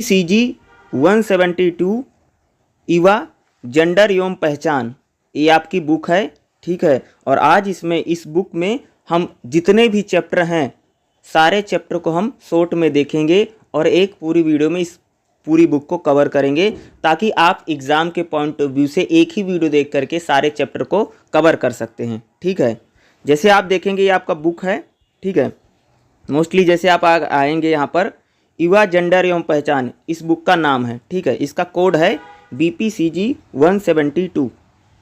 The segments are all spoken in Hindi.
CG 172 युवा जेंडर एवं पहचान, ये आपकी बुक है, ठीक है। और आज इस बुक में हम जितने भी चैप्टर हैं सारे चैप्टर को हम शॉर्ट में देखेंगे और एक पूरी वीडियो में इस पूरी बुक को कवर करेंगे, ताकि आप एग्ज़ाम के पॉइंट ऑफ व्यू से एक ही वीडियो देख करके सारे चैप्टर को कवर कर सकते हैं, ठीक है। जैसे आप देखेंगे ये आपका बुक है, ठीक है। मोस्टली जैसे आप आएंगे यहाँ पर युवा जेंडर एवं पहचान इस बुक का नाम है, ठीक है। इसका कोड है BPCG 172,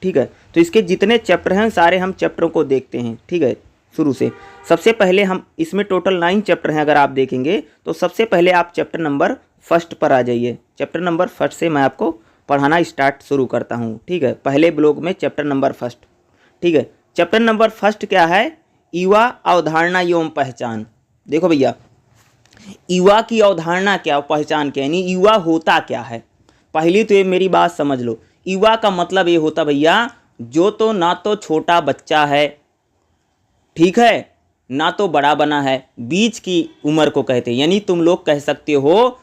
ठीक है। तो इसके जितने चैप्टर हैं सारे हम चैप्टरों को देखते हैं, ठीक है, शुरू से। सबसे पहले हम इसमें टोटल 9 चैप्टर हैं, अगर आप देखेंगे तो सबसे पहले आप चैप्टर नंबर 1 पर आ जाइए। चैप्टर नंबर 1 से मैं आपको पढ़ाना शुरू करता हूँ, ठीक है। पहले ब्लॉग में चैप्टर नंबर 1, ठीक है। चैप्टर नंबर 1 क्या है? युवा अवधारणा एवं पहचान। देखो भैया, युवा की अवधारणा क्या, पहचान क्या, यानी युवा होता क्या है। पहली तो ये मेरी बात समझ लो, युवा का मतलब ये होता भैया जो तो ना तो छोटा बच्चा है, ठीक है, ना तो बड़ा बना है, बीच की उम्र को कहते हैं। यानी तुम लोग कह सकते हो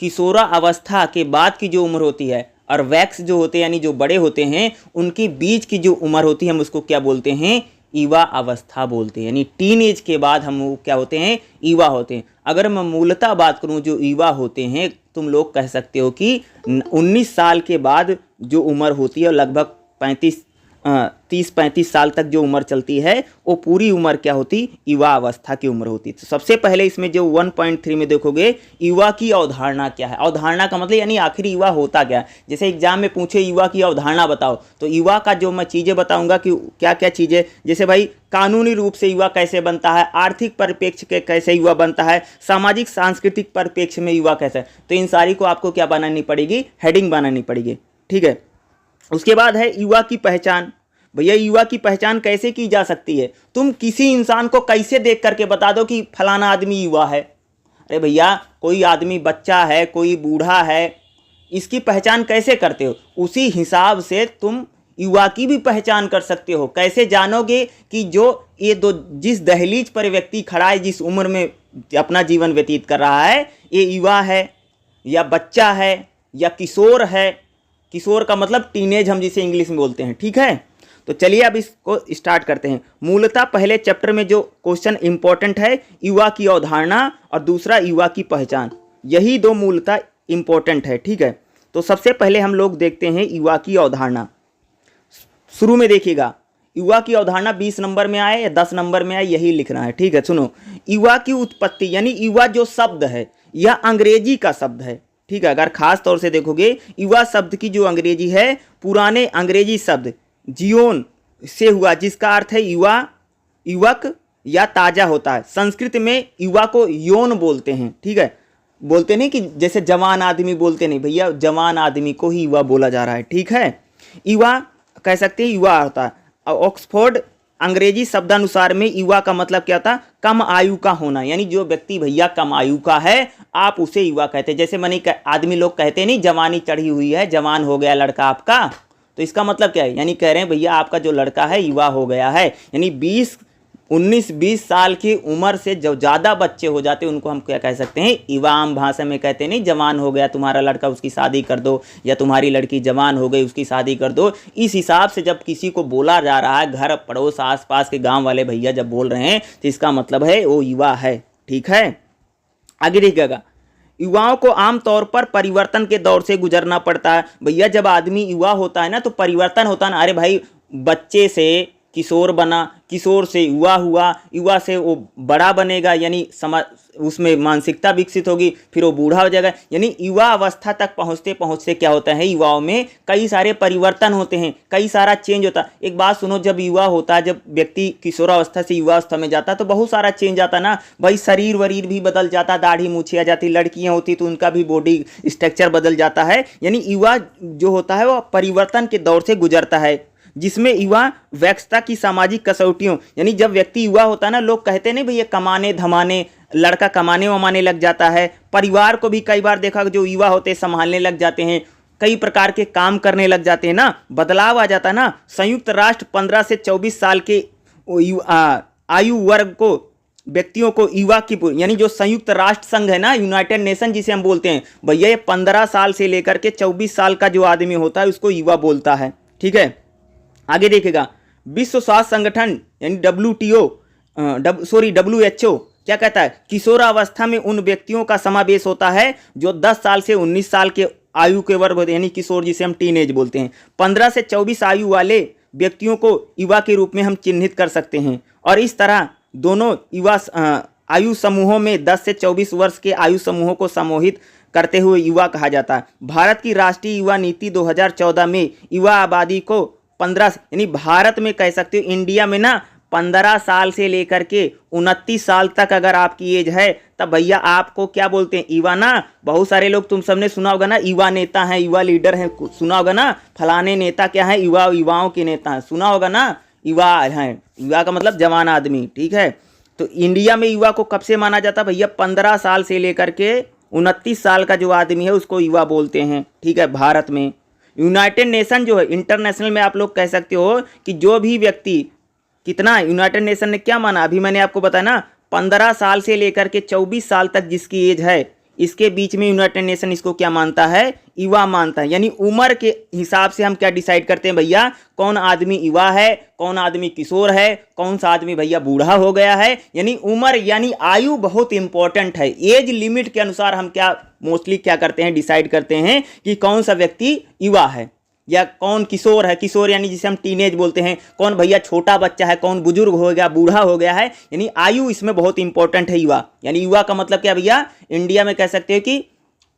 किशोरा अवस्था के बाद की जो उम्र होती है और वैक्स जो होते हैं यानी जो बड़े होते हैं उनके बीच की जो उम्र होती है हम उसको क्या बोलते हैं? युवा अवस्था बोलते हैं। यानी टीन एज के बाद हम वो क्या होते हैं? युवा होते हैं। अगर मैं मूलतः बात करूं जो युवा होते हैं, तुम लोग कह सकते हो कि 19 साल के बाद जो उम्र होती है लगभग 30-35 साल तक जो उम्र चलती है वो पूरी उम्र क्या होती? युवा अवस्था की उम्र होती। तो सबसे पहले इसमें जो 1.3 में देखोगे युवा की अवधारणा क्या है। अवधारणा का मतलब यानी आखिर युवा होता क्या है। जैसे एग्जाम में पूछे युवा की अवधारणा बताओ, तो युवा का जो मैं चीज़ें बताऊंगा कि क्या क्या चीज़ें, जैसे भाई कानूनी रूप से युवा कैसे बनता है, आर्थिक परिप्रेक्ष्य के कैसे युवा बनता है, सामाजिक सांस्कृतिक परिप्रेक्ष्य में युवा कैसे है, तो इन सारी को आपको क्या बनानी पड़ेगी? हेडिंग बनानी पड़ेगी, ठीक है। उसके बाद है युवा की पहचान। भैया युवा की पहचान कैसे की जा सकती है? तुम किसी इंसान को कैसे देख करके बता दो कि फलाना आदमी युवा है? अरे भैया कोई आदमी बच्चा है, कोई बूढ़ा है, इसकी पहचान कैसे करते हो? उसी हिसाब से तुम युवा की भी पहचान कर सकते हो। कैसे जानोगे कि जो ये दो जिस दहलीज पर व्यक्ति खड़ा है, जिस उम्र में अपना जीवन व्यतीत कर रहा है, ये युवा है या बच्चा है या किशोर है। किशोर का मतलब टीनेज हम जिसे इंग्लिश में बोलते हैं, ठीक है। तो चलिए अब इसको स्टार्ट करते हैं। मूलतः पहले चैप्टर में जो क्वेश्चन इंपॉर्टेंट है युवा की अवधारणा और दूसरा युवा की पहचान, यही दो मूलतः इंपॉर्टेंट है, ठीक है। तो सबसे पहले हम लोग देखते हैं युवा की अवधारणा। शुरू में देखिएगा युवा की अवधारणा 20 नंबर में आए या 10 नंबर में आए यही लिखना है, ठीक है। सुनो, युवा की उत्पत्ति यानी युवा जो शब्द है यह अंग्रेजी का शब्द है, ठीक है। अगर खास तौर से देखोगे युवा शब्द की जो अंग्रेजी है, पुराने अंग्रेजी शब्द जियोन से हुआ, जिसका अर्थ है युवा, युवक या ताजा होता है। संस्कृत में युवा को यौन बोलते हैं, ठीक है। बोलते नहीं कि जैसे जवान आदमी बोलते नहीं, भैया जवान आदमी को ही युवा बोला जा रहा है, ठीक है। युवा कह सकते हैं युवा होता है। ऑक्सफोर्ड अंग्रेजी शब्दानुसार में युवा का मतलब क्या था? कम आयु का होना। यानी जो व्यक्ति भैया कम आयु का है आप उसे युवा कहते हैं। जैसे मैंने आदमी लोग कहते नहीं जवानी चढ़ी हुई है, जवान हो गया लड़का आपका, तो इसका मतलब क्या है? यानी कह रहे हैं भैया आपका जो लड़का है युवा हो गया है। यानी 19-20 साल की उम्र से जो ज़्यादा बच्चे हो जाते हैं उनको हम क्या कह सकते हैं? युवा। आम भाषा में कहते नहीं जवान हो गया तुम्हारा लड़का उसकी शादी कर दो, या तुम्हारी लड़की जवान हो गई उसकी शादी कर दो। इस हिसाब से जब किसी को बोला जा रहा है, घर पड़ोस आसपास के गांव वाले भैया जब बोल रहे हैं तो इसका मतलब है वो युवा है, ठीक है। आगे देखिएगा, युवाओं को आमतौर पर परिवर्तन के दौर से गुजरना पड़ता है। भैया जब आदमी युवा होता है ना तो परिवर्तन होता है ना। अरे भाई बच्चे से किशोर बना, किशोर से युवा हुआ, युवा से वो बड़ा बनेगा, यानी समझ उसमें मानसिकता विकसित होगी, फिर वो बूढ़ा हो जाएगा। यानी युवा अवस्था तक पहुँचते पहुँचते क्या होता है? युवाओं में कई सारे परिवर्तन होते हैं, कई सारा चेंज होता है। एक बात सुनो, जब युवा होता है, जब व्यक्ति किशोरावस्था से युवावस्था में जाता है तो बहुत सारा चेंज आता है ना भाई। शरीर वरीर भी बदल जाता, दाढ़ी मूछी आ जाती, लड़कियाँ होती तो उनका भी बॉडी स्ट्रक्चर बदल जाता है। यानी युवा जो होता है वो परिवर्तन के दौर से गुजरता है, जिसमें युवा व्यस्तता की सामाजिक कसौटियों, यानी जब व्यक्ति युवा होता है ना, लोग कहते नहीं भैया कमाने धमाने, लड़का कमाने वमाने लग जाता है। परिवार को भी कई बार देखा जो युवा होते हैं संभालने लग जाते हैं, कई प्रकार के काम करने लग जाते हैं ना, बदलाव आ जाता है ना। संयुक्त राष्ट्र 15 से 24 साल के आयु वर्ग को व्यक्तियों को युवा की यानी जो संयुक्त राष्ट्र संघ है ना, यूनाइटेड नेशन जिसे हम बोलते हैं भैया, ये 15 साल से लेकर के 24 साल का जो आदमी होता है उसको युवा बोलता है। ठीक है, आगे देखेगा विश्व स्वास्थ्य संगठन यानी WHO क्या कहता है, किशोरावस्था में उन व्यक्तियों का समावेश होता है जो 10 साल से 19 साल के आयु के वर्ग होते हैं, यानी किशोर जिसे हम टीनेज बोलते हैं। 15 से 24 आयु वाले व्यक्तियों को युवा के रूप में हम चिन्हित कर सकते हैं। और इस तरह दोनों युवा आयु समूहों में 10 से 24 वर्ष के आयु समूहों को समूहित करते हुए युवा कहा जाता है। भारत की राष्ट्रीय युवा नीति 2014 में युवा आबादी को 15 यानी भारत में कह सकते हो इंडिया में ना 15 साल से लेकर के 29 साल तक अगर आपकी एज है तब भैया आपको क्या बोलते हैं, युवा ना। बहुत सारे लोग तुम सबने सुना होगा ना, युवा नेता हैं, युवा लीडर हैं, सुना होगा ना, फलाने नेता क्या है, युवाओं के नेता हैं, सुना होगा ना, युवा हैं। युवा का मतलब जवान आदमी। ठीक है, तो इंडिया में युवा को कब से माना जाता है भैया, 15 साल से लेकर के 29 साल का जो आदमी है उसको युवा बोलते हैं। ठीक है, भारत में यूनाइटेड नेशन जो है, इंटरनेशनल में आप लोग कह सकते हो कि जो भी व्यक्ति कितना, यूनाइटेड नेशन ने क्या माना, अभी मैंने आपको बताया ना 15 साल से लेकर के 24 साल तक जिसकी एज है, इसके बीच में यूनाइटेड नेशन इसको क्या मानता है, युवा मानता है। यानी उम्र के हिसाब से हम क्या डिसाइड करते हैं भैया, कौन आदमी युवा है, कौन आदमी किशोर है, कौन सा आदमी भैया बूढ़ा हो गया है। यानी उम्र यानी आयु बहुत इंपॉर्टेंट है। एज लिमिट के अनुसार हम क्या मोस्टली क्या करते हैं, डिसाइड करते हैं कि कौन सा व्यक्ति युवा है या कौन किशोर है। किशोर यानी जिसे हम टीनेज बोलते हैं, कौन भैया छोटा बच्चा है, कौन बुजुर्ग हो गया, बूढ़ा हो गया है। यानी आयु इसमें बहुत इंपॉर्टेंट है युवा। यानी युवा का मतलब क्या भैया, इंडिया में कह सकते हो कि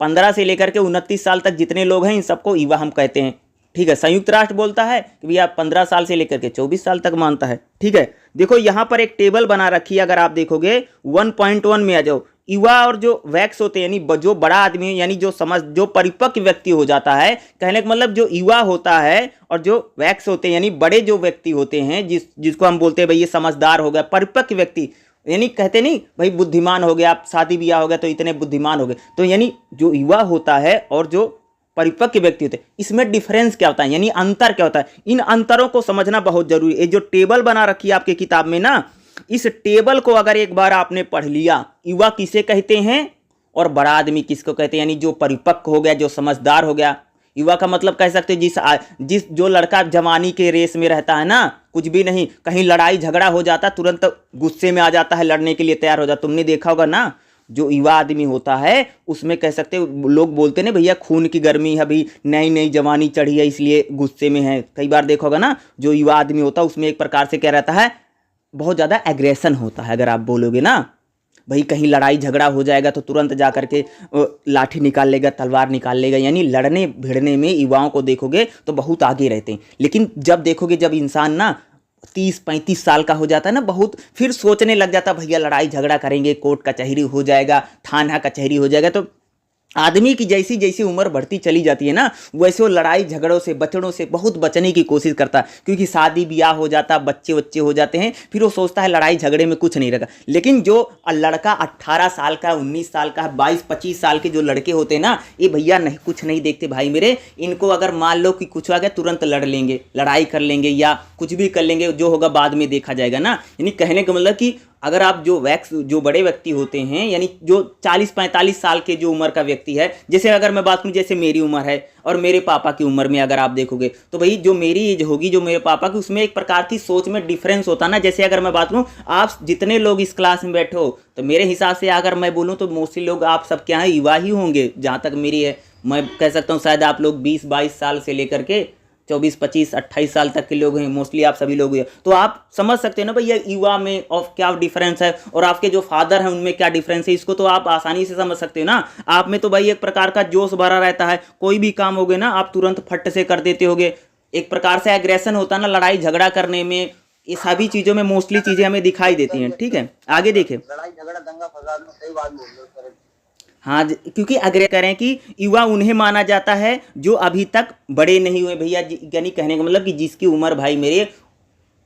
15 से लेकर के 29 साल तक जितने लोग हैं इन सबको युवा हम कहते हैं। ठीक है, संयुक्त राष्ट्र बोलता है कि भैया 15 साल से लेकर के 24 साल तक मानता है। ठीक है, देखो यहाँ पर एक टेबल बना रखी है, अगर आप देखोगे 1.1 में आ जाओ, युवा और जो वैक्स होते हैं यानी जो बड़ा आदमी है, यानी जो परिपक्व व्यक्ति हो जाता है, कहने का मतलब जो युवा होता है और जो वैक्स होते हैं यानी बड़े जो व्यक्ति होते हैं, जिसको हम बोलते हैं भाई ये समझदार हो गया, परिपक्व व्यक्ति, यानी कहते नहीं भाई बुद्धिमान हो गया, आप शादी ब्याह हो गया तो इतने बुद्धिमान हो गए। तो यानी जो युवा होता है और जो परिपक्व व्यक्ति होते हैं, इसमें डिफरेंस क्या होता है, यानी अंतर क्या होता है, इन अंतरों को समझना बहुत जरूरी है। जो टेबल बना रखी है आपकी किताब में ना, इस टेबल को अगर एक बार आपने पढ़ लिया, युवा किसे कहते हैं और बड़ा आदमी किसको कहते हैं, यानी जो परिपक्व हो गया, जो समझदार हो गया। युवा का मतलब कह सकते हो जिस जो लड़का जवानी के रेस में रहता है ना, कुछ भी नहीं, कहीं लड़ाई झगड़ा हो जाता तुरंत गुस्से में आ जाता है, लड़ने के लिए तैयार हो जाता। तुमने देखा होगा ना, जो युवा आदमी होता है उसमें कह सकते हो लोग बोलते हैं भैया खून की गर्मी है, अभी नई नई जवानी चढ़ी है इसलिए गुस्से में है। कई बार देखा होगा ना, जो युवा आदमी होता है उसमें एक प्रकार से क्या रहता है, बहुत ज़्यादा एग्रेशन होता है। अगर आप बोलोगे ना भाई कहीं लड़ाई झगड़ा हो जाएगा तो तुरंत जा करके लाठी निकाल लेगा, तलवार निकाल लेगा। यानी लड़ने भिड़ने में युवाओं को देखोगे तो बहुत आगे रहते हैं। लेकिन जब देखोगे जब इंसान ना 30-35 साल का हो जाता है ना, बहुत फिर सोचने लग जाता भैया लड़ाई झगड़ा करेंगे, कोर्ट कचहरी हो जाएगा, थाना कचहरी हो जाएगा। तो आदमी की जैसी जैसी उम्र बढ़ती चली जाती है ना, वैसे वो लड़ाई झगड़ों से बचड़ों से बहुत बचने की कोशिश करता है, क्योंकि शादी ब्याह हो जाता, बच्चे बच्चे हो जाते हैं, फिर वो सोचता है लड़ाई झगड़े में कुछ नहीं रहेगा। लेकिन जो लड़का 18 साल का, 19 साल का, 22-25 साल के जो लड़के होते हैं ना, ये भैया नहीं कुछ नहीं देखते भाई मेरे, इनको अगर मान लो कि कुछ आ गया तुरंत लड़ लेंगे, लड़ाई कर लेंगे या कुछ भी कर लेंगे, जो होगा बाद में देखा जाएगा ना। यानी कहने का मतलब कि अगर आप जो बड़े व्यक्ति होते हैं, यानी जो 40-45 साल के जो उम्र का व्यक्ति है, जैसे अगर मैं बात करूं जैसे मेरी उम्र है और मेरे पापा की उम्र में अगर आप देखोगे तो भाई जो मेरी एज होगी, जो मेरे पापा की, उसमें एक प्रकार की सोच में डिफरेंस होता ना। जैसे अगर मैं बात करूं, आप जितने लोग इस क्लास में बैठे हो तो मेरे हिसाब से अगर मैं बोलूँ तो मोस्टली लोग आप सब क्या है, युवा ही होंगे। जहाँ तक मेरी है, मैं कह सकता हूँ शायद आप लोग 20-22 साल से लेकर के 24-25-28 साल तक के लोग हैं, मोस्टली आप सभी लोग हैं। तो आप समझ सकते हैं ना भैया युवा में और क्या डिफरेंस है, और आपके जो फादर हैं उनमें क्या डिफरेंस है, इसको तो आप आसानी से समझ सकते हो ना। आप में तो भाई एक प्रकार का जोश भरा रहता है, कोई भी काम हो गए ना आप तुरंत फट से कर देते होगे, एक प्रकार से एग्रेशन होता है ना लड़ाई झगड़ा करने में। ये सभी चीज़ों में मोस्टली चीज़ें हमें दिखाई देती हैं। ठीक है, आगे देखें। लड़ाई झगड़ा दंगा फसाद में सही बात बोल रहे हो। हाँ, क्योंकि अगर करें कि युवा उन्हें माना जाता है जो अभी तक बड़े नहीं हुए भैया, यानी कहने का मतलब कि जिसकी उम्र भाई मेरे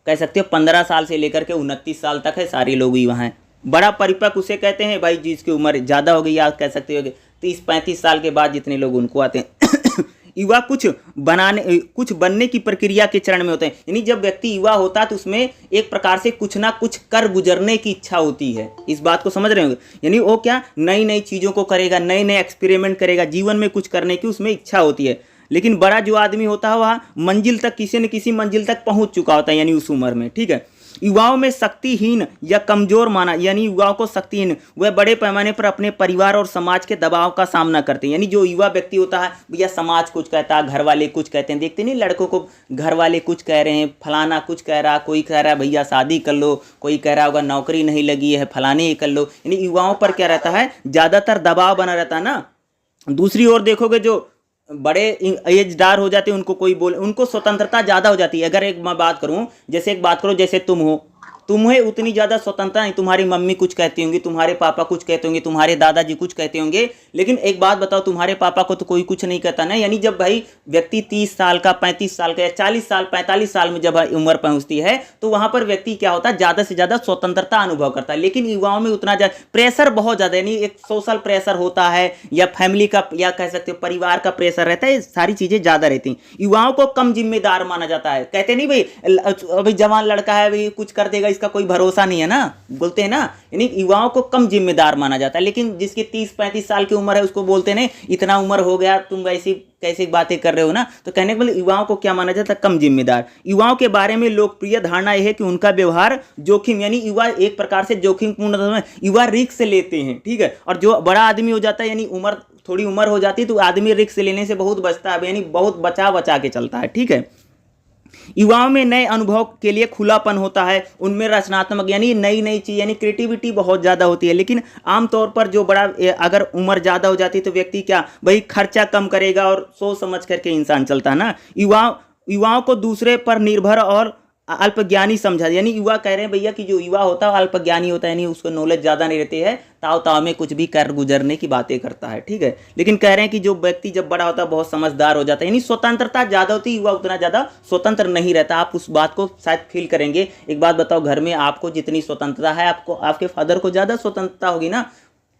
कह सकते हो 15 साल से लेकर के 29 साल तक है, सारे लोग युवा हैं। बड़ा परिपक्व उसे कहते हैं भाई जिसकी उम्र ज़्यादा हो गई, या कह सकते हो 30-35 साल के बाद जितने लोग उनको आते हैं युवा कुछ बनने की प्रक्रिया के चरण में होते हैं। यानी जब व्यक्ति युवा होता है तो उसमें एक प्रकार से कुछ ना कुछ कर गुजरने की इच्छा होती है। इस बात को समझ रहे होंगे, यानी वो क्या नई नई चीज़ों को करेगा, नए नए एक्सपेरिमेंट करेगा, जीवन में कुछ करने की उसमें इच्छा होती है। लेकिन बड़ा जो आदमी होता है वह मंजिल तक किसी न किसी मंजिल तक पहुंच चुका होता है, यानी उस उम्र में, ठीक है। युवाओं में शक्तिहीन या कमजोर माना, यानी युवाओं को शक्तिहीन, वह बड़े पैमाने पर अपने परिवार और समाज के दबाव का सामना करते हैं। यानी जो युवा व्यक्ति होता है, भैया समाज कुछ कहता है, घर वाले कुछ कहते हैं, देखते नहीं लड़कों को घर वाले कुछ कह रहे हैं, फलाना कुछ कह रहा, कोई कह रहा है भैया शादी कर लो, कोई कह रहा होगा नौकरी नहीं लगी है, फलाने ही कर लो। यानी युवाओं पर क्या रहता है, ज़्यादातर दबाव बना रहता है ना। दूसरी ओर देखोगे जो बड़े एजदार हो जाते हैं उनको कोई बोले, उनको स्वतंत्रता ज़्यादा हो जाती है। अगर एक मैं बात करूं, जैसे एक बात करो, जैसे तुम हो, तुम्हें उतनी ज़्यादा स्वतंत्रता नहीं, तुम्हारी मम्मी कुछ कहती होंगी, तुम्हारे पापा कुछ कहते होंगे, तुम्हारे दादाजी कुछ कहते होंगे, लेकिन एक बात बताओ, तुम्हारे पापा को तो कोई कुछ नहीं कहता ना। यानी जब भाई व्यक्ति 30 साल का, 35 साल का या 40 साल 45 साल में जब उम्र पहुंचती है तो वहां पर व्यक्ति क्या होता है, ज़्यादा से ज़्यादा स्वतंत्रता अनुभव करता है। लेकिन युवाओं में उतना ज़्यादा प्रेशर बहुत ज़्यादा, यानी एक सोशल प्रेशर होता है या फैमिली का या कह सकते हो परिवार का प्रेशर रहता है, सारी चीज़ें ज़्यादा रहती हैं। युवाओं को कम जिम्मेदार माना जाता है, कहते नहीं भाई अभी जवान लड़का है, भाई कुछ कर देगा, इसका कोई भरोसा नहीं है ना, बोलते हैं ना। यानी युवाओं को कम जिम्मेदार माना जाता है। लेकिन जिसकी 30-35 साल की उम्र है उसको बोलते हैं इतना उम्र हो गया, तुम ऐसी कैसी बातें कर रहे हो ना। तो कहने के मतलब युवाओं को क्या माना जाता है, कम जिम्मेदार। युवाओं के बारे में लोकप्रिय धारणा यह है कि उनका व्यवहार जोखिम, यानी युवा एक प्रकार से जोखिमपूर्ण, युवा रिस्क लेते हैं, ठीक है। और जो बड़ा आदमी हो जाता है, यानी थोड़ी उम्र हो जाती है तो आदमी रिस्क लेने से बहुत बचता है, यानी बहुत बचा के चलता है, ठीक है। युवाओं में नए अनुभव के लिए खुलापन होता है, उनमें रचनात्मक यानी नई नई चीज़ यानी क्रिएटिविटी बहुत ज़्यादा होती है। लेकिन आमतौर पर जो बड़ा अगर उम्र ज़्यादा हो जाती है तो व्यक्ति क्या भाई खर्चा कम करेगा और सोच समझ करके इंसान चलता है ना। युवाओं को दूसरे पर निर्भर और अल्पज्ञानी समझा, यानी युवा कह रहे हैं भैया कि जो युवा होता है अल्पज्ञानी होता है, यानी उसको नॉलेज ज़्यादा नहीं रहती है, ताव में कुछ भी कर गुजरने की बातें करता है, ठीक है। लेकिन कह रहे हैं कि जो व्यक्ति जब बड़ा होता है बहुत समझदार हो जाता है, यानी स्वतंत्रता ज़्यादा होती है, युवा उतना ज़्यादा स्वतंत्र नहीं रहता। आप उस बात को शायद फील करेंगे। एक बात बताओ, घर में आपको जितनी स्वतंत्रता है, आपको आपके फादर को ज़्यादा स्वतंत्रता होगी ना।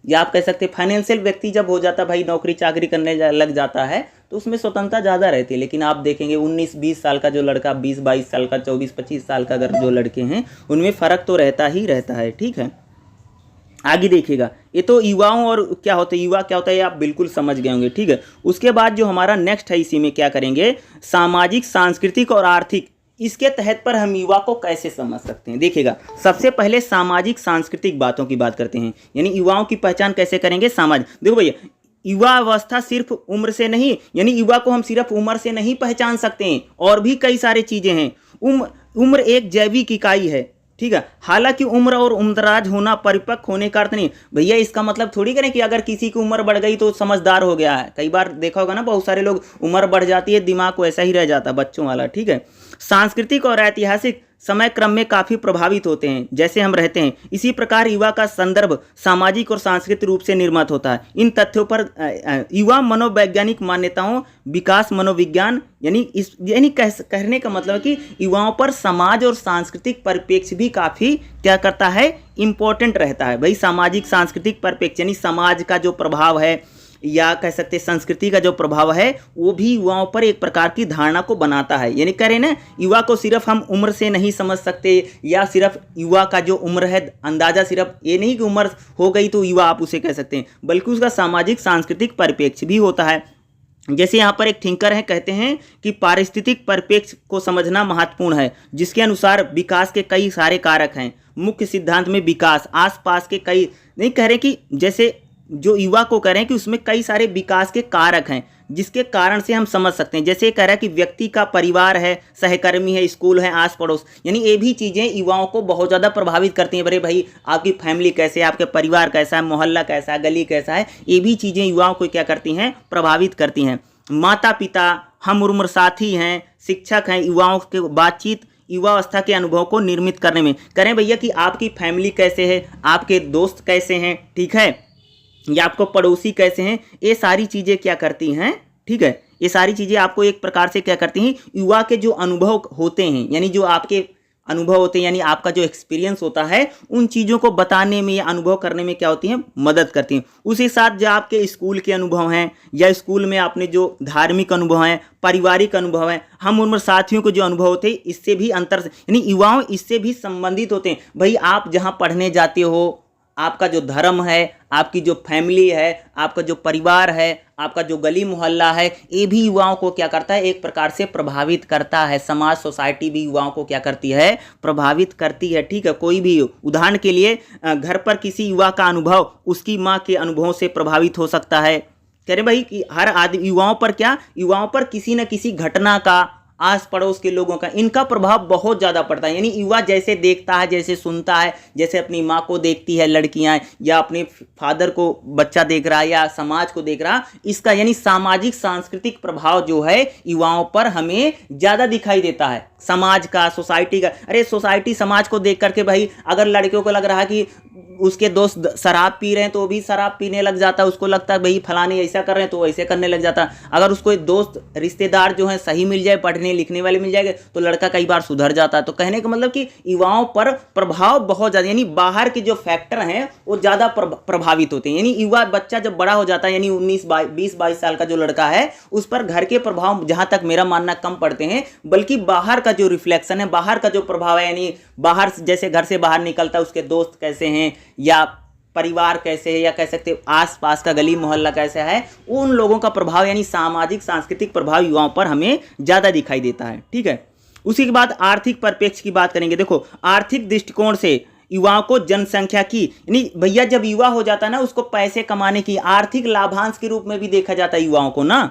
या आप कह सकते हैं फाइनेंशियल व्यक्ति जब हो जाता है, भाई नौकरी चाकरी करने लग जाता है तो उसमें स्वतंत्रता ज़्यादा रहती है। लेकिन आप देखेंगे 19-20 साल का जो लड़का, 20-22 साल का, 24-25 साल का अगर जो लड़के हैं उनमें फ़र्क तो रहता ही रहता है, ठीक है। आगे देखिएगा, ये तो युवाओं और क्या होता है, युवा क्या होता है, आप बिल्कुल समझ गए होंगे, ठीक है। उसके बाद जो हमारा नेक्स्ट है, इसी में क्या करेंगे, सामाजिक, सांस्कृतिक और आर्थिक, इसके तहत पर हम युवा को कैसे समझ सकते हैं। देखिएगा, सबसे पहले सामाजिक सांस्कृतिक बातों की बात करते हैं, यानी युवाओं की पहचान कैसे करेंगे, समाज। देखो भैया, युवा अवस्था सिर्फ उम्र से नहीं, यानी युवा को हम सिर्फ उम्र से नहीं पहचान सकते हैं, और भी कई सारी चीज़ें हैं। उम्र एक जैविक इकाई है, ठीक है। हालांकि उम्र और उम्रदराज होना, परिपक्व होने का अर्थ नहीं भैया, इसका मतलब थोड़ी करें कि अगर किसी की उम्र बढ़ गई तो समझदार हो गया है। कई बार देखा होगा ना, बहुत सारे लोग उम्र बढ़ जाती है, दिमाग वैसा ही रह जाता है बच्चों वाला, ठीक है। सांस्कृतिक और ऐतिहासिक समय क्रम में काफ़ी प्रभावित होते हैं, जैसे हम रहते हैं। इसी प्रकार युवा का संदर्भ सामाजिक और सांस्कृतिक रूप से निर्मित होता है। इन तथ्यों पर युवा मनोवैज्ञानिक मान्यताओं, विकास मनोविज्ञान, यानी कहने का मतलब है कि युवाओं पर समाज और सांस्कृतिक परिप्रेक्ष्य भी काफ़ी क्या करता है, इम्पोर्टेंट रहता है। भाई सामाजिक सांस्कृतिक परिप्रेक्ष्य यानी समाज का जो प्रभाव है, या कह सकते हैं संस्कृति का जो प्रभाव है, वो भी युवाओं पर एक प्रकार की धारणा को बनाता है। यानी कह रहे ना, युवा को सिर्फ हम उम्र से नहीं समझ सकते, या सिर्फ युवा का जो उम्र है अंदाजा सिर्फ ये नहीं कि उम्र हो गई तो युवा आप उसे कह सकते हैं, बल्कि उसका सामाजिक सांस्कृतिक परिप्रेक्ष्य भी होता है। जैसे यहाँ पर एक थिंकर है, कहते हैं कि पारिस्थितिक परिप्रेक्ष्य को समझना महत्वपूर्ण है, जिसके अनुसार विकास के कई सारे कारक हैं। मुख्य सिद्धांत में विकास आसपास के कई नहीं कह रहे कि जैसे जो युवा को कह रहे हैं कि उसमें कई सारे विकास के कारक हैं, जिसके कारण से हम समझ सकते हैं। जैसे कह रहा है कि व्यक्ति का परिवार है, सहकर्मी है, स्कूल है, आस पड़ोस, यानी ये भी चीज़ें युवाओं को बहुत ज़्यादा प्रभावित करती हैं। अरे भाई आपकी फैमिली कैसे है, आपके परिवार कैसा है, मोहल्ला कैसा है, गली कैसा है, ये भी चीज़ें युवाओं को क्या करती हैं, प्रभावित करती हैं। माता पिता, हम उम्र साथी हैं, शिक्षक हैं, युवाओं के बातचीत युवावस्था के अनुभव को निर्मित करने में करें भैया कि आपकी फैमिली कैसे है, आपके दोस्त कैसे हैं, ठीक है, या आपको पड़ोसी कैसे हैं, ये सारी चीज़ें क्या करती हैं, ठीक है। ये सारी चीज़ें आपको एक प्रकार से क्या करती हैं, युवा के जो अनुभव होते हैं, यानी जो आपके अनुभव होते हैं, यानी आपका जो एक्सपीरियंस होता है उन चीज़ों को बताने में या अनुभव करने में क्या होती हैं, मदद करती हैं। उसी साथ जो आपके स्कूल के अनुभव हैं या स्कूल में आपने जो धार्मिक अनुभव हैं, पारिवारिक अनुभव हैं, हम उम्र साथियों को जो अनुभव होते हैं, इससे भी अंतर यानी युवाओं इससे भी संबंधित होते हैं। भाई आप जहाँ पढ़ने जाते हो, आपका जो धर्म है, आपकी जो फैमिली है, आपका जो परिवार है, आपका जो गली मोहल्ला है, ये भी युवाओं को क्या करता है, एक प्रकार से प्रभावित करता है। समाज, सोसाइटी भी युवाओं को क्या करती है, प्रभावित करती है। ठीक है, कोई भी उदाहरण के लिए घर पर किसी युवा का अनुभव उसकी माँ के अनुभवों से प्रभावित हो सकता है। कह रहे भाई कि हर आदमी युवाओं पर क्या, युवाओं पर किसी न किसी घटना का, आस पड़ोस के लोगों का, इनका प्रभाव बहुत ज़्यादा पड़ता है। यानी युवा जैसे देखता है, जैसे सुनता है, जैसे अपनी माँ को देखती है लड़कियाँ, या अपने फादर को बच्चा देख रहा है, या समाज को देख रहा, इसका यानी सामाजिक सांस्कृतिक प्रभाव जो है युवाओं पर हमें ज़्यादा दिखाई देता है। समाज का, सोसाइटी का, अरे सोसाइटी समाज को देख करके भाई अगर लड़कियों को लग रहा है कि उसके दोस्त शराब पी रहे हैं तो वो भी शराब पीने लग जाता है, उसको लगता है भाई फलाने ऐसा कर रहे हैं तो वैसे करने लग जाता है। अगर उसको एक दोस्त रिश्तेदार जो है सही मिल जाए, पढ़ने लिखने वाले मिल जाएंगे, तो लड़का कई बार सुधर जाता है। तो कहने का मतलब कि युवाओं पर प्रभाव बहुत ज़्यादा, यानी बाहर के जो फैक्टर हैं वो ज़्यादा प्रभावित होते हैं। यानी युवा बच्चा जब बड़ा हो जाता है, यानी 20-22 साल का जो लड़का है, उस पर घर के प्रभाव जहाँ तक मेरा मानना कम पड़ते हैं, बल्कि बाहर का जो रिफ्लेक्शन है, बाहर का जो प्रभाव है, यानी बाहर जैसे घर से बाहर निकलता है उसके दोस्त कैसे हैं, या परिवार कैसे है, या कह सकते आस पास का गली मोहल्ला कैसा है, उन लोगों का प्रभाव यानी सामाजिक सांस्कृतिक प्रभाव युवाओं पर हमें ज़्यादा दिखाई देता है। ठीक है, उसी के बाद आर्थिक परिप्रेक्ष्य की बात करेंगे। देखो, आर्थिक दृष्टिकोण से युवाओं को जनसंख्या की, यानी भैया जब युवा हो जाता है ना, उसको पैसे कमाने की आर्थिक लाभांश के रूप में भी देखा जाता है युवाओं को ना।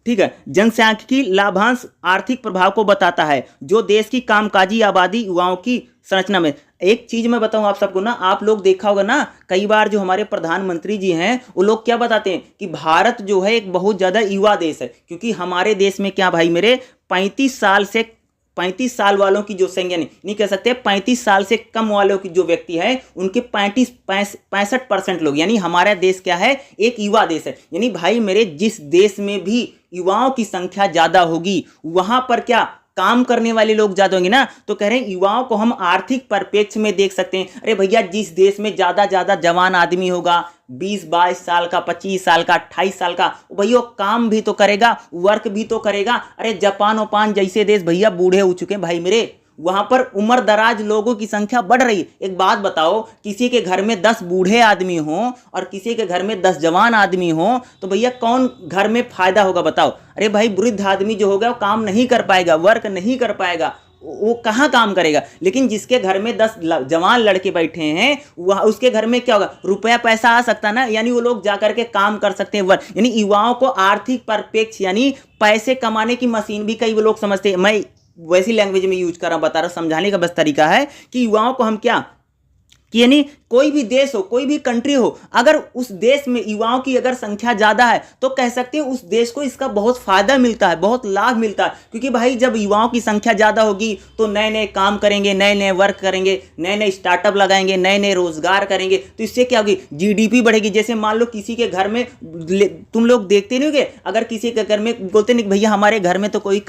ठीक है, जनसांख्यिकी लाभांश आर्थिक प्रभाव को बताता है जो देश की कामकाजी आबादी युवाओं की संरचना में। एक चीज मैं बताऊं आप सबको ना, आप लोग देखा होगा ना, कई बार जो हमारे प्रधानमंत्री जी हैं वो लोग क्या बताते हैं कि भारत जो है एक बहुत ज्यादा युवा देश है, क्योंकि हमारे देश में क्या भाई मेरे 35 साल वालों की जो संख्या, नहीं कह सकते 35 साल से कम वालों की जो व्यक्ति है उनके 65% लोग, यानी हमारा देश क्या है, एक युवा देश है। यानी भाई मेरे जिस देश में भी युवाओं की संख्या ज्यादा होगी वहां पर क्या काम करने वाले लोग ज्यादा होंगे ना। तो कह रहे हैं युवाओं को हम आर्थिक परिप्रेक्ष्य में देख सकते हैं। अरे भैया जिस देश में ज्यादा जवान आदमी होगा, 20-22 साल का, 25 साल का, 28 साल का, भैया काम भी तो करेगा, वर्क भी तो करेगा। अरे जापान जैसे देश भैया बूढ़े हो चुके हैं भाई मेरे, वहां पर उम्र दराज लोगों की संख्या बढ़ रही है। एक बात बताओ, किसी के घर में 10 बूढ़े आदमी हों और किसी के घर में 10 जवान आदमी हों, तो भैया कौन घर में फायदा होगा बताओ। अरे भाई वृद्ध आदमी जो होगा वो काम नहीं कर पाएगा, वर्क नहीं कर पाएगा, वो कहाँ काम करेगा। लेकिन जिसके घर में 10 जवान लड़के बैठे हैं, वह उसके घर में क्या होगा, रुपया पैसा आ सकता ना, यानी वो लोग जाकर के काम कर सकते हैं। यानी युवाओं को आर्थिक परिप्रेक्ष्य यानी पैसे कमाने की मशीन भी कई लोग समझते हैं। मैं वैसी लैंग्वेज में यूज कर रहा हूं, बता रहा हूं, समझाने का बस तरीका है कि युवाओं को हम क्या कि यानी कोई भी देश हो, कोई भी कंट्री हो, अगर उस देश में युवाओं की अगर संख्या ज्यादा है तो कह सकते हैं उस देश को इसका बहुत फायदा मिलता है, बहुत लाभ मिलता है। क्योंकि भाई जब युवाओं की संख्या ज्यादा होगी तो नए नए काम करेंगे, नए नए वर्क करेंगे, नए नए स्टार्टअप लगाएंगे, नए नए रोजगार करेंगे, तो इससे क्या होगी, जीडीपी बढ़ेगी। जैसे मान लो किसी के घर में, तुम लोग देखते नहीं होगे, अगर किसी के घर में बोलते नहीं भैया हमारे घर में तो कोई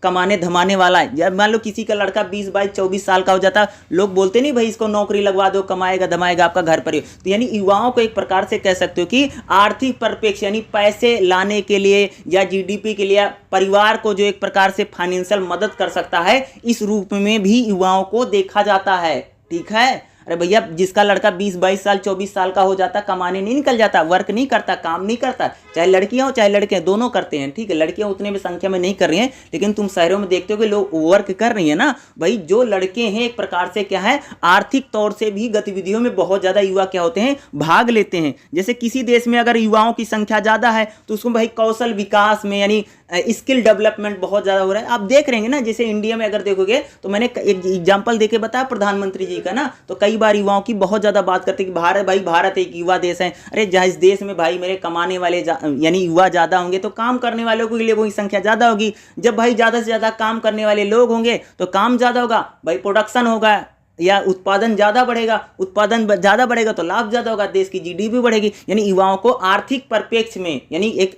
कमाने धमाने वाला है, जब मान लो किसी का लड़का 20-22-24 साल का हो जाता, लोग बोलते नहीं भाई इसको नौकरी लगवा दो, कमाएगा धमाएगा, आपका घर पर ही। तो यानी युवाओं को एक प्रकार से कह सकते हो कि आर्थिक परिप्रेक्ष्य यानी पैसे लाने के लिए या जीडीपी के लिए परिवार को जो एक प्रकार से फाइनेंशियल मदद कर सकता है, इस रूप में भी युवाओं को देखा जाता है। ठीक है, अरे भैया जिसका लड़का 20-22 साल 24 साल का हो जाता, कमाने नहीं निकल जाता, वर्क नहीं करता, काम नहीं करता, चाहे लड़कियां हो चाहे लड़के, दोनों करते हैं। ठीक है, लड़कियां उतने में संख्या में नहीं कर रही हैं, लेकिन तुम शहरों में देखते हो कि लोग वर्क कर रही है ना। भाई जो लड़के हैं एक प्रकार से क्या है, आर्थिक तौर से भी गतिविधियों में बहुत ज्यादा युवा क्या होते हैं, भाग लेते हैं। जैसे किसी देश में अगर युवाओं की संख्या ज्यादा है तो उसको भाई कौशल विकास में यानी स्किल डेवलपमेंट बहुत ज्यादा हो रहा है। आप देख रहे हैं ना, जैसे इंडिया में अगर देखोगे तो मैंने एक एग्जांपल देके बताया प्रधानमंत्री जी का ना, तो कई बार युवाओं की बहुत ज्यादा बात करते हैं कि भारत एक युवा देश है। अरे जिस देश में भाई मेरे कमाने वाले यानी युवा ज्यादा होंगे तो काम करने वालों के लिए वही संख्या ज्यादा होगी। जब भाई ज्यादा से ज्यादा काम करने वाले लोग होंगे तो काम ज्यादा होगा, भाई प्रोडक्शन होगा या उत्पादन ज्यादा बढ़ेगा, उत्पादन ज्यादा बढ़ेगा तो लाभ ज्यादा होगा, देश की जीडीपी बढ़ेगी। यानी युवाओं को आर्थिक परिप्रेक्ष्य में यानी एक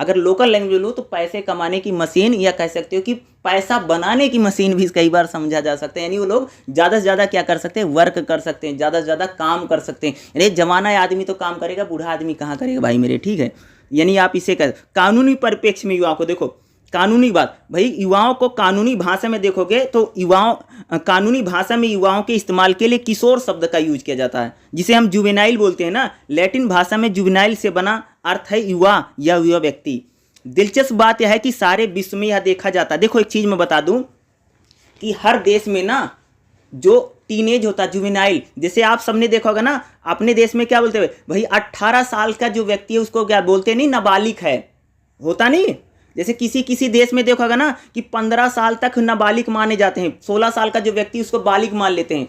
अगर लोकल लैंग्वेज लो तो पैसे कमाने की मशीन, या कह सकते हो कि पैसा बनाने की मशीन भी कई बार समझा जा सकता है। यानी वो लोग ज़्यादा से ज़्यादा क्या कर सकते हैं, वर्क कर सकते हैं, ज़्यादा से ज़्यादा काम कर सकते हैं। यानी जवाना आदमी तो काम करेगा, बूढ़ा आदमी कहाँ करेगा भाई मेरे, ठीक है। यानी आप इसे कह, कानूनी परिप्रेक्ष्य में युवाओं को देखो, कानूनी बात भाई, युवाओं को कानूनी भाषा में देखोगे तो कानूनी भाषा में युवाओं के इस्तेमाल के लिए किशोर शब्द का यूज किया जाता है, जिसे हम जुवेनाइल बोलते हैं ना। लैटिन भाषा में जुवेनाइल से बना अर्थ है युवा या युवा व्यक्ति। दिलचस्प बात यह है कि सारे विश्व में यह देखा जाता है। देखो एक चीज मैं बता दूं कि हर देश में ना जो टीनेज होता है, जुवेनाइल, जैसे आप सबने देखा होगा ना, अपने देश में क्या बोलते हैं भाई, 18 साल का जो व्यक्ति है उसको क्या बोलते हैं, नहीं नाबालिग है, होता नहीं। जैसे किसी किसी देश में देखा होगा ना कि 15 साल तक नाबालिग माने जाते हैं, 16 साल का जो व्यक्ति उसको बालिग मान लेते हैं।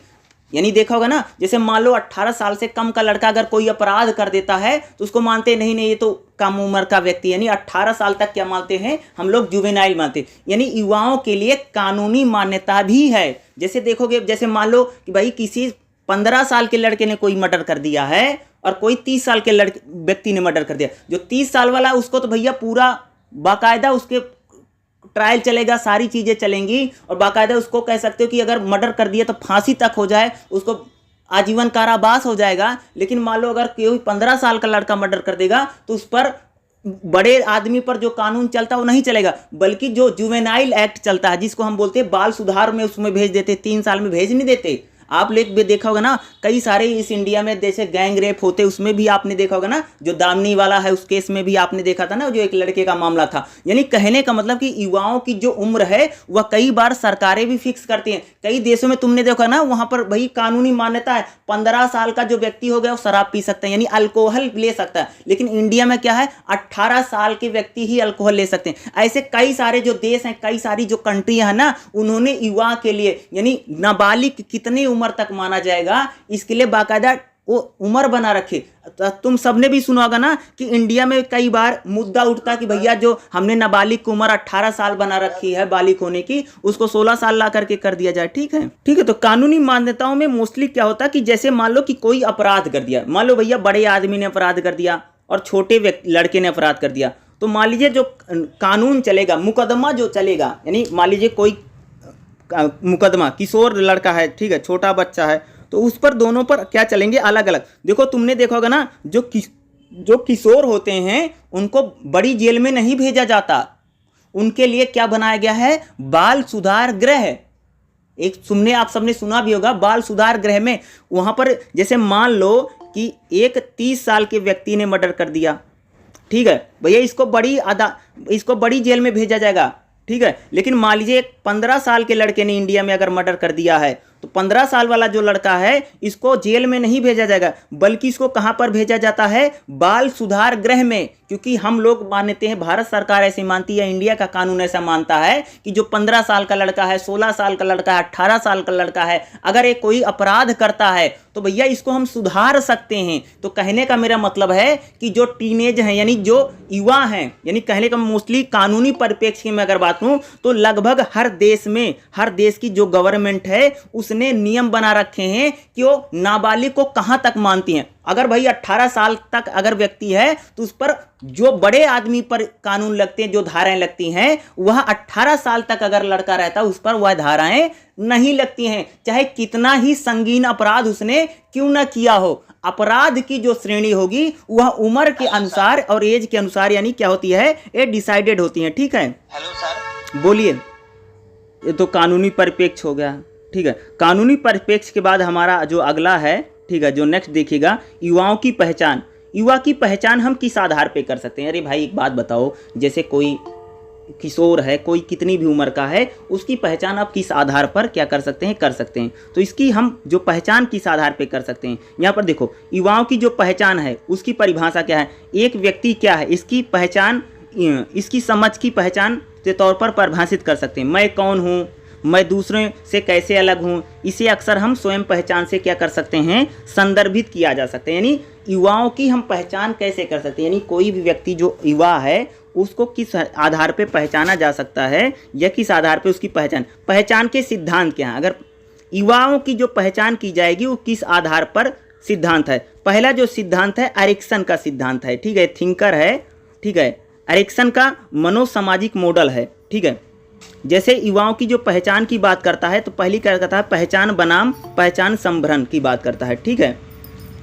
यानी देखा होगा ना, जैसे मान लो 18 साल से कम का लड़का अगर कोई अपराध कर देता है तो उसको मानते नहीं नहीं ये तो कम उम्र का व्यक्ति, यानी 18 साल तक क्या मानते हैं हम लोग, जुवेनाइल मानते हैं। यानी युवाओं के लिए कानूनी मान्यता भी है। जैसे देखोगे, जैसे मान लो कि भाई किसी 15 साल के लड़के ने कोई मर्डर कर दिया है और कोई 30 साल के व्यक्ति ने मर्डर कर दिया, जो 30 साल वाला उसको तो भैया पूरा बाकायदा उसके ट्रायल चलेगा, सारी चीज़ें चलेंगी, और बाकायदा उसको कह सकते हो कि अगर मर्डर कर दिया तो फांसी तक हो जाए, उसको आजीवन कारावास हो जाएगा। लेकिन मान लो अगर कोई 15 साल का लड़का मर्डर कर देगा तो उस पर बड़े आदमी पर जो कानून चलता है वो नहीं चलेगा, बल्कि जो जुवेनाइल एक्ट चलता है जिसको हम बोलते हैं बाल सुधार में, उसमें भेज देते, 3 साल में भेज नहीं देते। आप लोग भी देखा होगा ना, कई सारे इस इंडिया में जैसे गैंग रेप होते, उसमें भी आपने देखा होगा ना, जो दामनी वाला है उस केस में भी आपने देखा था ना, जो एक लड़के का मामला था। यानी कहने का मतलब कि युवाओं की जो उम्र है वह कई बार सरकारें भी फिक्स करती हैं। कई देशों में तुमने देखा ना, वहां पर भाई कानूनी मान्यता है, 15 साल का जो व्यक्ति हो गया वो शराब पी सकता है, यानी अल्कोहल ले सकता है। लेकिन इंडिया में क्या है, 18 साल के व्यक्ति ही अल्कोहल ले सकते हैं। ऐसे कई सारे जो देश हैं, कई सारी जो कंट्री है ना, उन्होंने युवा के लिए, यानी नाबालिग कितनी उम्र तक माना जाएगा इसके लिए बाकायदा वो उम्र बना रखे। तुम सबने भी सुना होगा ना कि इंडिया में कई बार मुद्दा उठता कि भैया जो हमने नाबालिग की उम्र 18 साल बना रखी है बालिग होने की, उसको 16 साल ला करके कर दिया जाए, ठीक है। ठीक है, तो कानूनी मान्यताओं में मोस्टली क्या होता है कि जैसे मान लो कि कोई अपराध कर दिया, मान लो भैया बड़े आदमी ने अपराध कर दिया और छोटे लड़के ने अपराध कर दिया, तो मान लीजिए जो कानून चलेगा, मुकदमा जो चलेगा, यानी मान लीजिए कोई मुकदमा, किशोर लड़का है, ठीक है, छोटा बच्चा है, तो उस पर दोनों पर क्या चलेंगे, अलग अलग। देखो तुमने देखा होगा ना, जो किशोर होते हैं उनको बड़ी जेल में नहीं भेजा जाता, उनके लिए क्या बनाया गया है, बाल सुधार गृह। एक सुनने आप सबने सुना भी होगा, बाल सुधार गृह में वहां पर जैसे मान लो कि एक 30 साल के व्यक्ति ने मर्डर कर दिया, ठीक है भैया, इसको बड़ी जेल में भेजा जाएगा, ठीक है। लेकिन मान लीजिए एक 15 साल के लड़के ने इंडिया में अगर मर्डर कर दिया है, तो 15 साल वाला जो लड़का है इसको जेल में नहीं भेजा जाएगा, बल्कि इसको कहां पर भेजा जाता है, बाल सुधार गृह में। क्योंकि हम लोग मानते हैं, भारत सरकार ऐसी मानती है, इंडिया का कानून ऐसा मानता है कि जो 15 साल का लड़का है, 16 साल का लड़का है, 18 साल का लड़का है, अगर ये कोई अपराध करता है तो भैया इसको हम सुधार सकते हैं। तो कहने का मेरा मतलब है कि जो टीनेज हैं, यानी जो युवा हैं, यानी कहने का मोस्टली कानूनी परिप्रेक्ष्य में अगर बात करूं तो लगभग हर देश में, हर देश की जो गवर्नमेंट है उसने नियम बना रखे हैं कि वो नाबालिग को कहां तक मानती हैं। अगर भाई 18 साल तक अगर व्यक्ति है तो उस पर जो बड़े आदमी पर कानून लगते हैं, जो धाराएं लगती हैं, वह 18 साल तक अगर लड़का रहता है उस पर वह धाराएं नहीं लगती हैं, चाहे कितना ही संगीन अपराध उसने क्यों ना किया हो। अपराध की जो श्रेणी होगी वह उम्र के अनुसार और एज के अनुसार, यानी क्या होती है, ये डिसाइडेड होती है, ठीक है। हेलो सर, बोलिए। ये तो कानूनी परिप्रेक्ष्य हो गया, ठीक है। कानूनी परिप्रेक्ष्य के बाद हमारा जो अगला है, ठीक है, जो नेक्स्ट देखिएगा, युवाओं की पहचान। युवा की पहचान हम किस आधार पे कर सकते हैं। अरे भाई एक बात बताओ, जैसे कोई किशोर है, कोई कितनी भी उम्र का है, उसकी पहचान आप किस आधार पर क्या कर सकते हैं, कर सकते हैं। तो इसकी हम जो पहचान किस आधार पे कर सकते हैं, यहाँ पर देखो, युवाओं की जो पहचान है उसकी परिभाषा क्या है, एक व्यक्ति क्या है, इसकी पहचान, इसकी समझ की पहचान के तौर पर परिभाषित कर सकते हैं। मैं कौन हूँ, मैं दूसरों से कैसे अलग हूँ, इसे अक्सर हम स्वयं पहचान से क्या कर सकते हैं, संदर्भित किया जा सकते हैं। यानी युवाओं की हम पहचान कैसे कर सकते हैं, यानी कोई भी व्यक्ति जो युवा है उसको किस आधार पे पहचाना जा सकता है, या किस आधार पे उसकी पहचान के सिद्धांत क्या हैं। अगर युवाओं की जो पहचान की जाएगी वो किस आधार पर सिद्धांत है। पहला जो सिद्धांत है एरिक्सन का सिद्धांत है, ठीक है, थिंकर है, ठीक है, एरिक्सन का मनोसामाजिक मॉडल है, ठीक है। जैसे युवाओं की जो पहचान की बात करता है तो पहली क्या करता है, पहचान बनाम पहचान संभरण की बात करता है, ठीक है।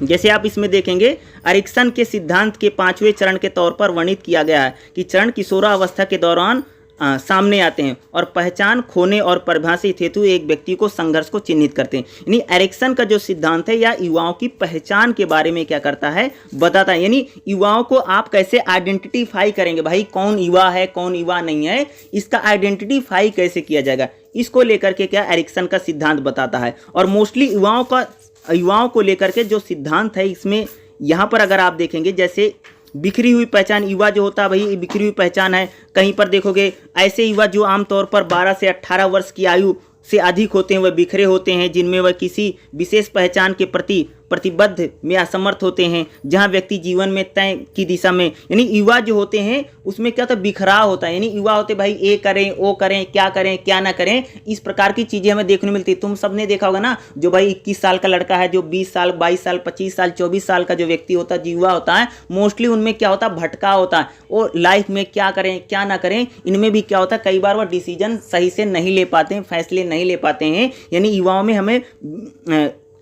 जैसे आप इसमें देखेंगे एरिक्सन के सिद्धांत के 5वें चरण के तौर पर वर्णित किया गया है कि चरण किशोरावस्था के दौरान सामने आते हैं और पहचान खोने और परिभाषित हेतु एक व्यक्ति को संघर्ष को चिन्हित करते हैं। यानी एरिक्सन का जो सिद्धांत है या युवाओं की पहचान के बारे में क्या करता है, बताता है। यानी युवाओं को आप कैसे आइडेंटिफाई करेंगे, भाई कौन युवा है कौन युवा नहीं है, इसका आइडेंटिफाई कैसे किया जाएगा, इसको लेकर के क्या एरिक्सन का सिद्धांत बताता है। और मोस्टली युवाओं को लेकर के जो सिद्धांत है इसमें यहाँ पर अगर आप देखेंगे, जैसे बिखरी हुई पहचान, युवा जो होता है भाई बिखरी हुई पहचान है। कहीं पर देखोगे ऐसे युवा जो आमतौर पर 12 से 18 वर्ष की आयु से अधिक होते हैं, वह बिखरे होते हैं, जिनमें वह किसी विशेष पहचान के प्रति प्रतिबद्ध में असमर्थ होते हैं, जहां व्यक्ति जीवन में तय की दिशा में, यानी युवा जो होते हैं उसमें क्या होता है, बिखराव होता है। यानी युवा होते भाई ये करें वो करें, क्या ना करें, इस प्रकार की चीजें हमें देखने मिलती है। तुम सबने देखा होगा ना, जो भाई 21 साल का लड़का है, जो 20 साल 22 साल 25 साल 24 साल का जो व्यक्ति होता है, युवा होता है, मोस्टली उनमें क्या होता है, भटका होता है। और लाइफ में क्या करें क्या ना करें, इनमें भी क्या होता है, कई बार वह डिसीजन सही से नहीं ले पाते हैं, फैसले नहीं ले पाते हैं। यानी युवाओं में हमें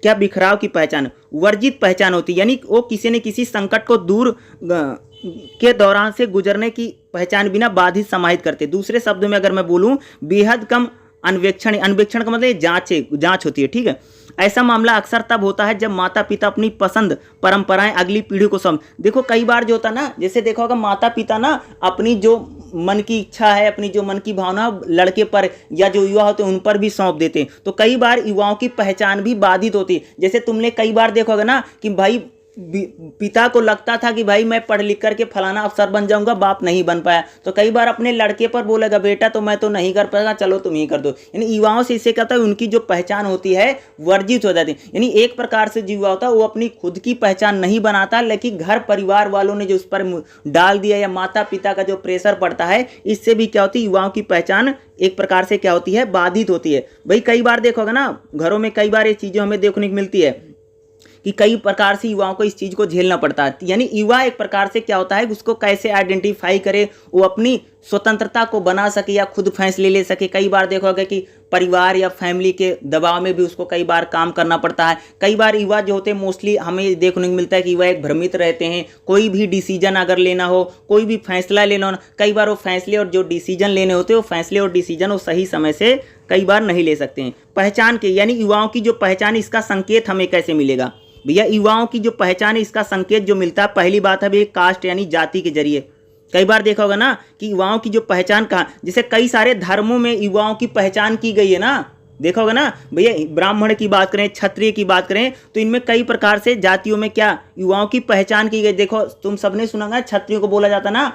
क्या बिखराव की पहचान, वर्जित पहचान होती है, यानी वो किसी न किसी संकट को दूर के दौरान से गुजरने की पहचान बिना बाधित समाहित करते। दूसरे शब्दों में अगर मैं बोलूं, बेहद कम अन्वेक्षण का मतलब जांच होती है, ठीक है। ऐसा मामला अक्सर तब होता है जब माता पिता अपनी पसंद परंपराएं अगली पीढ़ी को देखो कई बार जो होता ना, जैसे देखो होगा माता पिता ना अपनी जो मन की इच्छा है, अपनी जो मन की भावना लड़के पर या जो युवा होते हैं उन पर भी सौंप देते हैं, तो कई बार युवाओं की पहचान भी बाधित होती है। जैसे तुमने कई बार देखोगे ना कि भाई पिता को लगता था कि भाई मैं पढ़ लिख करके फलाना अफसर बन जाऊंगा, बाप नहीं बन पाया, तो कई बार अपने लड़के पर बोलेगा बेटा तो मैं तो नहीं कर पाएगा, चलो तुम ही कर दो। यानी युवाओं से इससे कहता है उनकी जो पहचान होती है वर्जित हो जाती है। यानी एक प्रकार से जो युवा होता है वो अपनी खुद की पहचान नहीं बनाता, लेकिन घर परिवार वालों ने जो उस पर डाल दिया या माता पिता का जो प्रेशर पड़ता है, इससे भी क्या होती है, युवाओं की पहचान एक प्रकार से क्या होती है, बाधित होती है। भाई कई बार देखोगे ना घरों में कई बार ये चीजें हमें देखने को मिलती है कि कई प्रकार से युवाओं को इस चीज को झेलना पड़ता है। यानी युवा एक प्रकार से क्या होता है, उसको कैसे आइडेंटिफाई करे, वो अपनी स्वतंत्रता को बना सके या खुद फैसले ले सके। कई बार देखोगे कि परिवार या फैमिली के दबाव में भी उसको कई बार काम करना पड़ता है। कई बार युवा जो होते हैं मोस्टली हमें देखने को मिलता है कि युवा एक भ्रमित रहते हैं। कोई भी डिसीजन अगर लेना हो, कोई भी फैसला लेना हो, कई बार वो फैसले और जो डिसीजन लेने होते हैं वो फैसले और डिसीजन वो सही समय से कई बार नहीं ले सकते हैं। पहचान के यानी युवाओं की जो पहचान, इसका संकेत हमें कैसे मिलेगा भैया, युवाओं की जो पहचान है इसका संकेत जो मिलता है, पहली बात है भैया कास्ट यानी जाति के जरिए। कई बार देखा होगा ना कि युवाओं की जो पहचान कहाँ, जैसे कई सारे धर्मों में युवाओं की पहचान की गई है ना, देखा होगा ना भैया, ब्राह्मण की बात करें, क्षत्रिय की बात करें, तो इनमें कई प्रकार से जातियों में क्या युवाओं की पहचान की गई। देखो तुम सबने सुना होगा क्षत्रियों को बोला जाता ना,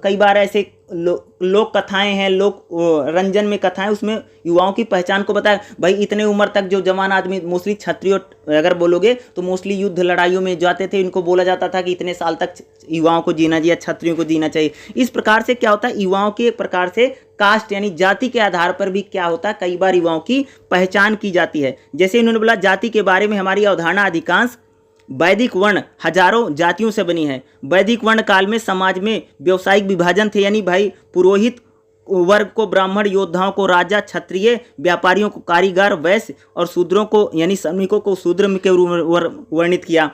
कई बार ऐसे लोक कथाएं हैं, लोक रंजन में कथाएं, उसमें युवाओं की पहचान को बताया। भाई इतने उम्र तक जो जवान आदमी, मोस्टली क्षत्रिय अगर बोलोगे तो मोस्टली युद्ध लड़ाइयों में जाते थे, इनको बोला जाता था कि इतने साल तक युवाओं को जीना चाहिए, क्षत्रियों को जीना चाहिए। इस प्रकार से क्या होता है, युवाओं के एक प्रकार से कास्ट यानी जाति के आधार पर भी क्या होता है, कई बार युवाओं की पहचान की जाती है। जैसे इन्होंने बोला जाति के बारे में हमारी अवधारणा अधिकांश वैदिक वर्ण हजारों जातियों से बनी है। वैदिक वर्ण काल में समाज में व्यावसायिक विभाजन थे, यानी भाई पुरोहित वर्ग को ब्राह्मण, योद्धाओं को राजा, क्षत्रिय व्यापारियों को कारीगर, वैश्य और शूद्रों को यानी श्रमिकों को शूद्र के वर्णित किया।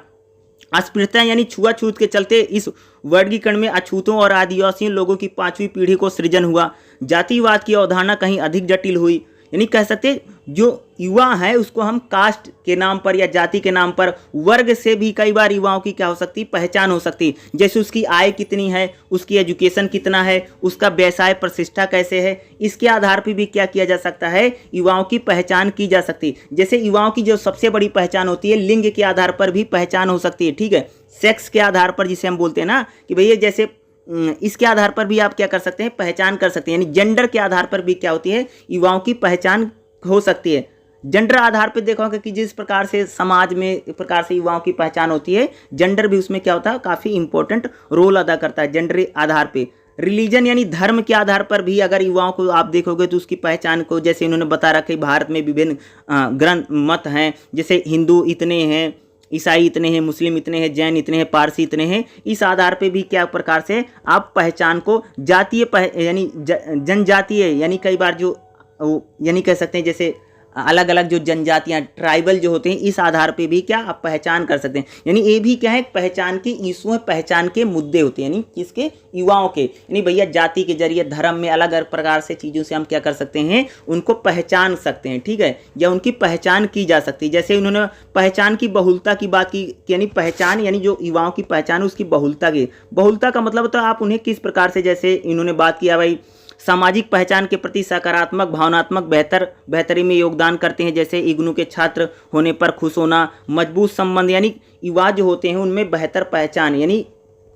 अस्पृश्यता यानी छुआछूत के चलते इस वर्गीकरण में अछूतों और आदिवासी लोगों की 5वीं पीढ़ी को सृजन हुआ। जातिवाद की अवधारणा कहीं अधिक जटिल हुई, यानी कह सकते जो युवा है उसको हम कास्ट के नाम पर या जाति के नाम पर, वर्ग से भी कई बार युवाओं की क्या हो सकती है, पहचान हो सकती है। जैसे उसकी आय कितनी है, उसकी एजुकेशन कितना है, उसका व्यवसाय प्रतिष्ठा कैसे है, इसके आधार पर भी क्या किया जा सकता है, युवाओं की पहचान की जा सकती है। जैसे युवाओं की जो सबसे बड़ी पहचान होती है, लिंग के आधार पर भी पहचान हो सकती है, ठीक है, सेक्स के आधार पर, जिसे हम बोलते हैं ना कि भैया जैसे इसके आधार पर भी आप क्या कर सकते हैं, पहचान कर सकते हैं। यानी जेंडर के आधार पर भी क्या होती है, युवाओं की पहचान हो सकती है। जेंडर आधार पर देखोगे कि जिस प्रकार से समाज में एक प्रकार से युवाओं की पहचान होती है, जेंडर भी उसमें क्या होता है, काफ़ी इंपॉर्टेंट रोल अदा करता है जेंडर आधार पे। रिलीजन यानी धर्म के आधार पर भी अगर युवाओं को आप देखोगे तो उसकी पहचान को, जैसे इन्होंने बता रखा है भारत में विभिन्न ग्रंथ मत हैं, जैसे हिंदू इतने हैं, ईसाई इतने हैं, मुस्लिम इतने हैं, जैन इतने हैं, पारसी इतने हैं। इस आधार पे भी क्या प्रकार से आप पहचान को जातीय यानी जनजातीय यानी कई बार जो यानी कह सकते हैं जैसे अलग अलग जो जनजातियां ट्राइबल जो होते हैं इस आधार पे भी क्या आप पहचान कर सकते हैं। यानी ये भी क्या है पहचान के इशू है, पहचान के मुद्दे होते हैं, यानी किसके युवाओं के। यानी भैया जाति के जरिए धर्म में अलग अलग प्रकार से चीज़ों से हम क्या कर सकते हैं उनको पहचान सकते हैं, ठीक है, या उनकी पहचान की जा सकती है। जैसे उन्होंने पहचान की बहुलता की बात की, यानी पहचान यानी जो युवाओं की पहचान उसकी बहुलता का मतलब तो आप उन्हें किस प्रकार से, जैसे इन्होंने बात किया भाई सामाजिक पहचान के प्रति सकारात्मक भावनात्मक बेहतरी में योगदान करते हैं, जैसे इग्नू के छात्र होने पर खुश होना, मजबूत संबंध, यानी युवा जो होते हैं उनमें बेहतर पहचान, यानी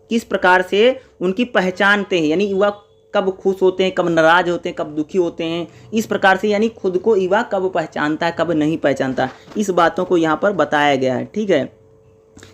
किस प्रकार से उनकी पहचानते हैं, यानी युवा कब खुश होते हैं, कब नाराज होते हैं, कब दुखी होते हैं, इस प्रकार से यानी खुद को युवा कब पहचानता है, कब नहीं पहचानता, इस बातों को यहाँ पर बताया गया है, ठीक है।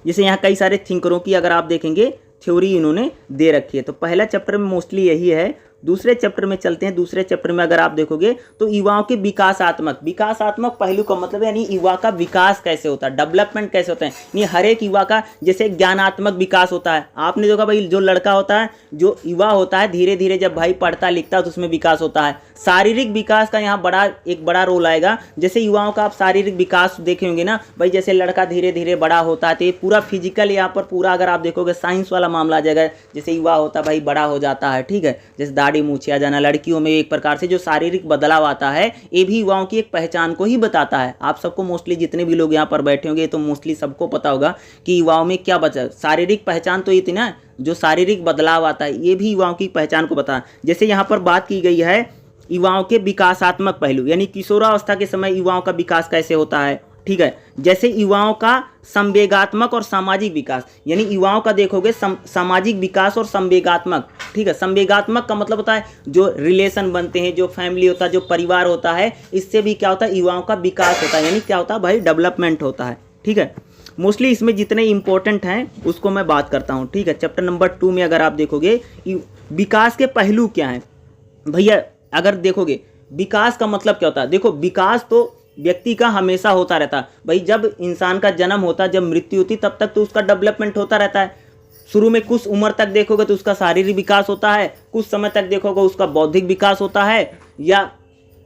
जैसे यहाँ कई सारे थिंकरों की अगर आप देखेंगे थ्योरी इन्होंने दे रखी है। तो पहला चैप्टर में मोस्टली यही है। दूसरे चैप्टर में चलते हैं। दूसरे चैप्टर में अगर आप देखोगे तो युवाओं के विकासात्मक पहलू का मतलब यानी युवा का विकास कैसे होता है, डेवलपमेंट कैसे होता है। यानी हर एक युवा का जैसे ज्ञानात्मक विकास होता है, आपने देखा भाई जो लड़का होता है जो युवा होता है धीरे धीरे जब भाई पढ़ता लिखता है तो उसमें विकास होता है। शारीरिक विकास का यहाँ एक बड़ा रोल आएगा। जैसे युवाओं का आप शारीरिक विकास देखे होंगे ना भाई, जैसे लड़का धीरे धीरे बड़ा होता है तो ये पूरा फिजिकल यहाँ पर पूरा अगर आप देखोगे साइंस वाला मामला आ जाएगा। जैसे युवा होता है भाई बड़ा हो जाता है, ठीक है, जैसे दाढ़ी मूछे आ जाना, लड़कियों में एक प्रकार से जो शारीरिक बदलाव आता है ये भी युवाओं की एक पहचान को ही बताता है। आप सबको मोस्टली जितने भी लोग यहाँ पर बैठे होंगे तो मोस्टली सबको पता होगा कि युवाओं में क्या बचा। शारीरिक पहचान तो ये थी ना, जो शारीरिक बदलाव आता है ये भी युवाओं की पहचान को बता। जैसे यहाँ पर बात की गई है युवाओं के विकासात्मक पहलू, यानी किशोरावस्था के समय युवाओं का विकास कैसे होता है, ठीक है। जैसे युवाओं का संवेगात्मक और सामाजिक विकास, यानी युवाओं का देखोगे सामाजिक विकास और संवेगात्मक, ठीक है। संवेगात्मक का मतलब होता है जो रिलेशन बनते हैं, जो फैमिली होता है, जो परिवार होता है, इससे भी क्या होता है युवाओं का विकास होता है, यानी क्या होता है भाई डेवलपमेंट होता है, ठीक है। मोस्टली इसमें जितने इंपॉर्टेंट हैं उसको मैं बात करता हूँ, ठीक है। चैप्टर नंबर 2 में अगर आप देखोगे विकास के पहलू क्या हैं भैया, अगर देखोगे विकास का मतलब क्या होता है। देखो विकास तो व्यक्ति का हमेशा होता रहता है भाई, जब इंसान का जन्म होता है, जब मृत्यु होती तब तक तो उसका डेवलपमेंट होता रहता है। शुरू में कुछ उम्र तक देखोगे तो उसका शारीरिक विकास होता है, कुछ समय तक देखोगे उसका बौद्धिक विकास होता है या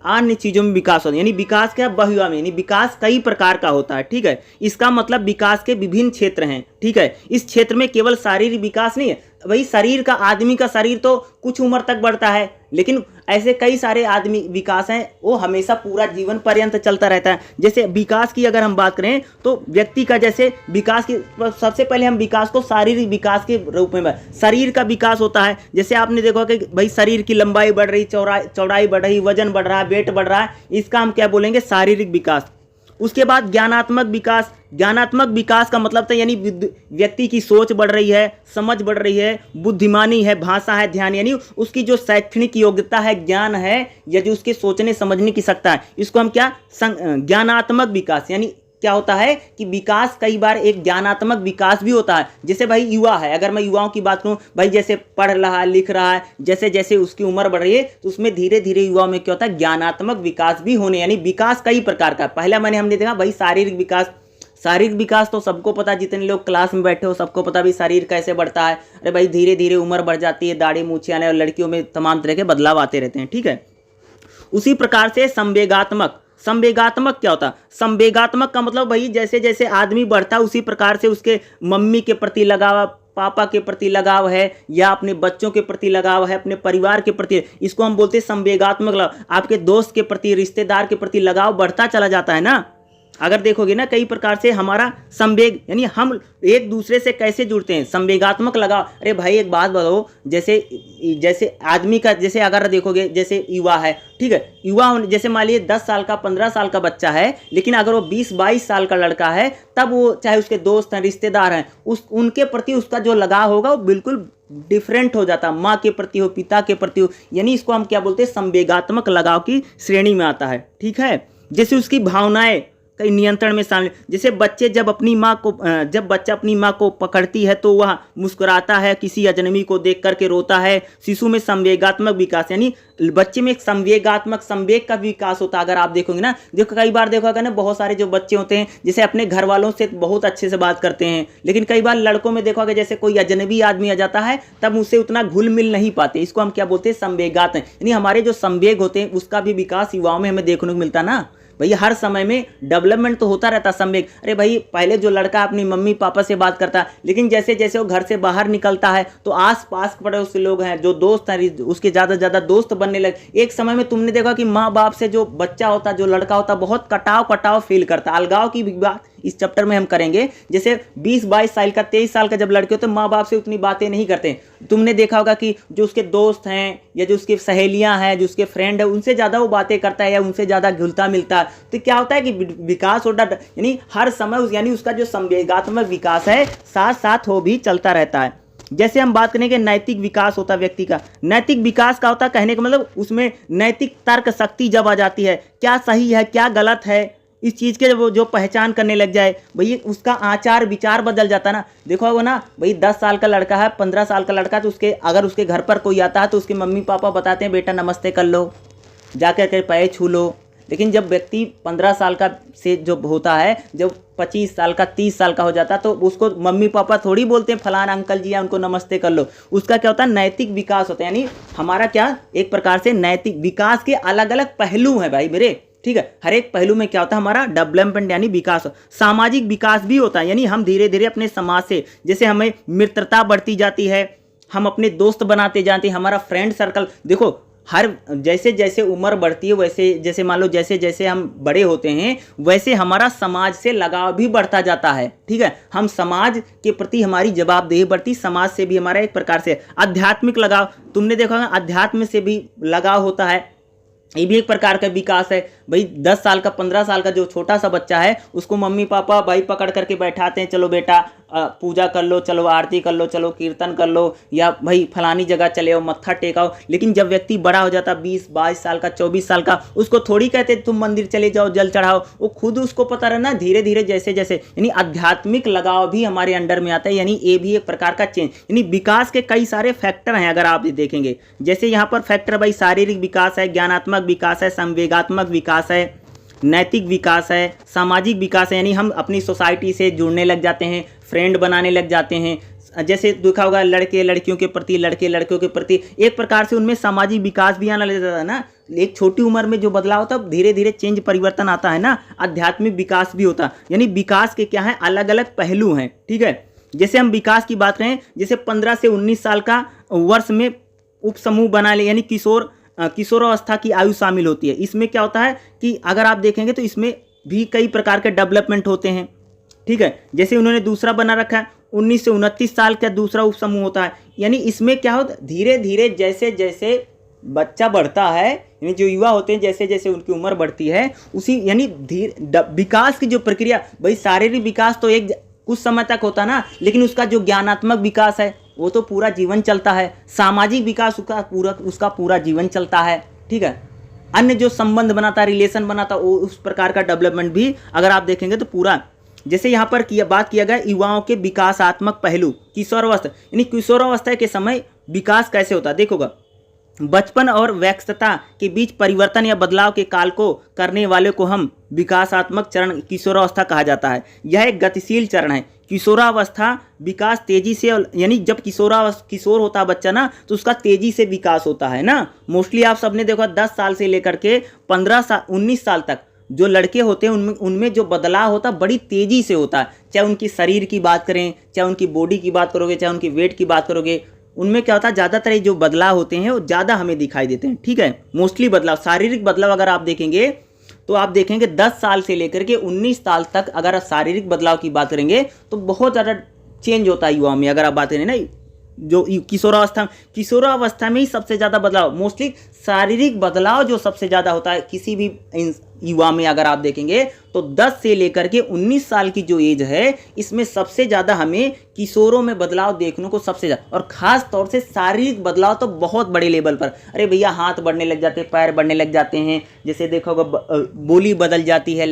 अन्य चीज़ों में विकास होता है। यानी विकास क्या बहुआ में, यानी विकास कई प्रकार का होता है, ठीक है। इसका मतलब विकास के विभिन्न क्षेत्र हैं, ठीक है। इस क्षेत्र में केवल शारीरिक विकास नहीं है भाई, शरीर का आदमी का शरीर तो कुछ उम्र तक बढ़ता है, लेकिन ऐसे कई सारे आदमी विकास हैं वो हमेशा पूरा जीवन पर्यंत चलता रहता है। जैसे विकास की अगर हम बात करें तो व्यक्ति का जैसे विकास की सबसे पहले हम विकास को शारीरिक विकास के रूप में शरीर का विकास होता है। जैसे आपने देखा कि भाई शरीर की लंबाई बढ़ रही, चौड़ाई बढ़ रही, वजन बढ़ रहा है, वेट बढ़ रहा है, इसका हम क्या बोलेंगे शारीरिक विकास। उसके बाद ज्ञानात्मक विकास का मतलब था यानी व्यक्ति की सोच बढ़ रही है, समझ बढ़ रही है, बुद्धिमानी है, भाषा है, ध्यान, यानी उसकी जो शैक्षणिक योग्यता है, ज्ञान है या जो उसके सोचने समझने की सकता है, इसको हम क्या ज्ञानात्मक विकास। यानी क्या होता है कि विकास कई बार एक ज्ञानात्मक विकास भी होता है। जैसे भाई युवा है, अगर मैं युवाओं की बात करूं भाई, जैसे पढ़ रहा है, लिख रहा है, जैसे जैसे उसकी उम्र बढ़ रही है तो उसमें धीरे धीरे युवाओं में क्या होता है ज्ञानात्मक विकास भी होने, यानी विकास कई प्रकार का। पहला हमने देखा भाई शारीरिक विकास तो सबको पता, जितने लोग क्लास में बैठे हो सबको पता भी शरीर कैसे बढ़ता है। अरे भाई धीरे धीरे उम्र बढ़ जाती है, दाढ़ी मूछे आने और लड़कियों में तमाम तरह के बदलाव आते रहते हैं, ठीक है। उसी प्रकार से संवेगात्मक क्या होता है। संवेगात्मक का मतलब भाई जैसे जैसे आदमी बढ़ता है उसी प्रकार से उसके मम्मी के प्रति लगाव, पापा के प्रति लगाव है या अपने बच्चों के प्रति लगाव है, अपने परिवार के प्रति, इसको हम बोलते हैं संवेगात्मक लगाव। आपके दोस्त के प्रति, रिश्तेदार के प्रति लगाव बढ़ता चला जाता है ना। अगर देखोगे ना कई प्रकार से हमारा संवेग, यानी हम एक दूसरे से कैसे जुड़ते हैं, संवेगात्मक लगाव। अरे भाई एक बात बताओ, जैसे आदमी का, जैसे अगर देखोगे जैसे युवा है, ठीक है, युवा जैसे मान लीजिए 10 साल का 15 साल का बच्चा है, लेकिन अगर वो 20-22 साल का लड़का है तब वो चाहे उसके दोस्त हैं, रिश्तेदार हैं, उनके प्रति उसका जो लगाव होगा वो बिल्कुल डिफरेंट हो जाता है। माँ के प्रति हो, पिता के प्रति हो, यानी इसको हम क्या बोलते हैं संवेगात्मक लगाव की श्रेणी में आता है, ठीक है। जैसे उसकी भावनाएं कई नियंत्रण में शामिल। जैसे बच्चे जब बच्चा अपनी माँ को पकड़ती है तो वह मुस्कुराता है, किसी अजनबी को देख करके रोता है। शिशु में संवेगात्मक विकास, यानी बच्चे में एक संवेग का विकास होता है। अगर आप देखोगे ना, देखो कई बार देखोगे ना, बहुत सारे जो बच्चे होते हैं जैसे अपने घर वालों से बहुत अच्छे से बात करते हैं, लेकिन कई बार लड़कों में देखोगे जैसे कोई अजनबी आदमी आ जाता है तब उससे उतना घुल मिल नहीं पाते। इसको हम क्या बोलते हैं, संवेगात्मक, यानी हमारे जो संवेग होते हैं उसका भी विकास युवाओं में हमें देखने को मिलता ना। भैया हर समय में डेवलपमेंट तो होता रहता संवेग। अरे भाई पहले जो लड़का अपनी मम्मी पापा से बात करता है, लेकिन जैसे जैसे वो घर से बाहर निकलता है तो आस पास पड़ोस के लोग हैं, जो दोस्त हैं, उसके ज़्यादा से ज़्यादा दोस्त बनने लगे। एक समय में तुमने देखा कि माँ बाप से जो बच्चा होता, जो लड़का होता, बहुत कटाव फील करता। अलगाव की बात इस चैप्टर में हम करेंगे। जैसे 20-22 साल का, 23 साल का जब लड़के होते हैं, माँ बाप से उतनी बातें नहीं करते। तुमने देखा होगा कि जो उसके दोस्त हैं या जो उसकी सहेलियां हैं, जो उसके फ्रेंड है, उनसे ज़्यादा वो बातें करता है या उनसे ज़्यादा घुलता मिलता है। तो क्या होता है कि विकास होता, यानी हर समय यानी उसका जो संवेगात्मक विकास है साथ साथ हो भी चलता रहता है। जैसे हम बात करेंगे नैतिक विकास होता है व्यक्ति का। नैतिक विकास का होता है, कहने का मतलब उसमें नैतिक तर्क शक्ति जब आ जाती है, क्या सही है क्या गलत है, इस चीज़ के जो पहचान करने लग जाए, भाई उसका आचार विचार बदल जाता ना। देखो होगा ना भाई, 10 साल का लड़का है, 15 साल का लड़का है, तो अगर उसके घर पर कोई आता है तो उसके मम्मी पापा बताते हैं बेटा नमस्ते कर लो, जाकर के पैर छू लो। लेकिन जब व्यक्ति 15 साल का से जो होता है, जब 25 साल का 30 साल का हो जाता है, तो उसको मम्मी पापा थोड़ी बोलते हैं फलाना अंकल जी या उनको नमस्ते कर लो। उसका क्या होता है, नैतिक विकास होता है। यानी हमारा क्या, एक प्रकार से नैतिक विकास के अलग अलग पहलू हैं भाई मेरे, ठीक है। हर एक पहलू में क्या होता है, हमारा डेवलपमेंट यानी विकास। सामाजिक विकास भी होता है, यानी हम धीरे धीरे अपने समाज से, जैसे हमें मित्रता बढ़ती जाती है, हम अपने दोस्त बनाते जाते हैं, हमारा फ्रेंड सर्कल। देखो हर जैसे जैसे उम्र बढ़ती है वैसे जैसे मान लो जैसे जैसे हम बड़े होते हैं वैसे हमारा समाज से लगाव भी बढ़ता जाता है, ठीक है। हम समाज के प्रति हमारी जवाबदेही बढ़ती, समाज से भी हमारा एक प्रकार से आध्यात्मिक लगाव, तुमने देखा होगा अध्यात्म से भी लगाव होता है, ये भी एक प्रकार का विकास है। भाई 10 साल का 15 साल का जो छोटा सा बच्चा है उसको मम्मी पापा भाई पकड़ करके बैठाते हैं, चलो बेटा पूजा कर लो, चलो आरती कर लो, चलो कीर्तन कर लो, या भाई फलानी जगह चले आओ, मत्था टेकाओ। लेकिन जब व्यक्ति बड़ा हो जाता, 20-22 साल का, 24 साल का, उसको थोड़ी कहते तुम मंदिर चले जाओ जल चढ़ाओ। वो खुद उसको पता रहना धीरे धीरे जैसे जैसे, यानी आध्यात्मिक लगाव भी हमारे अंडर में आता है। यानी ये भी एक प्रकार का चेंज, यानी विकास के कई सारे फैक्टर हैं अगर आप देखेंगे। जैसे यहाँ पर फैक्टर भाई शारीरिक विकास है, ज्ञानात्मक विकास है, संवेगात्मक विकास है, नैतिक विकास है, सामाजिक विकास है, यानी हम अपनी सोसाइटी से जुड़ने लग जाते हैं, फ्रेंड बनाने लग जाते हैं। जैसे देखा होगा लड़के लड़कियों के प्रति, लड़के लड़कियों के प्रति, एक प्रकार से उनमें सामाजिक विकास भी आने लग जाता है ना। एक छोटी उम्र में जो बदलाव होता है धीरे धीरे चेंज परिवर्तन आता है ना। आध्यात्मिक विकास भी होता है, यानी विकास के क्या है, अलग अलग पहलू हैं, ठीक है। जैसे हम विकास की बात करें, जैसे 15 से 19 साल का वर्ष में उप समूह बना ले, यानी किशोरावस्था की आयु शामिल होती है। इसमें क्या होता है कि अगर आप देखेंगे तो इसमें भी कई प्रकार के डेवलपमेंट होते हैं, ठीक है। जैसे उन्होंने दूसरा बना रखा है 19 से 29 साल का दूसरा उप समूह होता है। यानी इसमें क्या होता है, धीरे धीरे जैसे जैसे बच्चा बढ़ता है, यानी जो युवा होते हैं जैसे जैसे उनकी उम्र बढ़ती है उसी, यानी विकास की जो प्रक्रिया, भाई शारीरिक विकास तो एक कुछ समय तक होता ना, लेकिन उसका जो ज्ञानात्मक विकास है वो तो पूरा जीवन चलता है। सामाजिक विकास उसका पूरा जीवन चलता है, ठीक है। अन्य जो संबंध बनाता है, रिलेशन बनाता है, वो उस प्रकार का डेवलपमेंट भी अगर आप देखेंगे तो पूरा। जैसे यहाँ पर बात किया गया युवाओं के विकासात्मक पहलू, किशोरावस्था, यानी किशोरावस्था के समय विकास कैसे होता है। देखोगा बचपन और वयस्कता के बीच परिवर्तन या बदलाव के काल को करने वाले को हम विकासात्मक चरण किशोरावस्था कहा जाता है। यह एक गतिशील चरण है। किशोरावस्था विकास तेजी से, यानी जब किशोर होता है बच्चा ना तो उसका तेजी से विकास होता है ना। मोस्टली आप सबने देखा 10 साल से लेकर के 15 साल 19 साल तक जो लड़के होते हैं उनमें जो बदलाव होता है बड़ी तेजी से होता है। चाहे उनकी शरीर की बात करें, चाहे उनकी बॉडी की बात करोगे, चाहे उनकी वेट की बात करोगे, उनमें क्या होता है ज़्यादातर जो बदलाव होते हैं वो ज़्यादा हमें दिखाई देते हैं, ठीक है। मोस्टली बदलाव, शारीरिक बदलाव अगर आप देखेंगे तो आप देखेंगे 10 साल से लेकर के 19 साल तक अगर शारीरिक बदलाव की बात करेंगे तो बहुत ज़्यादा चेंज होता है युवा में। अगर आप बात करें ना जो किशोरावस्था में ही सबसे ज़्यादा बदलाव, मोस्टली शारीरिक बदलाव जो सबसे ज़्यादा होता है किसी भी युवा में अगर आप देखेंगे तो 10 से लेकर के 19 साल की जो एज है इसमें सबसे ज़्यादा हमें किशोरों में बदलाव देखने को सबसे ज़्यादा, और ख़ास तौर से शारीरिक बदलाव तो बहुत बड़े लेवल पर। अरे भैया हाथ बढ़ने लग जाते हैं, पैर बढ़ने लग जाते हैं, जैसे देखोगे बोली बदल जाती है,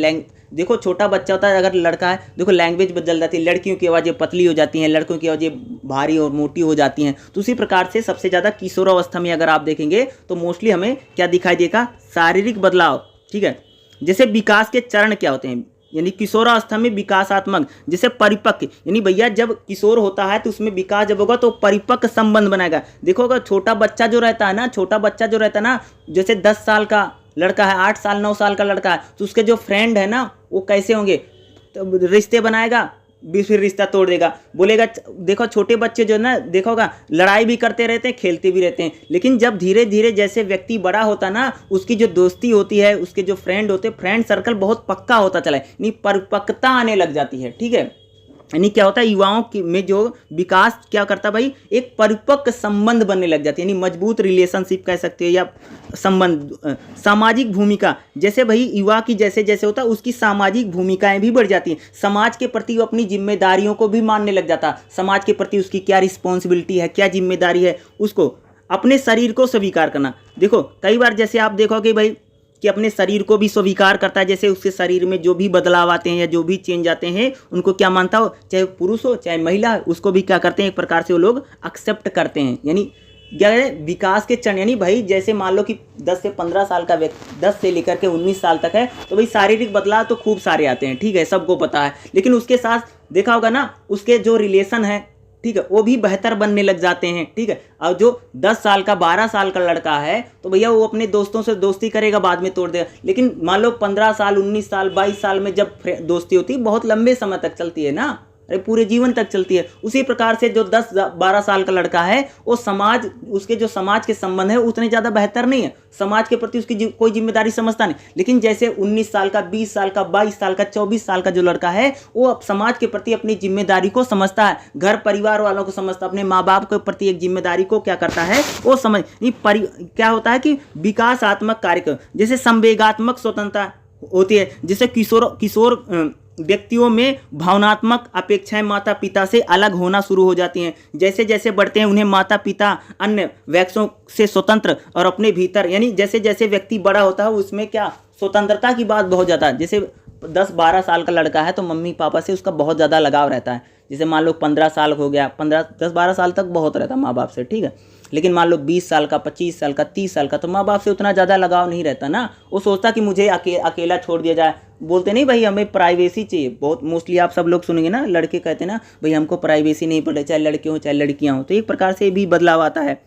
देखो छोटा बच्चा होता है, अगर लड़का है देखो लैंग्वेज बदल जाती है, लड़कियों की आवाज़ें पतली हो जाती हैं, लड़कों की आवाज़ें भारी और मोटी हो जाती हैं। तो उसी प्रकार से सबसे ज़्यादा किशोरावस्था में अगर आप देखेंगे तो मोस्टली हमें क्या दिखाई देगा, शारीरिक बदलाव। ठीक है, जैसे विकास के चरण क्या होते हैं, यानी किशोरावस्था में विकासात्मक, जैसे परिपक्व, यानी भैया जब किशोर होता है तो उसमें विकास जब होगा तो परिपक्व संबंध बनाएगा। देखो अगर छोटा बच्चा जो रहता है ना, छोटा बच्चा जो रहता है ना, जैसे 10 साल का लड़का है, 8 साल 9 साल का लड़का है, तो उसके जो फ्रेंड है ना वो कैसे होंगे, तो रिश्ते बनाएगा, फिर रिश्ता तोड़ देगा, बोलेगा। देखो छोटे बच्चे जो है ना, देखो होगा लड़ाई भी करते रहते हैं, खेलते भी रहते हैं, लेकिन जब धीरे धीरे जैसे व्यक्ति बड़ा होता ना, उसकी जो दोस्ती होती है, उसके जो फ्रेंड होते हैं, फ्रेंड सर्कल बहुत पक्का होता चला है, यानी परिपक्वता आने लग जाती है। ठीक है, यानी क्या होता है, युवाओं में जो विकास क्या करता है भाई, एक परिपक्व संबंध बनने लग जाती है, यानी मजबूत रिलेशनशिप कह सकते हो या संबंध। सामाजिक भूमिका, जैसे भाई युवा की जैसे जैसे होता है उसकी सामाजिक भूमिकाएं भी बढ़ जाती हैं, समाज के प्रति वो अपनी जिम्मेदारियों को भी मानने लग जाता है, समाज के प्रति उसकी क्या रिस्पॉन्सिबिलिटी है, क्या जिम्मेदारी है, उसको अपने शरीर को स्वीकार करना। देखो कई बार जैसे आप देखोगे भाई कि अपने शरीर को भी स्वीकार करता है, जैसे उसके शरीर में जो भी बदलाव आते हैं या जो भी चेंज आते हैं उनको क्या मानता हो, चाहे पुरुष हो चाहे महिला, उसको भी क्या करते हैं, एक प्रकार से वो लोग एक्सेप्ट करते हैं। यानी क्या है, विकास के चरण, यानी भाई जैसे मान लो कि 10 से 15 साल का व्यक्ति 10 से लेकर के 19 साल तक है, तो भाई शारीरिक बदलाव तो खूब सारे आते हैं, ठीक है, सबको पता है, लेकिन उसके साथ देखा होगा ना उसके जो रिलेशन है, ठीक है, वो भी बेहतर बनने लग जाते हैं। ठीक है, और जो 10 साल का 12 साल का लड़का है तो भैया वो अपने दोस्तों से दोस्ती करेगा, बाद में तोड़ देगा, लेकिन मान लो 15 साल 19 साल 22 साल में जब दोस्ती होती है, बहुत लंबे समय तक चलती है ना, अरे पूरे जीवन तक चलती है। उसी प्रकार से जो 10-12 साल का लड़का है वो समाज, उसके जो समाज के संबंध है उतने ज़्यादा बेहतर नहीं है, समाज के प्रति उसकी कोई जिम्मेदारी समझता नहीं, लेकिन जैसे 19 साल का 20 साल का 22 साल का 24 साल का जो लड़का है वो अब समाज के प्रति अपनी जिम्मेदारी को समझता है, घर परिवार वालों को समझता है, अपने माँ बाप के प्रति एक जिम्मेदारी को क्या करता है वो समझ, क्या होता है कि विकासात्मक कार्यक्रम, जैसे संवेगात्मक स्वतंत्रता होती है, जैसे किशोर व्यक्तियों में भावनात्मक अपेक्षाएं माता पिता से अलग होना शुरू हो जाती हैं, जैसे जैसे बढ़ते हैं उन्हें माता पिता अन्य व्यक्तियों से स्वतंत्र और अपने भीतर, यानी जैसे जैसे व्यक्ति बड़ा होता है उसमें क्या स्वतंत्रता की बात बहुत ज़्यादा है। जैसे 10-12 साल का लड़का है तो मम्मी पापा से उसका बहुत ज़्यादा लगाव रहता है, जैसे मान लो 15 साल हो गया, 10-12 साल तक बहुत रहता है माँ बाप से, ठीक है, लेकिन मान लो 20 साल का 25 साल का 30 साल का तो माँ बाप से उतना ज़्यादा लगाव नहीं रहता ना, वो सोचता कि मुझे अकेला छोड़ दिया जाए, बोलते नहीं भाई हमें प्राइवेसी चाहिए, बहुत मोस्टली आप सब लोग सुनेंगे ना, लड़के कहते हैं ना भाई हमको प्राइवेसी नहीं पड़े, चाहे लड़के हों चाहे लड़कियां हों, तो एक प्रकार से भी बदलाव आता है।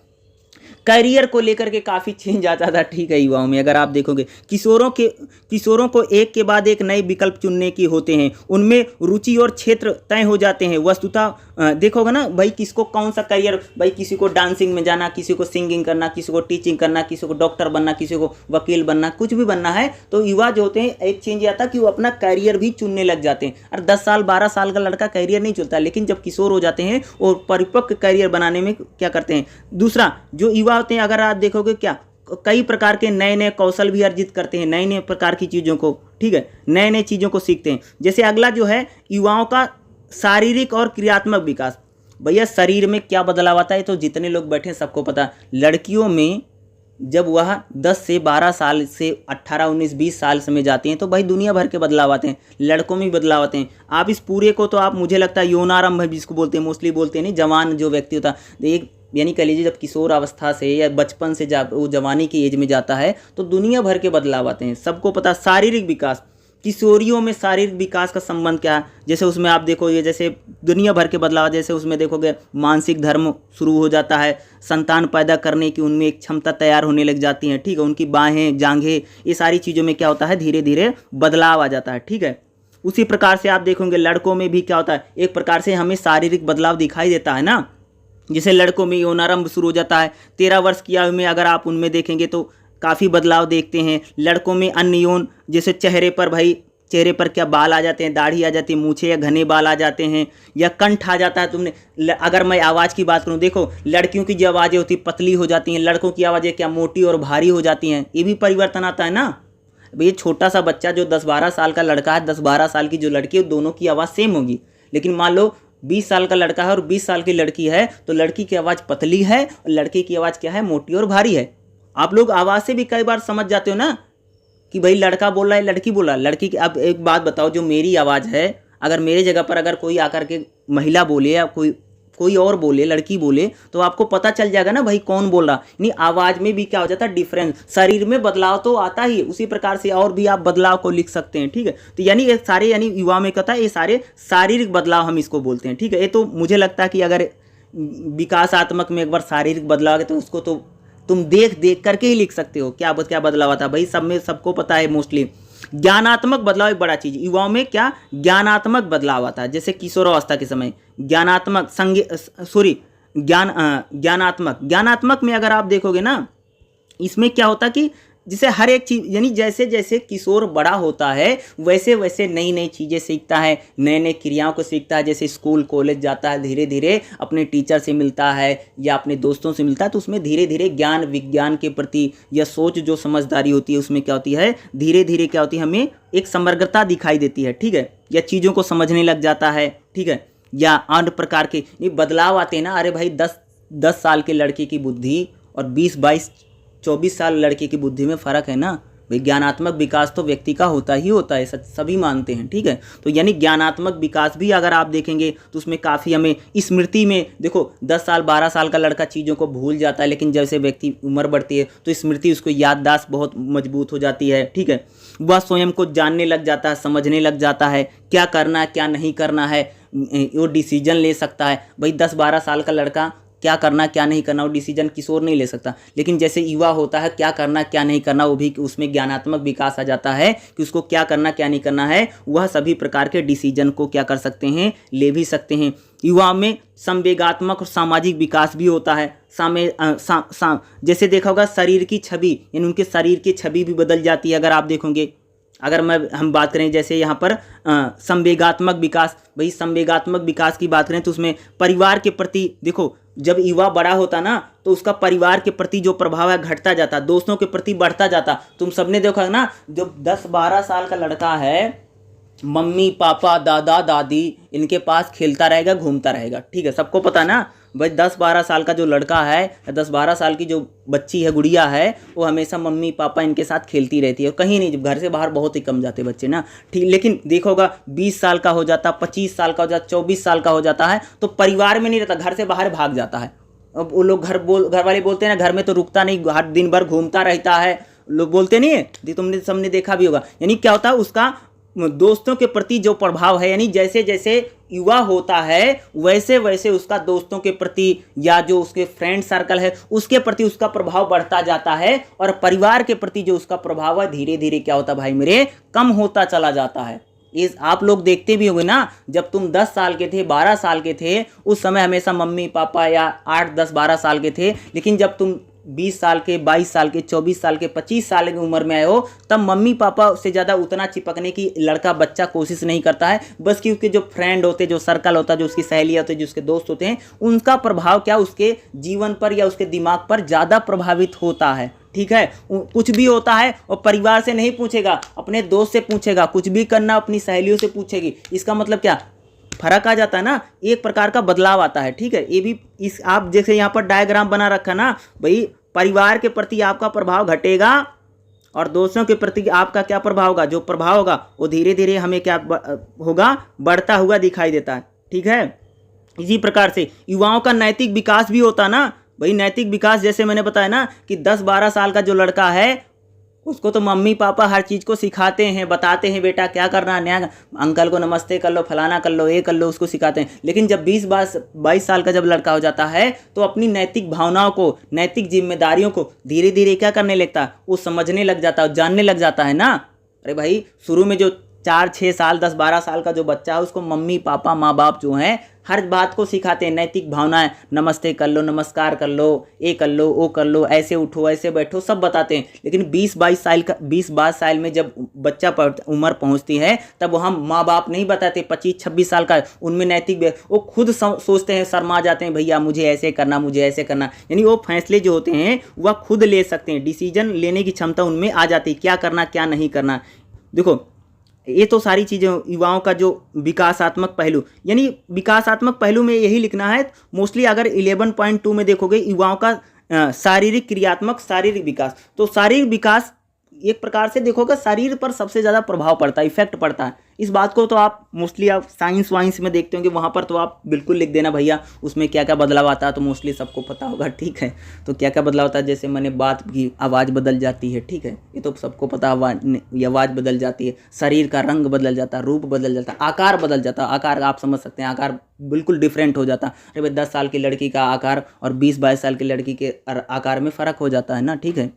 करियर को लेकर के काफ़ी चेंज आता था, ठीक है, युवाओं में अगर आप देखोगे किशोरों को एक के बाद एक नए विकल्प चुनने की होते हैं, उनमें रुचि और क्षेत्र तय हो जाते हैं। वस्तुतः देखोगे ना भाई किसको कौन सा करियर, भाई किसी को डांसिंग में जाना, किसी को सिंगिंग करना, किसी को टीचिंग करना, किसी को डॉक्टर बनना, किसी को वकील बनना, कुछ भी बनना है, तो युवा जो होते हैं एक चेंज आता कि वो अपना करियर भी चुनने लग जाते हैं। और 10 साल 12 साल का लड़का करियर नहीं चुनता, लेकिन जब किशोर हो जाते हैं और परिपक्व करियर बनाने में क्या करते हैं। दूसरा जो युवा होते हैं अगर आप देखोगे क्या कई प्रकार के नए नए कौशल भी अर्जित करते हैं, नए नए प्रकार की चीज़ों को, ठीक है, नए नए चीज़ों को सीखते हैं। जैसे अगला जो है युवाओं का शारीरिक और क्रियात्मक विकास, भैया शरीर में क्या बदलाव आता है तो जितने लोग बैठे हैं सबको पता। लड़कियों में जब वह 10 से 12 साल से 18 19 20 साल में जाती हैं तो भाई दुनिया भर के बदलाव आते हैं, लड़कों में भी बदलाव आते हैं। आप इस पूरे को तो आप मुझे लगता है यौनारंभ जिसको बोलते हैं, मोस्टली बोलते हैं नहीं, जवान जो व्यक्ति होता है, एक यानी कह लीजिए जब किशोर अवस्था से या बचपन से वो जवानी की एज में जाता है तो दुनिया भर के बदलाव आते हैं, सबको पता। शारीरिक विकास, किशोरियों में शारीरिक विकास का संबंध क्या है, जैसे उसमें आप देखोगे जैसे दुनिया भर के बदलाव, जैसे उसमें देखोगे मानसिक धर्म शुरू हो जाता है, संतान पैदा करने की उनमें एक क्षमता तैयार होने लग जाती है, ठीक है, उनकी बाहें जांघें ये सारी चीज़ों में क्या होता है धीरे धीरे बदलाव आ जाता है, ठीक है। उसी प्रकार से आप देखोगे लड़कों में भी क्या होता है, एक प्रकार से हमें शारीरिक बदलाव दिखाई देता है ना, जैसे लड़कों में यौनारंभ शुरू हो जाता है। 13 वर्ष की आयु में अगर आप उनमें देखेंगे तो काफ़ी बदलाव देखते हैं। लड़कों में अन्य यौन, जैसे चेहरे पर क्या बाल आ जाते हैं, दाढ़ी आ जाती है, मूछें या घने बाल आ जाते हैं, या कंठ आ जाता है। तुमने अगर मैं आवाज़ की बात करूं, देखो लड़कियों की जो आवाज़ें होती है पतली हो जाती हैं, लड़कों की आवाज़ें क्या मोटी और भारी हो जाती हैं, ये भी परिवर्तन आता है ना। भाई छोटा सा बच्चा जो 10-12 साल का लड़का है, 10-12 साल की जो लड़की है, दोनों की आवाज़ सेम होगी, लेकिन मान लो 20 साल का लड़का है और 20 साल की लड़की है तो लड़की की आवाज़ पतली है और लड़के की आवाज़ क्या है, मोटी और भारी है। आप लोग आवाज़ से भी कई बार समझ जाते हो ना कि भाई लड़का बोल रहा है लड़की बोल रहा है, लड़की की। अब एक बात बताओ, जो मेरी आवाज़ है, अगर मेरे जगह पर अगर कोई आकर के महिला बोले या कोई और बोले, लड़की बोले, तो आपको पता चल जाएगा ना भाई कौन बोल रहा। नहीं, आवाज़ में भी क्या हो जाता है डिफरेंस, शरीर में बदलाव तो आता ही है। उसी प्रकार से और भी आप बदलाव को लिख सकते हैं, ठीक है। तो यानी ये सारे, यानी युवा में कहता है ये सारे शारीरिक बदलाव हम इसको बोलते हैं, ठीक है। ये तो मुझे लगता है कि अगर विकासात्मक में एक बार शारीरिक बदलाव है तो उसको तो तुम देख करके ही लिख सकते हो क्या क्या बदलाव आता है भाई, सब में सबको पता है मोस्टली। ज्ञानात्मक बदलाव एक बड़ा चीज, युवाओं में क्या ज्ञानात्मक बदलाव आता है, जैसे किशोरावस्था के समय ज्ञानात्मक ज्ञानात्मक में अगर आप देखोगे ना, इसमें क्या होता कि जिसे हर एक चीज, यानी जैसे जैसे किशोर बड़ा होता है वैसे वैसे नई नई चीज़ें सीखता है, नए नए क्रियाओं को सीखता है। जैसे स्कूल कॉलेज जाता है, धीरे धीरे अपने टीचर से मिलता है या अपने दोस्तों से मिलता है, तो उसमें धीरे धीरे ज्ञान विज्ञान के प्रति या सोच जो समझदारी होती है उसमें क्या होती है, धीरे धीरे क्या होती है, हमें एक समग्रता दिखाई देती है, ठीक है। या चीज़ों को समझने लग जाता है, ठीक है। या अन्य प्रकार के ये बदलाव आते हैं ना। अरे भाई 10 साल के लड़के की बुद्धि और 20-22-24 साल लड़के की बुद्धि में फ़र्क है ना। ज्ञानात्मक विकास तो व्यक्ति का होता ही होता है, सभी मानते हैं, ठीक है। तो यानी ज्ञानात्मक विकास भी अगर आप देखेंगे तो उसमें काफ़ी हमें स्मृति में, देखो 10 साल 12 साल का लड़का चीज़ों को भूल जाता है, लेकिन जैसे व्यक्ति उम्र बढ़ती है तो स्मृति, उसको याददाश्त बहुत मजबूत हो जाती है, ठीक है। वह स्वयं को जानने लग जाता है, समझने लग जाता है, क्या करना है क्या नहीं करना है, वो डिसीजन ले सकता है। भाई 10-12 साल का लड़का क्या करना क्या नहीं करना वो डिसीजन किशोर नहीं ले सकता, लेकिन जैसे युवा होता है क्या करना क्या नहीं करना, वो भी उसमें ज्ञानात्मक विकास आ जाता है कि उसको क्या करना क्या नहीं करना है, वह सभी प्रकार के डिसीजन को क्या कर सकते हैं, ले भी सकते हैं। युवा में संवेगात्मक और सामाजिक विकास भी होता है। जैसे देखा होगा शरीर की छवि, यानी उनके शरीर की छवि भी बदल जाती है। अगर आप देखोगे, अगर हम बात करें जैसे यहाँ पर संवेगात्मक विकास, भाई संवेगात्मक विकास की बात करें तो उसमें परिवार के प्रति, देखो जब युवा बड़ा होता ना तो उसका परिवार के प्रति जो प्रभाव है घटता जाता, दोस्तों के प्रति बढ़ता जाता। तुम सबने देखा ना, जब 10-12 साल का लड़का है, मम्मी पापा दादा दादी इनके पास खेलता रहेगा, घूमता रहेगा, ठीक है, सबको पता ना। भाई 10-12 साल का जो लड़का है, 10-12 साल की जो बच्ची है, गुड़िया है, वो हमेशा मम्मी पापा इनके साथ खेलती रहती है, कहीं नहीं, घर से बाहर बहुत ही कम जाते बच्चे ना, ठीक। लेकिन देखोगा 20 साल का हो जाता, 25 साल का हो जाता, 24 साल का हो जाता है तो परिवार में नहीं रहता, घर से बाहर भाग जाता है। अब वो लोग घर वाले बोलते हैं ना, घर में तो रुकता नहीं, हर दिन भर घूमता रहता है, लोग बोलते नहीं है, तुमने सबने देखा भी होगा। यानी क्या होता है, उसका दोस्तों के प्रति जो प्रभाव है, यानी जैसे जैसे युवा होता है वैसे वैसे उसका दोस्तों के प्रति या जो उसके फ्रेंड सर्कल है उसके प्रति उसका प्रभाव बढ़ता जाता है, और परिवार के प्रति जो उसका प्रभाव है धीरे धीरे क्या होता है भाई मेरे, कम होता चला जाता है। इस आप लोग देखते भी होंगे ना, जब तुम 10 साल के थे, 12 साल के थे, उस समय हमेशा मम्मी पापा या 8-10-12 साल के थे, लेकिन जब तुम 20 साल के, 22 साल के, 24 साल के, 25 साल की उम्र में आए हो, तब मम्मी पापा से ज़्यादा उतना चिपकने की लड़का बच्चा कोशिश नहीं करता है, बस कि उसके जो फ्रेंड होते, जो सर्कल होता है, जो उसकी सहेलियाँ होती है, जो उसके दोस्त होते हैं, उनका प्रभाव क्या उसके जीवन पर या उसके दिमाग पर ज़्यादा प्रभावित होता है, ठीक है। कुछ भी होता है और परिवार से नहीं पूछेगा, अपने दोस्त से पूछेगा, कुछ भी करना अपनी सहेलियों से पूछेगी। इसका मतलब क्या फर्क आ जाता है ना, एक प्रकार का बदलाव आता है, ठीक है। ये भी इस आप जैसे यहाँ पर डायग्राम बना रखा ना भाई, परिवार के प्रति आपका प्रभाव घटेगा और दोस्तों के प्रति आपका क्या प्रभाव होगा, जो प्रभाव होगा वो धीरे धीरे हमें क्या होगा, बढ़ता हुआ दिखाई देता है, ठीक है। इसी प्रकार से युवाओं का नैतिक विकास भी होता ना भाई। नैतिक विकास जैसे मैंने बताया ना कि 10-12 साल का जो लड़का है उसको तो मम्मी पापा हर चीज़ को सिखाते हैं, बताते हैं बेटा क्या करना है, नया अंकल को नमस्ते कर लो, फलाना कर लो, ये कर लो, उसको सिखाते हैं। लेकिन जब 20-22 साल का जब लड़का हो जाता है तो अपनी नैतिक भावनाओं को, नैतिक जिम्मेदारियों को धीरे धीरे क्या करने लगता है, वो समझने लग जाता है, जानने लग जाता है ना। अरे भाई शुरू में जो 4-6 साल 10-12 साल का जो बच्चा है उसको मम्मी पापा माँ बाप जो हैं हर बात को सिखाते हैं, नैतिक भावनाएं, नमस्ते कर लो, नमस्कार कर लो, ये कर लो, वो कर लो, ऐसे उठो ऐसे बैठो, सब बताते हैं। लेकिन 20-22 साल में जब बच्चा उम्र पहुंचती है तब हम माँ बाप नहीं बताते, 25-26 साल का उनमें नैतिक वो खुद सोचते हैं, शर्मा जाते हैं, भैया मुझे ऐसे करना, मुझे ऐसे करना। यानी वो फैसले जो होते हैं वह खुद ले सकते हैं, डिसीजन लेने की क्षमता उनमें आ जाती है, क्या करना क्या नहीं करना। देखो ये तो सारी चीज़ें युवाओं का जो विकासात्मक पहलू, यानी विकासात्मक पहलू में यही लिखना है मोस्टली। अगर 11.2 में देखोगे युवाओं का शारीरिक क्रियात्मक शारीरिक विकास, तो शारीरिक विकास एक प्रकार से देखोगे शरीर पर सबसे ज़्यादा प्रभाव पड़ता है, इफेक्ट पड़ता है। इस बात को तो आप मोस्टली आप साइंस वाइंस में देखते होंगे, वहाँ पर तो आप बिल्कुल लिख देना भैया उसमें क्या क्या बदलाव आता है, तो मोस्टली सबको पता होगा, ठीक है। तो क्या क्या बदलाव होता है, जैसे मैंने बात की, आवाज़ बदल जाती है, ठीक है, ये तो सबको पता, आवाज़ बदल जाती है, शरीर का रंग बदल जाता है, रूप बदल जाता है, आकार बदल जाता है। आकार आप समझ सकते हैं, आकार बिल्कुल डिफरेंट हो जाता है। अरे भाई 10 साल की लड़की का आकार और 20-22 साल की लड़की के आकार में फ़र्क हो जाता है ना, ठीक है।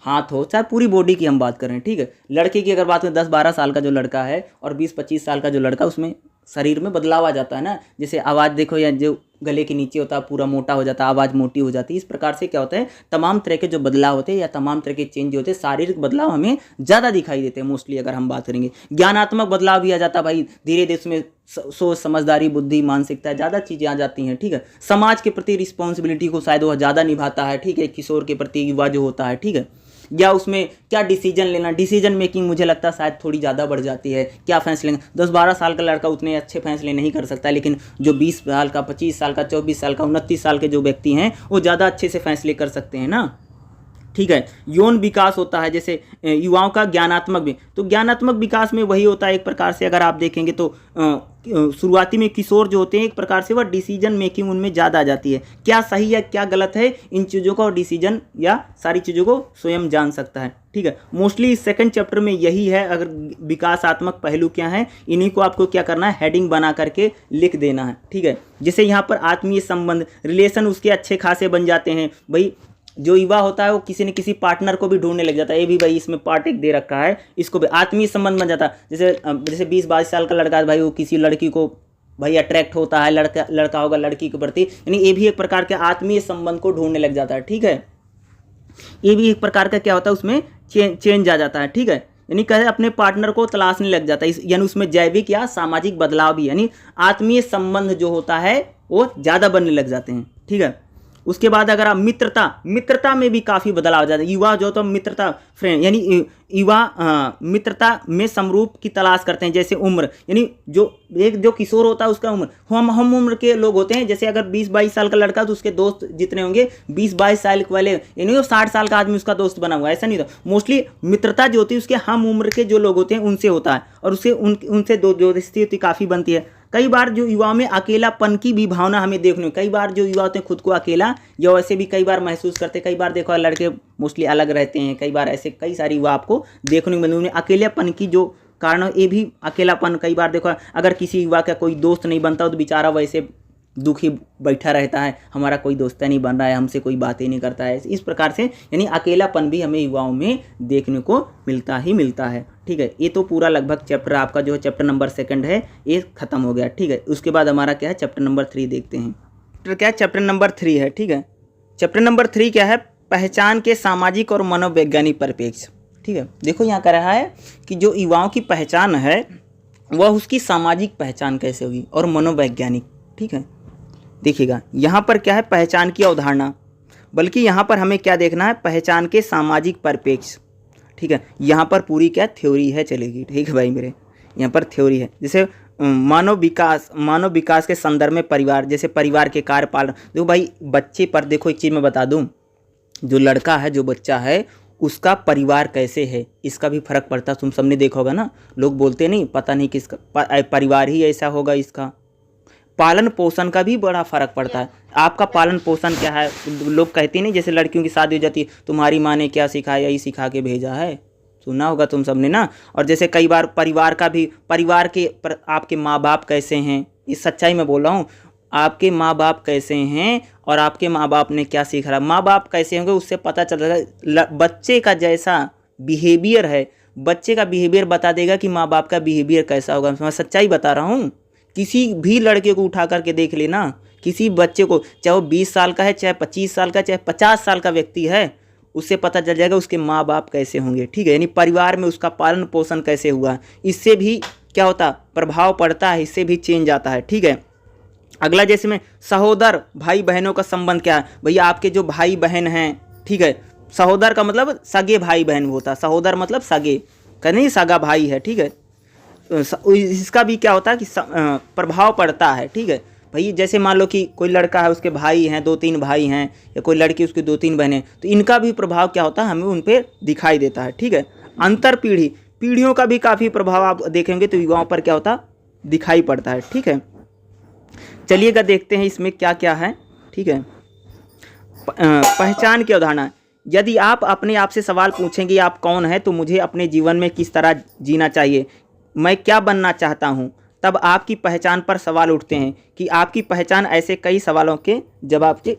हाथ हो चाहे पूरी बॉडी की हम बात करें, ठीक है। लड़के की अगर बात करें, 10-12 साल का जो लड़का है और 20-25 साल का जो लड़का, उसमें शरीर में बदलाव आ जाता है ना। जैसे आवाज़ देखो, या जो गले के नीचे होता है पूरा मोटा हो जाता है, आवाज़ मोटी हो जाती है। इस प्रकार से क्या होता है, तमाम तरह के जो बदलाव होते हैं या तमाम तरह के चेंज होते हैं, शारीरिक बदलाव हमें ज़्यादा दिखाई देते हैं मोस्टली अगर हम बात करेंगे। ज्ञानात्मक बदलाव भी आ जाता है भाई, धीरे धीरे उसमें सोच, समझदारी, बुद्धि, मानसिकता, ज़्यादा चीज़ें आ जाती हैं, ठीक है। समाज के प्रति रिस्पॉन्सिबिलिटी को शायद वह ज़्यादा निभाता है, ठीक है, किशोर के प्रति युवा जो होता है, ठीक है। या उसमें क्या डिसीजन लेना, डिसीजन मेकिंग मुझे लगता है शायद थोड़ी ज़्यादा बढ़ जाती है। क्या फैसले लेंगे, 10-12 साल का लड़का उतने अच्छे फैसले नहीं कर सकता, लेकिन जो 20 साल का, 25 साल का, 24 साल का, 29 साल के जो व्यक्ति हैं वो ज़्यादा अच्छे से फैसले कर सकते हैं ना, ठीक है। यौन विकास होता है, जैसे युवाओं का ज्ञानात्मक भी, तो ज्ञानात्मक विकास में वही होता है एक प्रकार से अगर आप देखेंगे तो शुरुआती में किशोर जो होते हैं एक प्रकार से वह डिसीजन मेकिंग उनमें ज़्यादा आ जाती है, क्या सही है क्या गलत है, इन चीज़ों का डिसीजन या सारी चीज़ों को स्वयं जान सकता है, ठीक है। मोस्टली सेकंड चैप्टर में यही है। अगर विकासात्मक पहलू क्या है, इन्हीं को आपको क्या करना है, हेडिंग बना करके लिख देना है, ठीक है। जैसे यहाँ पर आत्मीय संबंध, रिलेशन उसके अच्छे खासे बन जाते हैं भाई। जो युवा होता है वो किसी न किसी पार्टनर को भी ढूंढने लग जाता है, ये भी भाई इसमें पार्ट एक दे रखा है, इसको भी आत्मीय संबंध बन जाता है। जैसे 20-22 साल का लड़का है भाई, वो किसी लड़की को भाई अट्रैक्ट होता है, लड़का होगा लड़की के प्रति, यानी ये भी एक प्रकार के आत्मीय संबंध को ढूंढने लग जाता है, ठीक है। ये भी एक प्रकार का क्या होता है, उसमें चेंज आ जाता है, ठीक है। यानी कहे अपने पार्टनर को तलाशने लग जाता है, यानी उसमें जैविक या सामाजिक बदलाव भी, यानी आत्मीय संबंध जो होता है वो ज़्यादा बनने लग जाते हैं, ठीक है। उसके बाद अगर आप मित्रता में भी काफ़ी बदलाव आ जाता है। युवा जो तो मित्रता, फ्रेंड, यानी युवा मित्रता में समरूप की तलाश करते हैं। जैसे उम्र, यानी जो किशोर होता है उसका उम्र, हम उम्र के लोग होते हैं। जैसे अगर 20-22 साल का लड़का तो उसके दोस्त जितने होंगे 20-22 साल वाले, यानी वो 60 साल का आदमी उसका दोस्त बना हुआ है, ऐसा नहीं था। मोस्टली मित्रता जो होती है उसके हम उम्र के जो लोग होते हैं उनसे होता है, और उससे उनसे दोस्ती होती काफ़ी बनती है। कई बार जो युवाओं में अकेलापन की भी भावना हमें देखने, कई बार जो युवा होते हैं खुद को अकेला या वैसे भी कई बार महसूस करते हैं। कई बार देखो लड़के मोस्टली अलग रहते हैं, कई बार ऐसे कई सारी युवा आपको देखने को मिलेंगे। अकेलेपन की जो कारण ये भी अकेलापन, कई बार देखो अगर किसी युवा का कोई दोस्त नहीं बनता तो बेचारा वैसे दुखी बैठा रहता है, हमारा कोई दोस्त नहीं बन रहा है, हमसे कोई बात ही नहीं करता है। इस प्रकार से यानी अकेलापन भी हमें युवाओं में देखने को मिलता है, ठीक है। ये तो पूरा लगभग चैप्टर आपका जो है चैप्टर नंबर 2 है ये खत्म हो गया, ठीक है। उसके बाद हमारा क्या है, चैप्टर नंबर 3 देखते हैं। चैप्टर क्या है, चैप्टर नंबर 3 है, ठीक है। चैप्टर नंबर 3 क्या है, पहचान के सामाजिक और मनोवैज्ञानिक परिप्रेक्ष्य, ठीक है। देखो यहाँ कह रहा है कि जो युवाओं की पहचान है वह उसकी सामाजिक पहचान कैसे होगी और मनोवैज्ञानिक, ठीक है। देखिएगा यहाँ पर क्या है, पहचान की अवधारणा, बल्कि यहाँ पर हमें क्या देखना है, पहचान के सामाजिक परिप्रेक्ष्य, ठीक है। यहाँ पर पूरी क्या थ्योरी है चलेगी, ठीक है भाई मेरे, यहाँ पर थ्योरी है। जैसे मानव विकास के संदर्भ में परिवार, जैसे परिवार के कार्य पालन। देखो भाई बच्चे पर देखो एक चीज़ मैं बता दूँ, जो लड़का है जो बच्चा है उसका परिवार कैसे है इसका भी फर्क पड़ता है। तुम सबने देखा होगा ना, लोग बोलते नहीं पता नहीं किसका परिवार ही ऐसा होगा, इसका पालन पोषण का भी बड़ा फर्क पड़ता है। आपका पालन पोषण क्या है, लोग कहते नहीं, जैसे लड़कियों की शादी हो जाती है, तुम्हारी माँ ने क्या सिखाया, यही सिखा के भेजा है, सुना होगा तुम सबने ना। और जैसे कई बार परिवार का भी, परिवार के आपके माँ बाप कैसे हैं, इस सच्चाई में बोल रहा हूँ, आपके माँ बाप कैसे हैं और आपके माँ बाप ने क्या सीखा रहा, माँ बाप कैसे होंगे उससे पता चल रहा है। बच्चे का जैसा बिहेवियर है, बच्चे का बिहेवियर बता देगा कि माँ बाप का बिहेवियर कैसा होगा। मैं सच्चाई बता रहा हूँ। किसी भी लड़के को उठा करके देख लेना, किसी बच्चे को, चाहे वो 20 साल का है, चाहे 25 साल का, चाहे 50 साल का व्यक्ति है, उससे पता चल जाएगा उसके माँ बाप कैसे होंगे, ठीक है। यानी परिवार में उसका पालन पोषण कैसे हुआ, इससे भी क्या होता प्रभाव पड़ता है, इससे भी चेंज आता है, ठीक है। अगला जैसे में सहोदर भाई बहनों का संबंध क्या है, भैया आपके जो भाई बहन हैं, ठीक है, सहोदर का मतलब सगे भाई बहन होता है, सहोदर मतलब सगे का नहीं, सगा भाई है, ठीक है। इसका भी क्या होता है कि प्रभाव पड़ता है, ठीक है भाई। जैसे मान लो कि कोई लड़का है उसके भाई हैं, 2-3 भाई हैं, या कोई लड़की उसकी 2-3 बहनें, तो इनका भी प्रभाव क्या होता है हमें उन पर दिखाई देता है, ठीक है। अंतर पीढ़ियों का भी काफ़ी प्रभाव आप देखेंगे तो युवाओं पर क्या होता दिखाई पड़ता है। ठीक है, चलिएगा देखते हैं इसमें क्या क्या है। ठीक है, पहचान की अवधारणा। यदि आप अपने आप से सवाल पूछेंगे आप कौन है, तो मुझे अपने जीवन में किस तरह जीना चाहिए, मैं क्या बनना चाहता हूँ, तब आपकी पहचान पर सवाल उठते हैं कि आपकी पहचान ऐसे कई सवालों के जवाब के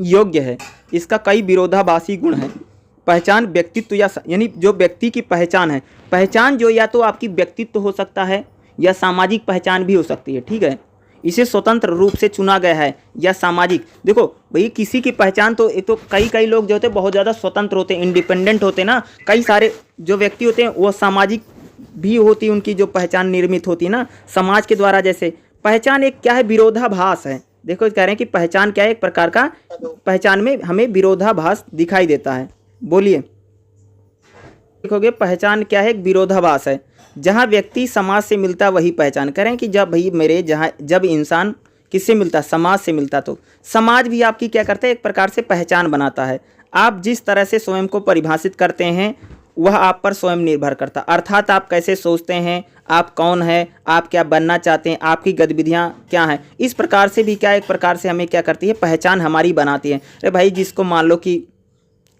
योग्य है। इसका कई विरोधाभासी गुण हैं। पहचान व्यक्तित्व यानी जो व्यक्ति की पहचान है, पहचान जो या तो आपकी व्यक्तित्व हो सकता है या सामाजिक पहचान भी हो सकती है। ठीक है, इसे स्वतंत्र रूप से चुना गया है या सामाजिक। देखो भाई, किसी की पहचान तो एक तो कई लोग जो होते हैं बहुत ज़्यादा स्वतंत्र होते हैं, इंडिपेंडेंट होते हैं ना। कई सारे जो व्यक्ति होते हैं वो सामाजिक भी होती है, उनकी जो पहचान निर्मित होती है ना समाज के द्वारा। जैसे पहचान एक क्या है, विरोधाभास है। देखो कह रहे हैं कि पहचान क्या है, एक प्रकार का पहचान में हमें विरोधाभास दिखाई देता है। बोलिए, देखोगे पहचान क्या है, एक विरोधाभास है। जहाँ व्यक्ति समाज से मिलता वही पहचान। करें कि जब इंसान किससे मिलता, समाज से मिलता, तो समाज भी आपकी क्या करता है, एक प्रकार से पहचान बनाता है। आप जिस तरह से स्वयं को परिभाषित करते हैं वह आप पर स्वयं निर्भर करता, अर्थात आप कैसे सोचते हैं, आप कौन है, आप क्या बनना चाहते हैं, आपकी गतिविधियाँ क्या हैं। इस प्रकार से भी क्या एक प्रकार से हमें क्या करती है, पहचान हमारी बनाती है। अरे भाई, जिसको मान लो कि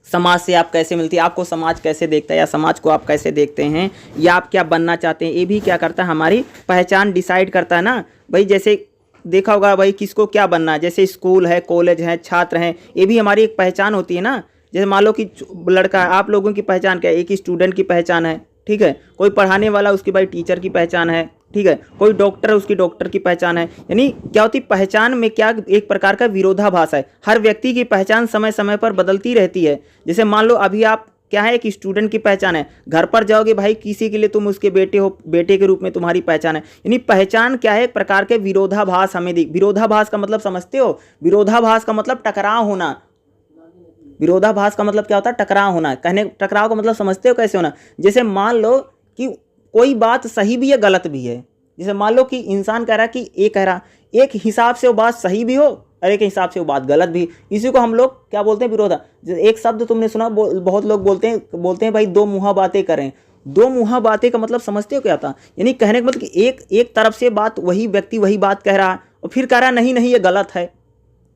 समाज से आप कैसे मिलती है, आपको समाज कैसे देखता है या समाज को आप कैसे देखते हैं या आप क्या बनना चाहते हैं, ये भी क्या करता है, हमारी पहचान डिसाइड करता है ना भाई। जैसे देखा होगा भाई, किसको क्या बनना है, जैसे स्कूल है, कॉलेज है, छात्र हैं, ये भी हमारी एक पहचान होती है ना। जैसे मान लो कि लड़का है, आप लोगों की पहचान क्या है, एक स्टूडेंट की पहचान है। ठीक है, कोई पढ़ाने वाला उसकी भाई टीचर की पहचान है। ठीक है, कोई डॉक्टर है उसकी डॉक्टर की पहचान है। यानी क्या होती पहचान में क्या एक प्रकार का विरोधाभास है। हर व्यक्ति की पहचान समय समय पर बदलती रहती है। जैसे मान लो अभी आप क्या है, एक स्टूडेंट की पहचान है, घर पर जाओगे भाई किसी के लिए तुम उसके बेटे हो, बेटे के रूप में तुम्हारी पहचान है। यानी पहचान क्या है, एक प्रकार के विरोधाभास हमें विरोधाभास का मतलब समझते हो, विरोधाभास का मतलब टकराव होना। विरोधाभास का मतलब क्या होता है, टकराव होना। कहने टकराव का मतलब समझते हो कैसे होना, जैसे मान लो कि कोई बात सही भी है गलत भी है। जैसे मान लो कि इंसान कह रहा है कि ये कह रहा, एक हिसाब से वो बात सही भी हो और एक हिसाब से वो बात गलत भी। इसी को हम लोग क्या बोलते हैं, विरोधा। एक शब्द तुमने सुना, बहुत लोग बोलते हैं भाई दो मुँहा बातें करें। दो मुँहा बातें का मतलब समझते हो क्या था, यानी कहने का मतलब कि एक तरफ से बात वही व्यक्ति वही बात कह रहा है और फिर कह रहा नहीं ये गलत है।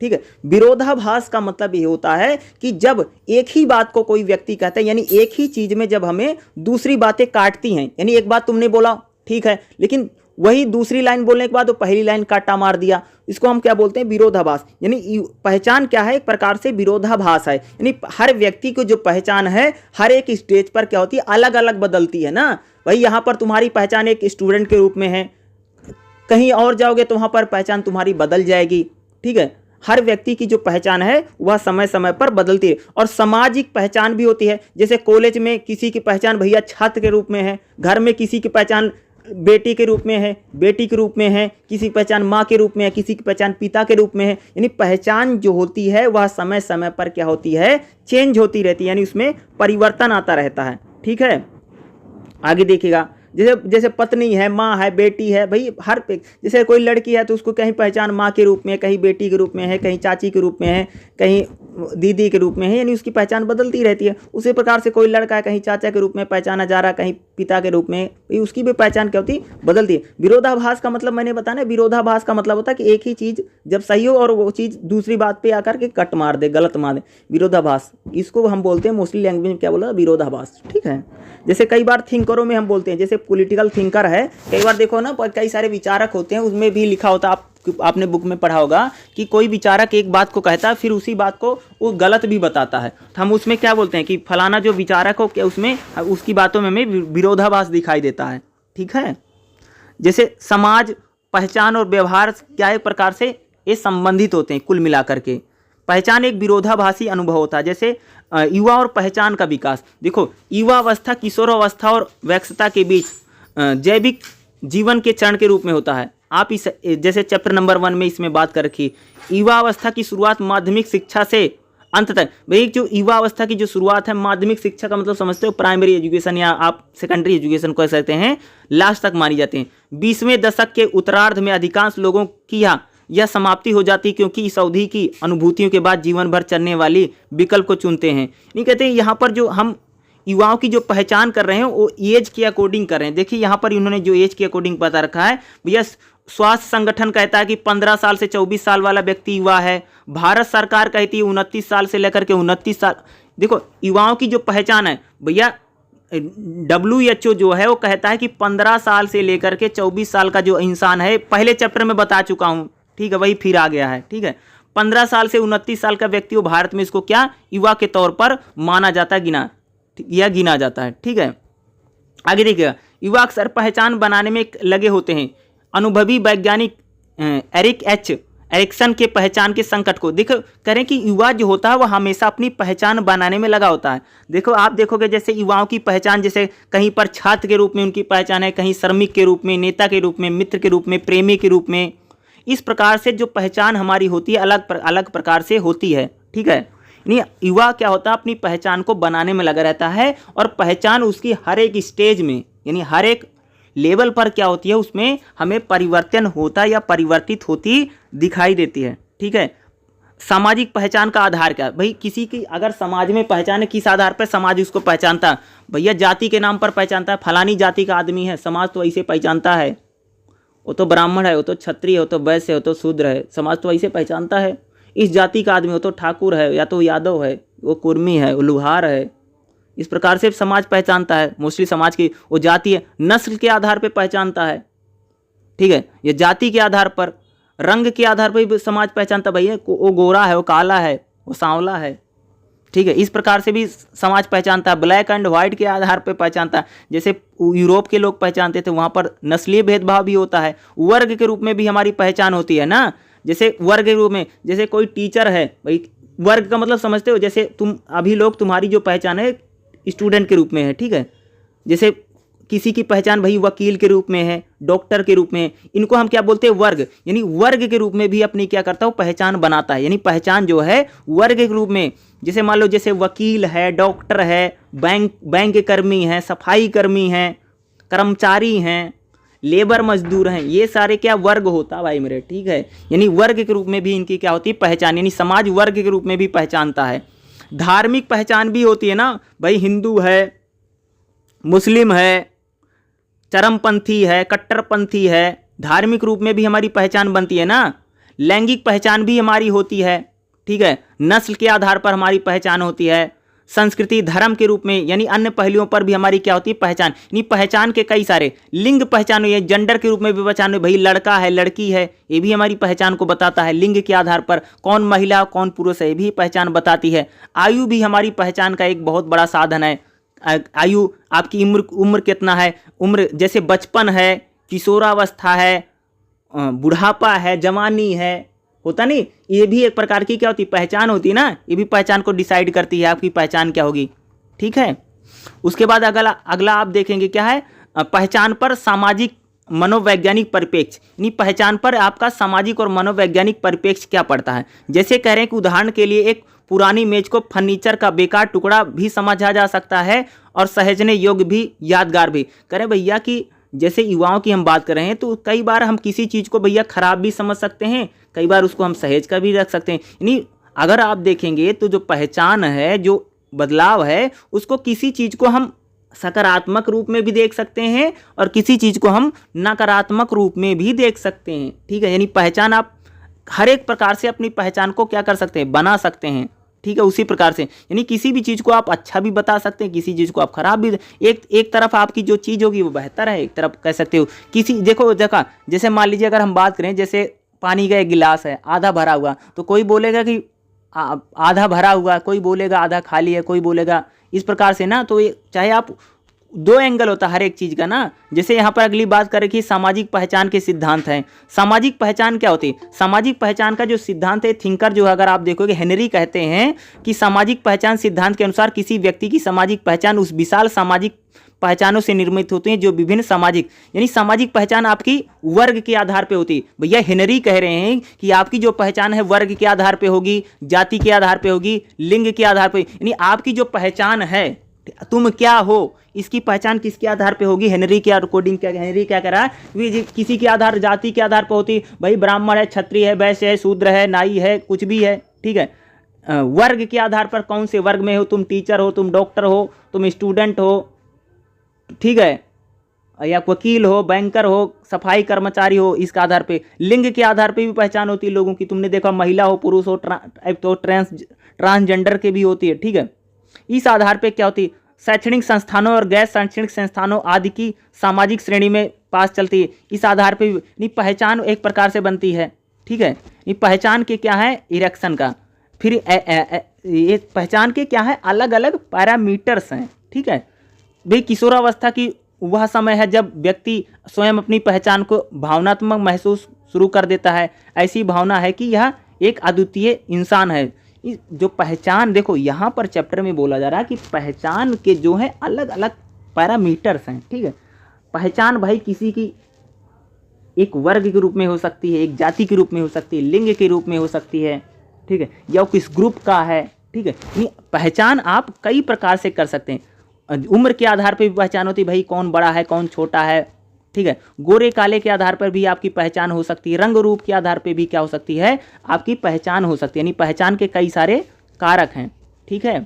ठीक है, विरोधाभास का मतलब ये होता है कि जब एक ही बात को कोई व्यक्ति कहता है, यानी एक ही चीज में जब हमें दूसरी बातें काटती हैं, यानी एक बात तुमने बोला ठीक है, लेकिन वही दूसरी लाइन बोलने के बाद वो पहली लाइन काटा मार दिया, इसको हम क्या बोलते हैं, विरोधाभास। यानी पहचान क्या है, एक प्रकार से विरोधाभास है। यानी हर व्यक्ति को जो पहचान है हर एक स्टेज पर क्या होती है, अलग अलग बदलती है ना भाई। यहाँ पर तुम्हारी पहचान एक स्टूडेंट के रूप में है, कहीं और जाओगे तो वहाँ पर पहचान तुम्हारी बदल जाएगी। ठीक है, हर व्यक्ति की जो पहचान है वह समय समय पर बदलती है। और सामाजिक पहचान भी होती है। जैसे कॉलेज में किसी की पहचान भैया छात्र के रूप में है, घर में किसी की पहचान बेटी के रूप में है, बेटी के रूप में है, किसी की पहचान माँ के रूप में है, किसी की पहचान पिता के रूप में है। यानी पहचान जो होती है वह समय समय पर क्या होती है, चेंज होती रहती है, यानी उसमें परिवर्तन आता रहता है। ठीक है, आगे देखिएगा, जैसे पत्नी है, माँ है, बेटी है, भाई हर जैसे कोई लड़की है तो उसको कहीं पहचान माँ के रूप में, कहीं बेटी के रूप में है, कहीं चाची के रूप में है, कहीं दीदी के रूप में है, यानी उसकी पहचान बदलती रहती है। उसी प्रकार से कोई लड़का है कहीं चाचा के रूप में पहचाना जा रहा है, कहीं पिता के रूप में, उसकी भी पहचान क्या होती है, बदलती है। विरोधाभास का मतलब मैंने बताया, विरोधाभास का मतलब होता है कि एक ही चीज़ जब सही हो और वो चीज़ दूसरी बात पे आकर के कट मार दे, गलत मार दे, विरोधाभास। इसको हम बोलते हैं मोस्टली लैंग्वेज में क्या बोला, विरोधाभास। ठीक है, जैसे कई बार थिंकरों में हम बोलते हैं, जैसे पॉलिटिकल थिंकर है, कई बार देखो ना कई सारे विचारक होते हैं, उसमें भी लिखा होता है, आपने बुक में पढ़ा होगा कि कोई विचारक एक बात को कहता है फिर उसी बात को वो गलत भी बताता है, तो हम उसमें क्या बोलते हैं कि फलाना जो विचारक हो, क्या उसमें उसकी बातों में हमें विरोधाभास दिखाई देता है। ठीक है, जैसे समाज, पहचान और व्यवहार क्या एक प्रकार से ये संबंधित होते हैं। कुल मिलाकर के पहचान एक विरोधाभासी अनुभव होता है। जैसे युवा और पहचान का विकास, देखो युवा अवस्था किशोरावस्था और वयस्कता के बीच जैविक जीवन के चरण के रूप में होता है। आप इस जैसे चैप्टर नंबर 1 में इसमें बात कर रखी, युवा अवस्था की शुरुआत माध्यमिक शिक्षा से अंत तक। भाई जो युवा अवस्था की जो शुरुआत है, माध्यमिक शिक्षा का मतलब समझते हो प्राइमरी एजुकेशन या आप सेकेंडरी एजुकेशन कह सकते हैं, लास्ट तक मानी जाती है। 20वें दशक के उत्तरार्ध में अधिकांश लोगों की यह समाप्ति हो जाती है, क्योंकि इस अवधि की अनुभूतियों के बाद जीवन भर चलने वाली विकल्प को चुनते हैं। नहीं कहते यहाँ पर जो हम युवाओं की जो पहचान कर रहे हैं वो एज के अकॉर्डिंग कर रहे हैं। देखिए यहाँ पर इन्होंने जो एज के अकॉर्डिंग बता रखा है भैया, स्वास्थ्य संगठन कहता है कि 15 साल से 24 साल वाला व्यक्ति युवा है। भारत सरकार कहती है 29 साल से लेकर के 29 साल। देखो युवाओं की जो पहचान है भैया, WHO जो है वो कहता है कि 15 साल से लेकर के 24 साल का जो इंसान है, पहले चैप्टर में बता चुका हूँ, ठीक है, वही फिर आ गया है, ठीक है। 15 साल से 29 साल का व्यक्ति वो भारत में इसको क्या युवा के तौर पर माना जाता है, गिना जाता है, ठीक है। आगे देखिएगा, युवा अक्सर पहचान बनाने में लगे होते हैं। अनुभवी वैज्ञानिक एरिक्सन के पहचान के संकट को देखो करें कि युवा जो होता है वो हमेशा अपनी पहचान बनाने में लगा होता है। देखो आप देखोगे जैसे युवाओं की पहचान, जैसे कहीं पर छात्र के रूप में उनकी पहचान है, कहीं श्रमिक के रूप में, नेता के रूप में, मित्र के रूप में, प्रेमी के रूप में। इस प्रकार से जो पहचान हमारी होती है अलग प्रकार से होती है, ठीक है। यानी युवा क्या होता है अपनी पहचान को बनाने में लगा रहता है, और पहचान उसकी हर एक स्टेज में यानी हर एक लेवल पर क्या होती है उसमें हमें परिवर्तन होता या परिवर्तित होती दिखाई देती है, ठीक है। सामाजिक पहचान का आधार क्या है भाई, किसी की अगर समाज में पहचान है, किस आधार पर समाज उसको पहचानता है भैया, जाति के नाम पर पहचानता है, फलानी जाति का आदमी है, समाज तो ऐसे पहचानता है, वो तो ब्राह्मण है, वो तो क्षत्रिय है, वो तो वैश्य है, वो तो शूद्र है, समाज तो ऐसे पहचानता है। इस जाति का आदमी हो तो ठाकुर है, या तो यादव है, वो कुर्मी है, वो लुहार है। इस प्रकार से समाज पहचानता है। मोस्टली समाज की वो जाति है, नस्ल के आधार पर पहचानता है, ठीक है। ये जाति के आधार पर, रंग के आधार पर भी समाज पहचानता भैया, वो गोरा है, वो काला है, वो सांवला है, ठीक है। इस प्रकार से भी समाज पहचानता है। ब्लैक एंड व्हाइट के आधार पर पहचानता है। जैसे यूरोप के लोग पहचानते थे, वहाँ पर नस्लीय भेदभाव भी होता है। वर्ग के रूप में भी हमारी पहचान होती है ना, जैसे वर्ग के रूप में, जैसे कोई टीचर है भाई, वर्ग का मतलब समझते हो, जैसे तुम अभी लोग तुम्हारी जो पहचान है स्टूडेंट के रूप में है, ठीक है। जैसे किसी की पहचान भाई वकील के रूप में है, डॉक्टर के रूप में है, इनको हम क्या बोलते हैं वर्ग। यानी वर्ग के रूप में भी अपनी क्या करता है पहचान बनाता है। यानी पहचान जो है वर्ग के रूप में, जैसे मान लो जैसे वकील है, डॉक्टर है, बैंक कर्मी है, सफाई कर्मी हैं, कर्मचारी हैं, लेबर मजदूर हैं, ये सारे क्या वर्ग होता भाई मेरे, ठीक है। यानी वर्ग के रूप में भी इनकी क्या होती है पहचान, यानी समाज वर्ग के रूप में भी पहचानता है। धार्मिक पहचान भी होती है ना भाई, हिंदू है, मुस्लिम है, चरमपंथी है, कट्टरपंथी है, धार्मिक रूप में भी हमारी पहचान बनती है ना। लैंगिक पहचान भी हमारी होती है, ठीक है। नस्ल के आधार पर हमारी पहचान होती है। संस्कृति, धर्म के रूप में, यानी अन्य पहलुओं पर भी हमारी क्या होती है पहचान। यानी पहचान के कई सारे लिंग पहचान हुई है, जेंडर के रूप में भी पहचान हुई, भाई लड़का है, लड़की है, ये भी हमारी पहचान को बताता है। लिंग के आधार पर कौन महिला कौन पुरुष है, ये भी पहचान बताती है। आयु भी हमारी पहचान का एक बहुत बड़ा साधन है। आयु, आपकी उम्र कितना है, उम्र जैसे बचपन है, किशोरावस्था है, बुढ़ापा है, जवानी है, होता नहीं, ये भी एक प्रकार की क्या होती पहचान होती है ना। ये भी पहचान को डिसाइड करती है आपकी पहचान क्या होगी, ठीक है। उसके बाद अगला आप देखेंगे क्या है, पहचान पर सामाजिक मनोवैज्ञानिक परिप्रेक्ष्य। यानी पहचान पर आपका सामाजिक और मनोवैज्ञानिक परिप्रेक्ष्य क्या पड़ता है। जैसे कह रहे हैं कि उदाहरण के लिए एक पुरानी मेज को फर्नीचर का बेकार टुकड़ा भी समझा जा सकता है और सहेजने योग्य भी, यादगार भी। करें भैया कि जैसे युवाओं की हम बात कर रहे हैं तो कई बार हम किसी चीज़ को भैया खराब भी समझ सकते हैं, कई बार उसको हम सहेज कर भी रख सकते हैं। यानी अगर आप देखेंगे तो जो पहचान है, जो बदलाव है, उसको किसी चीज़ को हम सकारात्मक रूप में भी देख सकते हैं और किसी चीज़ को हम नकारात्मक रूप में भी देख सकते हैं, ठीक है। यानी पहचान आप हर एक प्रकार से अपनी पहचान को क्या कर सकते हैं, बना सकते हैं, ठीक है। उसी प्रकार से यानी किसी भी चीज़ को आप अच्छा भी बता सकते हैं, किसी चीज़ को आप खराब भी। एक तरफ आपकी जो चीज़ होगी वो बेहतर है, एक तरफ कह सकते हो किसी देखा जैसे मान लीजिए अगर हम बात करें, जैसे पानी का एक गिलास है आधा भरा हुआ, तो कोई बोलेगा कि आधा भरा हुआ, कोई बोलेगा आधा खाली है, कोई बोलेगा इस प्रकार से ना। तो ये चाहे आप दो एंगल होता है हर एक चीज़ का ना। जैसे यहाँ पर अगली बात करें कि सामाजिक पहचान के सिद्धांत हैं। सामाजिक पहचान क्या होती है, सामाजिक पहचान का जो सिद्धांत है, थिंकर जो अगर आप देखोगे हेनरी कहते हैं कि सामाजिक पहचान सिद्धांत के अनुसार किसी व्यक्ति की सामाजिक पहचान उस विशाल सामाजिक पहचानों से निर्मित होती हैं जो विभिन्न सामाजिक, यानी सामाजिक पहचान आपकी वर्ग के आधार पे होती है। भैया हेनरी कह रहे हैं कि आपकी जो पहचान है वर्ग के आधार पे होगी, जाति के आधार पे होगी, लिंग के आधार पे, यानी आपकी जो पहचान है तुम क्या हो, इसकी पहचान किसके आधार पे होगी, हेनरी के अकॉर्डिंग। क्या हेनरी क्या कह रहा है, किसी के आधार, जाति के आधार पे होती, भाई ब्राह्मण है, क्षत्रिय है, वैश्य है, शूद्र है, नाई है, कुछ भी है, ठीक है। वर्ग के आधार पर कौन से वर्ग में हो, तुम टीचर हो, तुम डॉक्टर हो, तुम स्टूडेंट हो, ठीक है, या वकील हो, बैंकर हो, सफाई कर्मचारी हो, इसका आधार पे। लिंग के आधार पे भी पहचान होती है लोगों की, तुमने देखा महिला हो, पुरुष हो, तो ट्रांसजेंडर के भी होती है, ठीक है। इस आधार पे क्या होती है, शैक्षणिक संस्थानों और गैर शैक्षणिक संस्थानों आदि की सामाजिक श्रेणी में पास चलती है। इस आधार पे भी पहचान एक प्रकार से बनती है, ठीक है। ये पहचान के क्या है, इरेक्शन का। फिर ये पहचान के क्या है, अलग अलग पैरामीटर्स हैं, ठीक है भाई। किशोरावस्था की वह समय है जब व्यक्ति स्वयं अपनी पहचान को भावनात्मक महसूस शुरू कर देता है। ऐसी भावना है कि यह एक अद्वितीय इंसान है। जो पहचान, देखो यहाँ पर चैप्टर में बोला जा रहा है कि पहचान के जो है अलग अलग पैरामीटर्स हैं, ठीक है। पहचान भाई किसी की एक वर्ग के रूप में हो सकती है, एक जाति के रूप में हो सकती है, लिंग के रूप में हो सकती है, ठीक है, या किस ग्रुप का है, ठीक है। पहचान आप कई प्रकार से कर सकते हैं। उम्र के आधार पर भी पहचान होती है, भाई कौन बड़ा है, कौन छोटा है, ठीक है। गोरे काले के आधार पर भी आपकी पहचान हो सकती है। रंग रूप के आधार पर भी क्या हो सकती है, आपकी पहचान हो सकती है। यानी पहचान के कई सारे कारक हैं, ठीक है।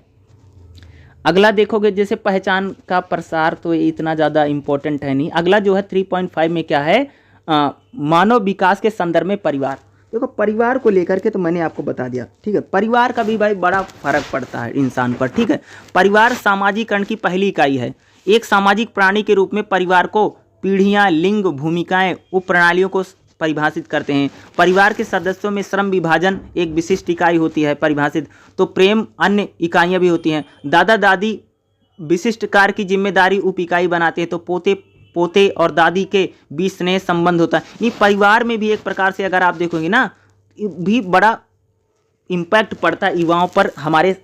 अगला देखोगे, जैसे पहचान का प्रसार तो इतना ज़्यादा इम्पोर्टेंट है नहीं। अगला जो है 3.5 में क्या है, मानव विकास के संदर्भ में परिवार। देखो परिवार को लेकर के तो मैंने आपको बता दिया, ठीक है। परिवार का भी भाई बड़ा फर्क पड़ता है इंसान पर, ठीक है। परिवार सामाजिकरण की पहली इकाई है। एक सामाजिक प्राणी के रूप में परिवार को पीढ़ियाँ, लिंग, भूमिकाएं, उप प्रणालियों को परिभाषित करते हैं। परिवार के सदस्यों में श्रम विभाजन एक विशिष्ट इकाई होती है परिभाषित, तो प्रेम अन्य इकाइयाँ भी होती हैं। दादा दादी विशिष्ट कार्य की जिम्मेदारी उप इकाई बनाते हैं, तो पोते और दादी के बीच स्नेह संबंध होता है। ये परिवार में भी एक प्रकार से अगर आप देखोगे ना, भी बड़ा इम्पैक्ट पड़ता है युवाओं पर, हमारे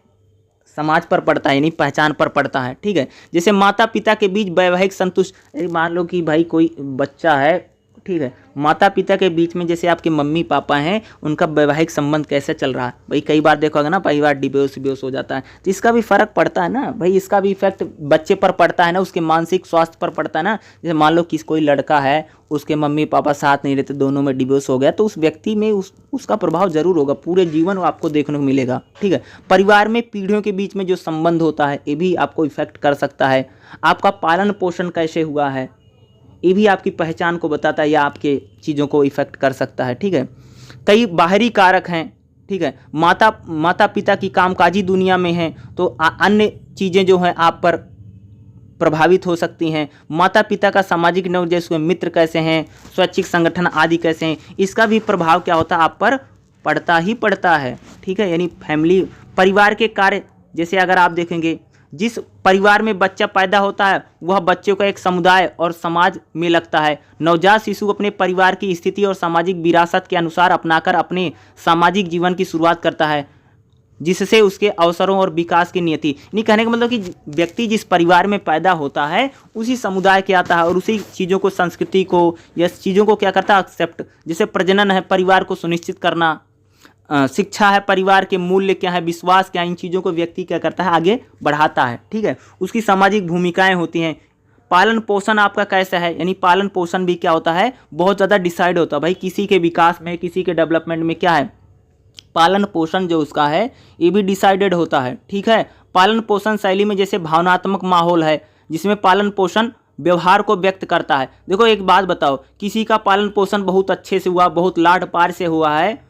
समाज पर पड़ता है, यानी पहचान पर पड़ता है, ठीक है। जैसे माता पिता के बीच वैवाहिक संतुष्ट, मान लो कि भाई कोई बच्चा है, ठीक है, माता पिता के बीच में जैसे आपके मम्मी पापा हैं, उनका वैवाहिक संबंध कैसे चल रहा है। भाई कई बार देखोगे ना, परिवार डिवोर्स हो जाता है, तो इसका भी फर्क पड़ता है ना भाई, इसका भी इफेक्ट बच्चे पर पड़ता है ना, उसके मानसिक स्वास्थ्य पर पड़ता है ना। जैसे मान लो कि कोई लड़का है, उसके मम्मी पापा साथ नहीं रहते, दोनों में डिवोर्स हो गया, तो उस व्यक्ति में उसका प्रभाव जरूर होगा, पूरे जीवन आपको देखने को मिलेगा, ठीक है। परिवार में पीढ़ियों के बीच में जो संबंध होता है, ये भी आपको इफेक्ट कर सकता है। आपका पालन पोषण कैसे हुआ है, ये भी आपकी पहचान को बताता है या आपके चीज़ों को इफेक्ट कर सकता है, ठीक है। कई बाहरी कारक हैं, ठीक है। माता पिता की कामकाजी दुनिया में हैं, तो अन्य चीज़ें जो हैं आप पर प्रभावित हो सकती हैं। माता पिता का सामाजिक नेटवर्क, जैसे मित्र कैसे हैं, स्वैच्छिक संगठन आदि कैसे हैं, इसका भी प्रभाव क्या होता है, आप पर पड़ता ही पड़ता है, ठीक है। यानी फैमिली, परिवार के कार्य, जैसे अगर आप देखेंगे, जिस परिवार में बच्चा पैदा होता है वह बच्चों का एक समुदाय और समाज में लगता है। नवजात शिशु अपने परिवार की स्थिति और सामाजिक विरासत के अनुसार अपनाकर अपने सामाजिक जीवन की शुरुआत करता है, जिससे उसके अवसरों और विकास की नियति, नहीं कहने का मतलब कि व्यक्ति जिस परिवार में पैदा होता है उसी समुदाय के आता है और उसी चीज़ों को, संस्कृति को या चीज़ों को क्या करता है, एक्सेप्ट। जैसे प्रजनन है, परिवार को सुनिश्चित करना, शिक्षा है, परिवार के मूल्य क्या है, विश्वास क्या है, इन चीज़ों को व्यक्ति क्या करता है, आगे बढ़ाता है, ठीक है। उसकी सामाजिक भूमिकाएं होती हैं। पालन पोषण आपका कैसा है, यानी पालन पोषण भी क्या होता है, बहुत ज़्यादा डिसाइड होता है भाई, किसी के विकास में, किसी के डेवलपमेंट में क्या है, पालन पोषण जो उसका है ये भी डिसाइडेड होता है, ठीक है। पालन पोषण शैली में जैसे भावनात्मक माहौल है, जिसमें पालन पोषण व्यवहार को व्यक्त करता है। देखो एक बात बताओ, किसी का पालन पोषण बहुत अच्छे से हुआ, बहुत लाड प्यार से हुआ है,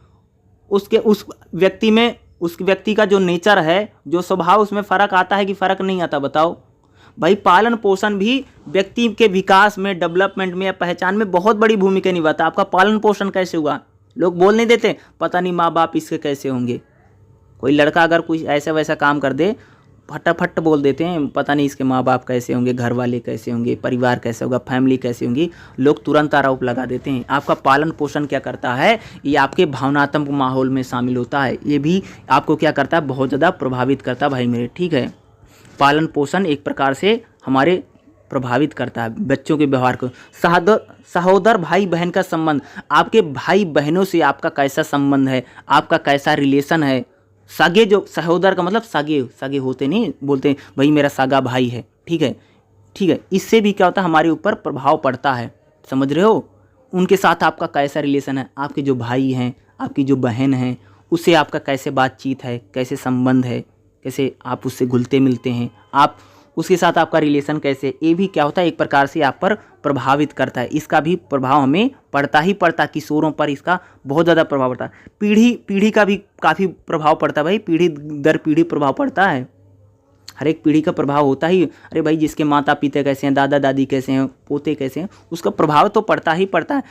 उसके उस व्यक्ति में, उस व्यक्ति का जो नेचर है, जो स्वभाव, उसमें फ़र्क आता है कि फ़र्क नहीं आता, बताओ भाई। पालन पोषण भी व्यक्ति के विकास में, डेवलपमेंट में या पहचान में बहुत बड़ी भूमिका निभाता है। आपका पालन पोषण कैसे हुआ, लोग बोल नहीं देते, पता नहीं माँ बाप इसके कैसे होंगे। कोई लड़का अगर कुछ ऐसा वैसा काम कर दे, फटाफट बोल देते हैं, पता नहीं इसके माँ बाप कैसे होंगे, घर वाले कैसे होंगे, परिवार कैसे होगा, फैमिली कैसी होंगी, लोग तुरंत आरोप लगा देते हैं। आपका पालन पोषण क्या करता है, ये आपके भावनात्मक माहौल में शामिल होता है, ये भी आपको क्या करता है, बहुत ज़्यादा प्रभावित करता है भाई मेरे, ठीक है। पालन पोषण एक प्रकार से हमारे प्रभावित करता है बच्चों के व्यवहार को। सहोदर भाई बहन का संबंध, आपके भाई बहनों से आपका कैसा संबंध है, आपका कैसा रिलेशन है। सगे, जो सहोदर का मतलब सगे होते नहीं, बोलते हैं भाई मेरा सगा भाई है, ठीक है, ठीक है। इससे भी क्या होता है, हमारे ऊपर प्रभाव पड़ता है, समझ रहे हो। उनके साथ आपका कैसा रिलेशन है, आपके जो भाई हैं, आपकी जो बहन हैं, उससे आपका कैसे बातचीत है, कैसे संबंध है, कैसे आप उससे घुलते मिलते हैं, आप उसके साथ आपका रिलेशन कैसे, ये भी क्या होता है एक प्रकार से आप पर प्रभावित करता है। इसका भी प्रभाव हमें पड़ता ही पड़ता है, किशोरों पर इसका बहुत ज़्यादा प्रभाव पड़ता है। पीढ़ी का भी काफ़ी प्रभाव पड़ता है भाई, पीढ़ी दर पीढ़ी प्रभाव पड़ता है, हर एक पीढ़ी का प्रभाव होता ही। अरे भाई जिसके माता पिता कैसे हैं, दादा दादी कैसे हैं, पोते कैसे हैं, उसका प्रभाव तो पड़ता ही पड़ता है।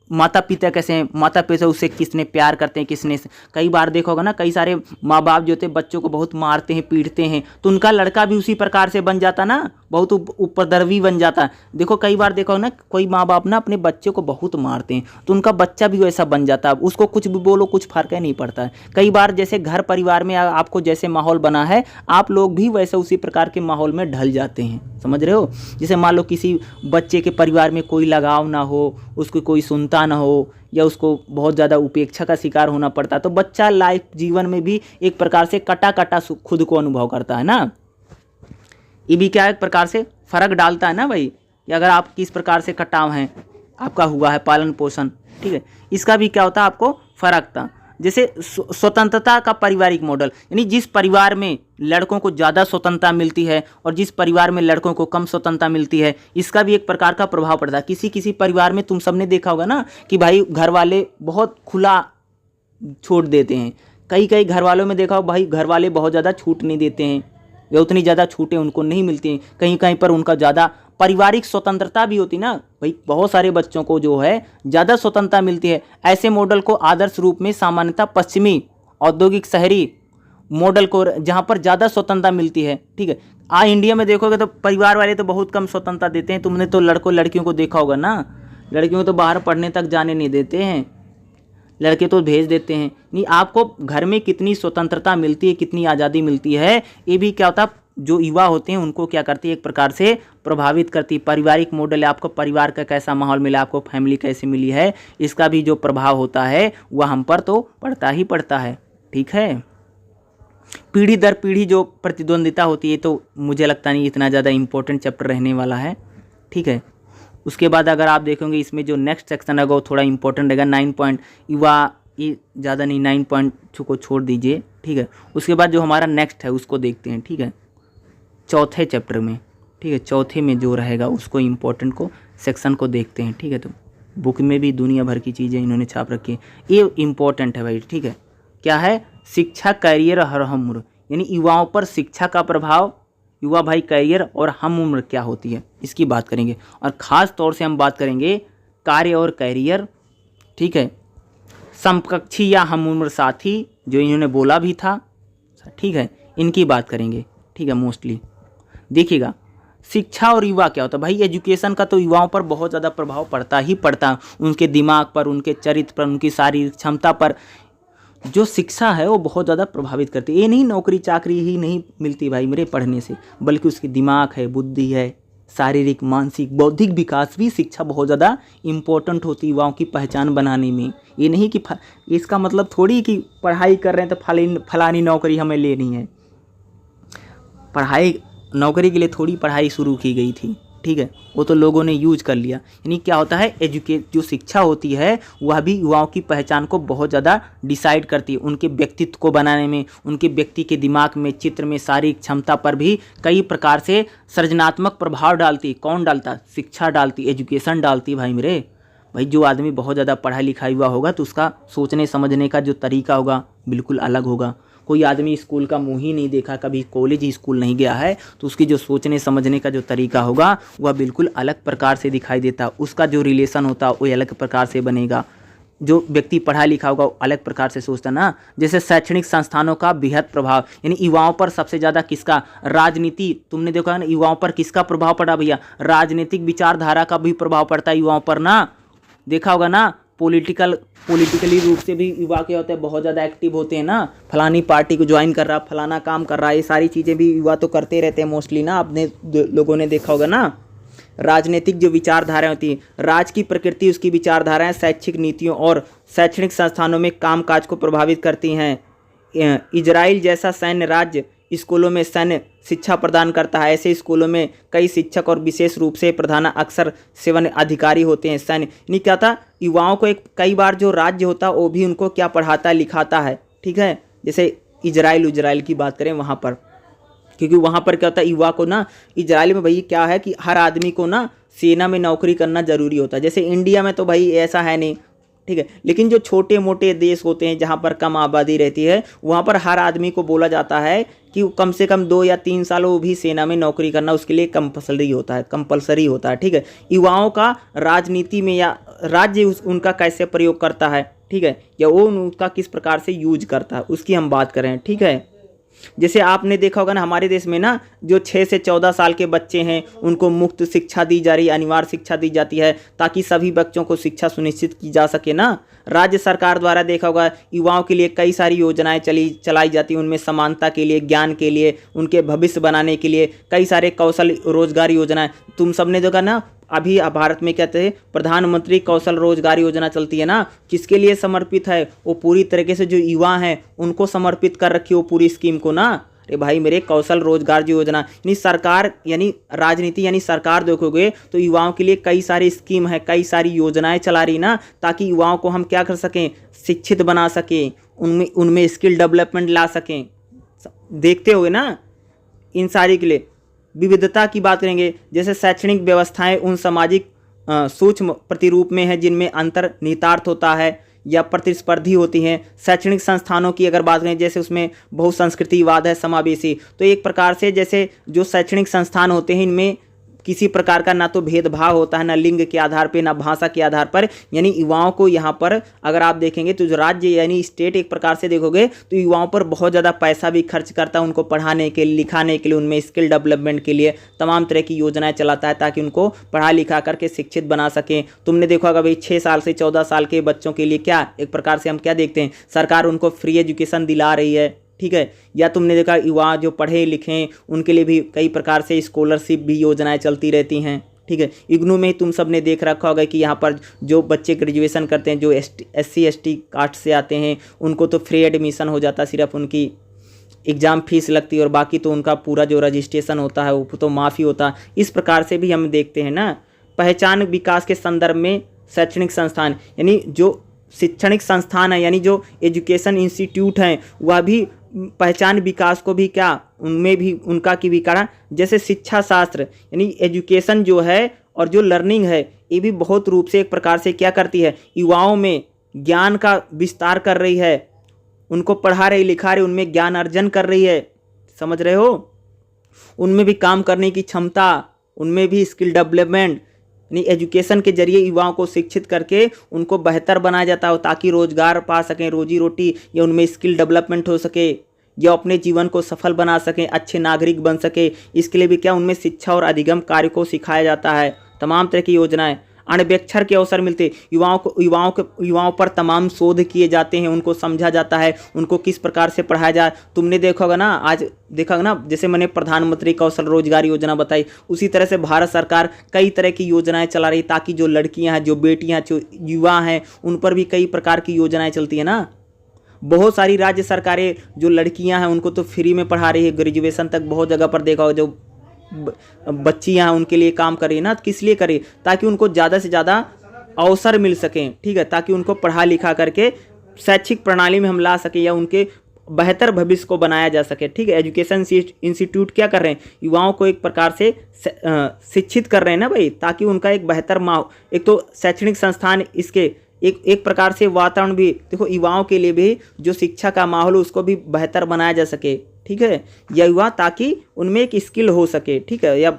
माता पिता कैसे हैं, माता पिता उससे किसने प्यार करते हैं, किसने, कई बार देखा होगा ना, कई सारे माँ बाप जो होते हैं बच्चों को बहुत मारते हैं, पीटते हैं, तो उनका लड़का भी उसी प्रकार से बन जाता ना, बहुत उपद्रवी बन जाता। देखो कई बार देखो ना, कोई माँ बाप ना अपने बच्चे को बहुत मारते हैं तो उनका बच्चा भी वैसा बन जाता है, उसको कुछ भी बोलो कुछ फर्क नहीं पड़ता है। कई बार जैसे घर परिवार में आपको जैसे माहौल बना है, आप लोग भी वैसे उसी प्रकार के माहौल में ढल जाते हैं, समझ रहे हो। जैसे मान लो किसी बच्चे के परिवार में कोई लगाव ना हो, उसको कोई सुनता ना हो, या उसको बहुत ज़्यादा उपेक्षा का शिकार होना पड़ता, तो बच्चा लाइफ जीवन में भी एक प्रकार से कटा कटा खुद को अनुभव करता है ना। ये भी क्या एक प्रकार से फर्क डालता है ना भाई, कि अगर आप किस प्रकार से कटाव हैं, आपका हुआ है पालन पोषण, ठीक है, इसका भी क्या होता है आपको फर्क था। जैसे स्वतंत्रता का पारिवारिक मॉडल, यानी जिस परिवार में लड़कों को ज़्यादा स्वतंत्रता मिलती है और जिस परिवार में लड़कों को कम स्वतंत्रता मिलती है, इसका भी एक प्रकार का प्रभाव पड़ता है। किसी किसी परिवार में तुम सबने देखा होगा ना कि भाई घर वाले बहुत खुला छोड़ देते हैं, कई कई घर वालों में देखा हो भाई घर वाले बहुत ज़्यादा छूट नहीं देते हैं, या उतनी ज़्यादा छूटें उनको नहीं मिलती हैं, कहीं कहीं पर उनका ज़्यादा पारिवारिक स्वतंत्रता भी होती ना भाई, बहुत सारे बच्चों को जो है ज़्यादा स्वतंत्रता मिलती है। ऐसे मॉडल को आदर्श रूप में सामान्यतः पश्चिमी औद्योगिक शहरी मॉडल को, जहाँ पर ज़्यादा स्वतंत्रता मिलती है, ठीक है। इंडिया में देखोगे तो परिवार वाले तो बहुत कम स्वतंत्रता देते हैं। तुमने तो लड़कियों को देखा होगा ना, लड़कियों को तो बाहर पढ़ने तक जाने नहीं देते हैं, लड़के तो भेज देते हैं। नहीं, आपको घर में कितनी स्वतंत्रता मिलती है, कितनी आज़ादी मिलती है, ये भी क्या होता है जो युवा होते हैं उनको क्या करती है एक प्रकार से प्रभावित करती है। पारिवारिक मॉडल है, आपको परिवार का कैसा माहौल मिला, आपको फैमिली कैसी मिली है, इसका भी जो प्रभाव होता है वह हम पर तो पड़ता ही पड़ता है, ठीक है। पीढ़ी दर पीढ़ी जो प्रतिद्वंदिता होती है तो मुझे लगता नहीं इतना ज़्यादा इम्पोर्टेंट चैप्टर रहने वाला है, ठीक है। उसके बाद अगर आप देखेंगे इसमें जो नेक्स्ट सेक्शन है वो थोड़ा इंपॉर्टेंट रहेगा। 9 पॉइंट युवा, ये ज़्यादा नहीं, 9 पॉइंट को छोड़ दीजिए, ठीक है। उसके बाद जो हमारा नेक्स्ट है उसको देखते हैं, ठीक है, चौथे चैप्टर में, ठीक है, चौथे में जो रहेगा उसको इम्पोर्टेंट को सेक्शन को देखते हैं, ठीक है। तो बुक में भी दुनिया भर की चीज़ें इन्होंने छाप रखी है, ये इम्पोर्टेंट है भाई, ठीक है। क्या है, शिक्षा, करियर, हर हम उम्र, यानी युवाओं पर शिक्षा का प्रभाव, युवा भाई करियर और हम उम्र क्या होती है इसकी बात करेंगे, और ख़ास तौर से हम बात करेंगे कार्य और करियर, ठीक है। समकक्षी या हम उम्र साथी जो इन्होंने बोला भी था, ठीक है, इनकी बात करेंगे, ठीक है। मोस्टली देखिएगा शिक्षा और युवा क्या होता है भाई, एजुकेशन का तो युवाओं पर बहुत ज़्यादा प्रभाव पड़ता ही पड़ता, उनके दिमाग पर, उनके चरित्र पर, उनकी शारीरिक क्षमता पर जो शिक्षा है वो बहुत ज़्यादा प्रभावित करती है। ये नहीं नौकरी चाकरी ही नहीं मिलती भाई मेरे पढ़ने से, बल्कि उसकी दिमाग है, बुद्धि है, शारीरिक मानसिक बौद्धिक विकास भी शिक्षा बहुत ज़्यादा इम्पोर्टेंट होती है युवाओं की पहचान बनाने में। ये नहीं कि इसका मतलब थोड़ी कि पढ़ाई कर रहे हैं तो फलानी नौकरी हमें लेनी है, पढ़ाई नौकरी के लिए थोड़ी पढ़ाई शुरू की गई थी, ठीक है, वो तो लोगों ने यूज कर लिया। यानी क्या होता है, जो शिक्षा होती है वह भी युवाओं की पहचान को बहुत ज़्यादा डिसाइड करती है, उनके व्यक्तित्व को बनाने में, उनके व्यक्ति के दिमाग में, चित्र में, शारीरिक क्षमता पर भी कई प्रकार से सृजनात्मक प्रभाव डालती है। कौन डालता, शिक्षा डालती, एजुकेशन डालती भाई मेरे। भाई जो आदमी बहुत ज़्यादा पढ़ा लिखा हुआ होगा तो उसका सोचने समझने का जो तरीका होगा बिल्कुल अलग होगा। कोई आदमी स्कूल का मुँह ही नहीं देखा, कभी कॉलेज ही स्कूल नहीं गया है, तो उसकी जो सोचने समझने का जो तरीका होगा वह बिल्कुल अलग प्रकार से दिखाई देता, उसका जो रिलेशन होता वो अलग प्रकार से बनेगा। जो व्यक्ति पढ़ा लिखा होगा वो अलग प्रकार से सोचता ना। जैसे शैक्षणिक संस्थानों का बेहद प्रभाव, यानी युवाओं पर सबसे ज़्यादा किसका, राजनीति, तुमने देखा ना युवाओं पर किसका प्रभाव पड़ा भैया, राजनीतिक विचारधारा का भी प्रभाव पड़ता है युवाओं पर ना, देखा होगा ना। पॉलिटिकली रूप से भी युवा क्या होते हैं, बहुत ज़्यादा एक्टिव होते हैं ना, फलानी पार्टी को ज्वाइन कर रहा, फलाना काम कर रहा है, ये सारी चीज़ें भी युवा तो करते रहते हैं मोस्टली ना, आपने लोगों ने देखा होगा ना। राजनीतिक जो विचारधाराएं होती है, राज की प्रकृति, उसकी विचारधाराएं शैक्षिक नीतियों और शैक्षणिक संस्थानों में कामकाज को प्रभावित करती हैं। इजराइल जैसा सैन्य राज्य स्कूलों में सैन्य शिक्षा प्रदान करता है। ऐसे स्कूलों में कई शिक्षक और विशेष रूप से प्रधान अक्सर सेवन अधिकारी होते हैं। सैन्य नहीं क्या था, युवाओं को एक कई बार जो राज्य होता है वो भी उनको क्या पढ़ाता लिखाता है, ठीक है। जैसे इजराइल की बात करें वहाँ पर, क्योंकि वहाँ पर क्या होता है, युवा को ना इजराइल में भाई क्या है कि हर आदमी को ना सेना में नौकरी करना ज़रूरी होता है। जैसे इंडिया में तो भाई ऐसा है नहीं, ठीक है। लेकिन जो छोटे मोटे देश होते हैं जहाँ पर कम आबादी रहती है, वहाँ पर हर आदमी को बोला जाता है कि कम से कम 2 या 3 साल वो भी सेना में नौकरी करना उसके लिए कंपलसरी होता है, ठीक है। युवाओं का राजनीति में या राज्य उनका कैसे प्रयोग करता है, ठीक है, या वो उनका किस प्रकार से यूज करता है, उसकी हम बात करें, ठीक है। जैसे आपने देखा होगा ना, हमारे देश में ना जो 6 से 14 साल के बच्चे हैं उनको मुफ्त शिक्षा दी जा रही है, अनिवार्य शिक्षा दी जाती है ताकि सभी बच्चों को शिक्षा सुनिश्चित की जा सके ना। राज्य सरकार द्वारा देखा होगा युवाओं के लिए कई सारी योजनाएं चलाई जाती हैं। उनमें समानता के लिए, ज्ञान के लिए, उनके भविष्य बनाने के लिए कई सारे कौशल रोजगार योजनाएं। तुम सबने देखा ना, अभी भारत में कहते हैं प्रधानमंत्री कौशल रोजगार योजना चलती है ना, किसके लिए समर्पित है? वो पूरी तरीके से जो युवा हैं उनको समर्पित कर रखी है वो पूरी स्कीम को ना। अरे भाई मेरे, कौशल रोजगार जो योजना यानी सरकार यानी राजनीति यानी सरकार देखोगे तो युवाओं के लिए कई सारी स्कीम है, कई सारी योजनाएं चला रही ना, ताकि युवाओं को हम क्या कर सकें, शिक्षित बना सकें, उनमें स्किल डेवलपमेंट ला सकें। देखते हुए ना इन सारी के लिए विविधता की बात करेंगे। जैसे शैक्षणिक व्यवस्थाएं उन सामाजिक सूक्ष्म प्रतिरूप में है जिनमें अंतर निहितार्थ होता है या प्रतिस्पर्धी होती हैं। शैक्षणिक संस्थानों की अगर बात करें, जैसे उसमें बहुसंस्कृतिवाद है, समावेशी, तो एक प्रकार से जैसे जो शैक्षणिक संस्थान होते हैं इनमें किसी प्रकार का ना तो भेदभाव होता है, ना लिंग के आधार पे, ना भाषा के आधार पर। यानी युवाओं को यहाँ पर अगर आप देखेंगे तो जो राज्य यानी स्टेट एक प्रकार से देखोगे तो युवाओं पर बहुत ज़्यादा पैसा भी खर्च करता है, उनको पढ़ाने के लिए, लिखाने के लिए, उनमें स्किल डेवलपमेंट के लिए तमाम तरह की योजनाएं चलाता है ताकि उनको पढ़ा लिखा करके शिक्षित बना सकें। तुमने देखा होगा भाई 6 साल से 14 साल के बच्चों के लिए क्या एक प्रकार से हम क्या देखते हैं, सरकार उनको फ्री एजुकेशन दिला रही है, ठीक है। या तुमने देखा युवा जो पढ़े लिखे उनके लिए भी कई प्रकार से स्कॉलरशिप भी योजनाएं चलती रहती हैं, ठीक है। इग्नू में तुम सब ने देख रखा होगा कि यहाँ पर जो बच्चे ग्रेजुएशन करते हैं, जो SC ST कास्ट से आते हैं, उनको तो फ्री एडमिशन हो जाता है, सिर्फ उनकी एग्ज़ाम फीस लगती है और बाकी तो उनका पूरा जो रजिस्ट्रेशन होता है वो तो माफ़ी होता है। इस प्रकार से भी हम देखते हैं ना। पहचान विकास के संदर्भ में शैक्षणिक संस्थान यानी जो शैक्षणिक संस्थान है यानी जो एजुकेशन इंस्टीट्यूट हैं वह भी पहचान विकास को भी क्या उनमें भी उनका की भी कारण, जैसे शिक्षा शास्त्र यानी एजुकेशन जो है और जो लर्निंग है ये भी बहुत रूप से एक प्रकार से क्या करती है, युवाओं में ज्ञान का विस्तार कर रही है, उनको पढ़ा रही लिखा रही, उनमें ज्ञान अर्जन कर रही है, समझ रहे हो। उनमें भी काम करने की क्षमता, उनमें भी स्किल डेवलपमेंट यानी एजुकेशन के जरिए युवाओं को शिक्षित करके उनको बेहतर बनाया जाता हो ताकि रोजगार पा सकें, रोजी रोटी या उनमें स्किल डेवलपमेंट हो सके या अपने जीवन को सफल बना सकें, अच्छे नागरिक बन सके। इसके लिए भी क्या उनमें शिक्षा और अधिगम कार्य को सिखाया जाता है। तमाम तरह की योजनाएं, अन्वेक्षण के अवसर मिलते, युवाओं पर तमाम शोध किए जाते हैं, उनको समझा जाता है, उनको किस प्रकार से पढ़ाया जाए। तुमने देखा होगा ना, आज देखा होगा ना, जैसे मैंने प्रधानमंत्री कौशल रोजगार योजना बताई, उसी तरह से भारत सरकार कई तरह की योजनाएं चला रही ताकि जो लड़कियां हैं, जो बेटियां, जो युवा हैं, उन पर भी कई प्रकार की योजनाएं चलती है ना। बहुत सारी राज्य सरकारें जो लड़कियां हैं उनको तो फ्री में पढ़ा रही है, ग्रेजुएशन तक बहुत जगह पर देखा होगा। जो बच्चियां हैं उनके लिए काम कर रही है ना, किस लिए करे, ताकि उनको ज़्यादा से ज़्यादा अवसर मिल सकें, ठीक है, ताकि उनको पढ़ा लिखा करके शैक्षिक प्रणाली में हम ला सकें या उनके बेहतर भविष्य को बनाया जा सके, ठीक है। एजुकेशन इंस्टीट्यूट क्या कर रहे हैं, युवाओं को एक प्रकार से शिक्षित कर रहे हैं ना भाई, ताकि उनका एक बेहतर माहौल, एक तो शैक्षणिक संस्थान, इसके एक प्रकार से वातावरण भी देखो, युवाओं के लिए भी जो शिक्षा का माहौल उसको भी बेहतर बनाया जा सके, ठीक है, या युवा ताकि उनमें एक स्किल हो सके, ठीक है। या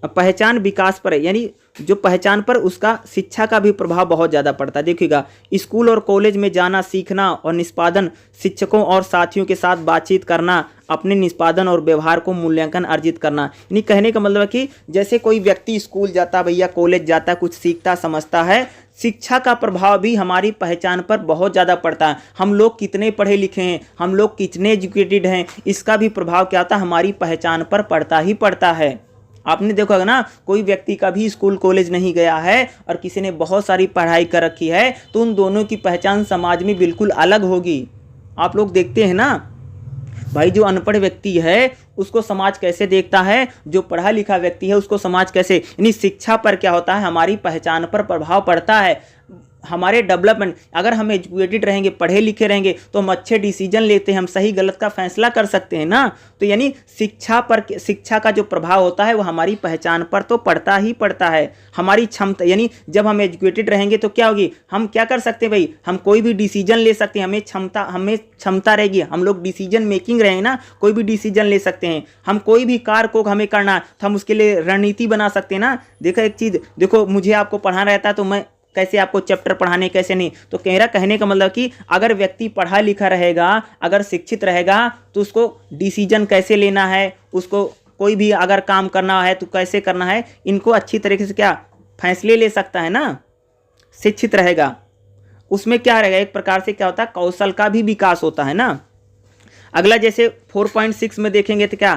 पहचान विकास पर यानी जो पहचान पर उसका शिक्षा का भी प्रभाव बहुत ज़्यादा पड़ता है। देखिएगा, स्कूल और कॉलेज में जाना, सीखना और निष्पादन, शिक्षकों और साथियों के साथ बातचीत करना, अपने निष्पादन और व्यवहार को मूल्यांकन अर्जित करना। यानी कहने का मतलब है कि जैसे कोई व्यक्ति स्कूल जाता भैया, कॉलेज जाता, कुछ सीखता समझता है, शिक्षा का प्रभाव भी हमारी पहचान पर बहुत ज़्यादा पड़ता है। हम लोग कितने पढ़े लिखे हैं, हम लोग कितने एजुकेटेड हैं, इसका भी प्रभाव क्या होता है, हमारी पहचान पर पड़ता ही पड़ता है। आपने देखा होगा ना, कोई व्यक्ति का भी स्कूल कॉलेज नहीं गया है और किसी ने बहुत सारी पढ़ाई कर रखी है तो उन दोनों की पहचान समाज में बिल्कुल अलग होगी। आप लोग देखते हैं ना, भाई जो अनपढ़ व्यक्ति है उसको समाज कैसे देखता है, जो पढ़ा लिखा व्यक्ति है उसको समाज कैसे, यानी शिक्षा पर क्या होता है, हमारी पहचान पर प्रभाव पड़ता है, हमारे डेवलपमेंट। अगर हम एजुकेटेड रहेंगे, पढ़े लिखे रहेंगे तो हम अच्छे डिसीजन लेते हैं, हम सही गलत का फैसला कर सकते हैं ना। तो यानी शिक्षा का जो प्रभाव होता है वो हमारी पहचान पर तो पड़ता ही पड़ता है। हमारी क्षमता, यानी जब हम एजुकेटेड रहेंगे तो क्या होगी, हम क्या कर सकते हैं भाई, हम कोई भी डिसीजन ले सकते हैं, हमें क्षमता रहेगी, हम लोग डिसीजन मेकिंग रहेंगे ना, कोई भी डिसीजन ले सकते हैं। हम कोई भी कार्य को हमें करना है तो हम उसके लिए रणनीति बना सकते हैं ना। देखो एक चीज़, देखो मुझे आपको पढ़ाना रहता है तो मैं कैसे आपको चैप्टर पढ़ाने कैसे नहीं, तो कहने का मतलब कि अगर व्यक्ति पढ़ा लिखा रहेगा, अगर शिक्षित रहेगा तो उसको डिसीजन कैसे लेना है, उसको कोई भी अगर काम करना है तो कैसे करना है, इनको अच्छी तरीके से क्या फैसले ले सकता है ना। शिक्षित रहेगा उसमें क्या रहेगा, एक प्रकार से क्या होता है, कौशल का भी विकास होता है ना। अगला जैसे 4.6 में देखेंगे तो क्या,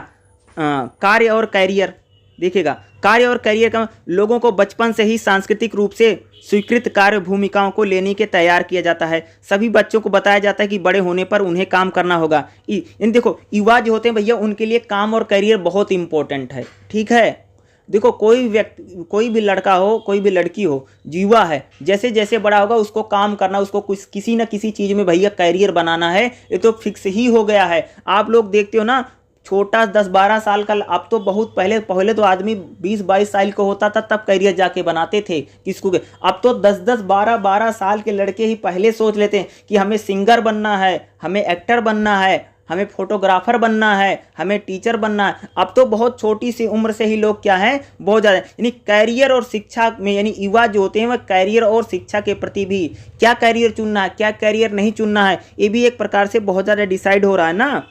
कार्य और कैरियर देखिएगा। कार्य और करियर का लोगों को बचपन से ही सांस्कृतिक रूप से स्वीकृत कार्य भूमिकाओं को लेने के तैयार किया जाता है। सभी बच्चों को बताया जाता है कि बड़े होने पर उन्हें काम करना होगा। इन देखो युवा जो होते हैं भैया, उनके लिए काम और करियर बहुत इंपॉर्टेंट है, ठीक है। देखो कोई व्यक्ति, कोई भी लड़का हो, कोई भी लड़की हो, युवा है, जैसे जैसे बड़ा होगा उसको काम करना, उसको कुछ किसी न किसी चीज़ में भैया करियर बनाना है, ये तो फिक्स ही हो गया है। आप लोग देखते हो ना, छोटा 10-12 साल का, अब तो बहुत पहले तो आदमी 20-22 साल को होता था तब करियर जाके बनाते थे किसको के। अब तो 10-10 12-12 साल के लड़के ही पहले सोच लेते हैं कि हमें सिंगर बनना है, हमें एक्टर बनना है, हमें फोटोग्राफर बनना है, हमें टीचर बनना है। अब तो बहुत छोटी सी उम्र से ही लोग क्या है, बहुत ज़्यादा, यानी कैरियर और शिक्षा में, यानी युवा जो होते हैं वह कैरियर और शिक्षा के प्रति भी क्या कैरियर चुनना है, क्या कैरियर नहीं चुनना है, ये भी एक प्रकार से बहुत ज़्यादा डिसाइड हो रहा है ना।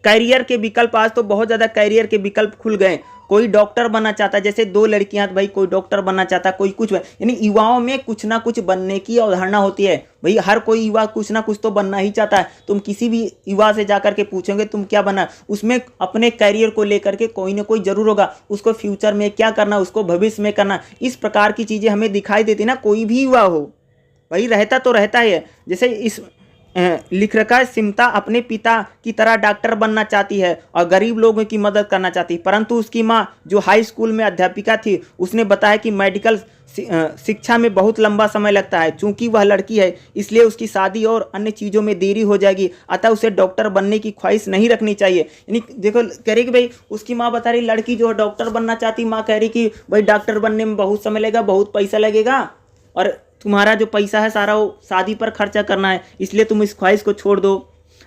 कैरियर के विकल्प, आज तो बहुत ज़्यादा कैरियर के विकल्प खुल गए। कोई डॉक्टर बनना चाहता है, जैसे 2 लड़कियां भाई, कोई डॉक्टर बनना चाहता है, कोई कुछ, यानी युवाओं में कुछ ना कुछ बनने की अवधारणा होती है भाई। हर कोई युवा कुछ ना कुछ तो बनना ही चाहता है। तुम किसी भी युवा से जाकर के पूछोगे तुम क्या बनना, उसमें अपने कैरियर को लेकर के कोई ना कोई जरूर होगा, उसको फ्यूचर में क्या करना, उसको भविष्य में करना, इस प्रकार की चीज़ें हमें दिखाई देती ना। कोई भी युवा हो भाई, रहता तो रहता ही है। जैसे इस लिख रखा है, सिमता अपने पिता की तरह डॉक्टर बनना चाहती है और गरीब लोगों की मदद करना चाहती है, परंतु उसकी माँ जो हाई स्कूल में अध्यापिका थी उसने बताया कि मेडिकल शिक्षा में बहुत लंबा समय लगता है। चूंकि वह लड़की है इसलिए उसकी शादी और अन्य चीज़ों में देरी हो जाएगी, अतः उसे डॉक्टर बनने की ख्वाहिश नहीं रखनी चाहिए। यानी देखो कह रही कि भाई, उसकी माँ बता रही लड़की जो है डॉक्टर बनना चाहती, माँ कह रही कि भाई डॉक्टर बनने में बहुत समय लगेगा, बहुत पैसा लगेगा, और तुम्हारा जो पैसा है सारा वो शादी पर खर्चा करना है, इसलिए तुम इस ख्वाहिश को छोड़ दो।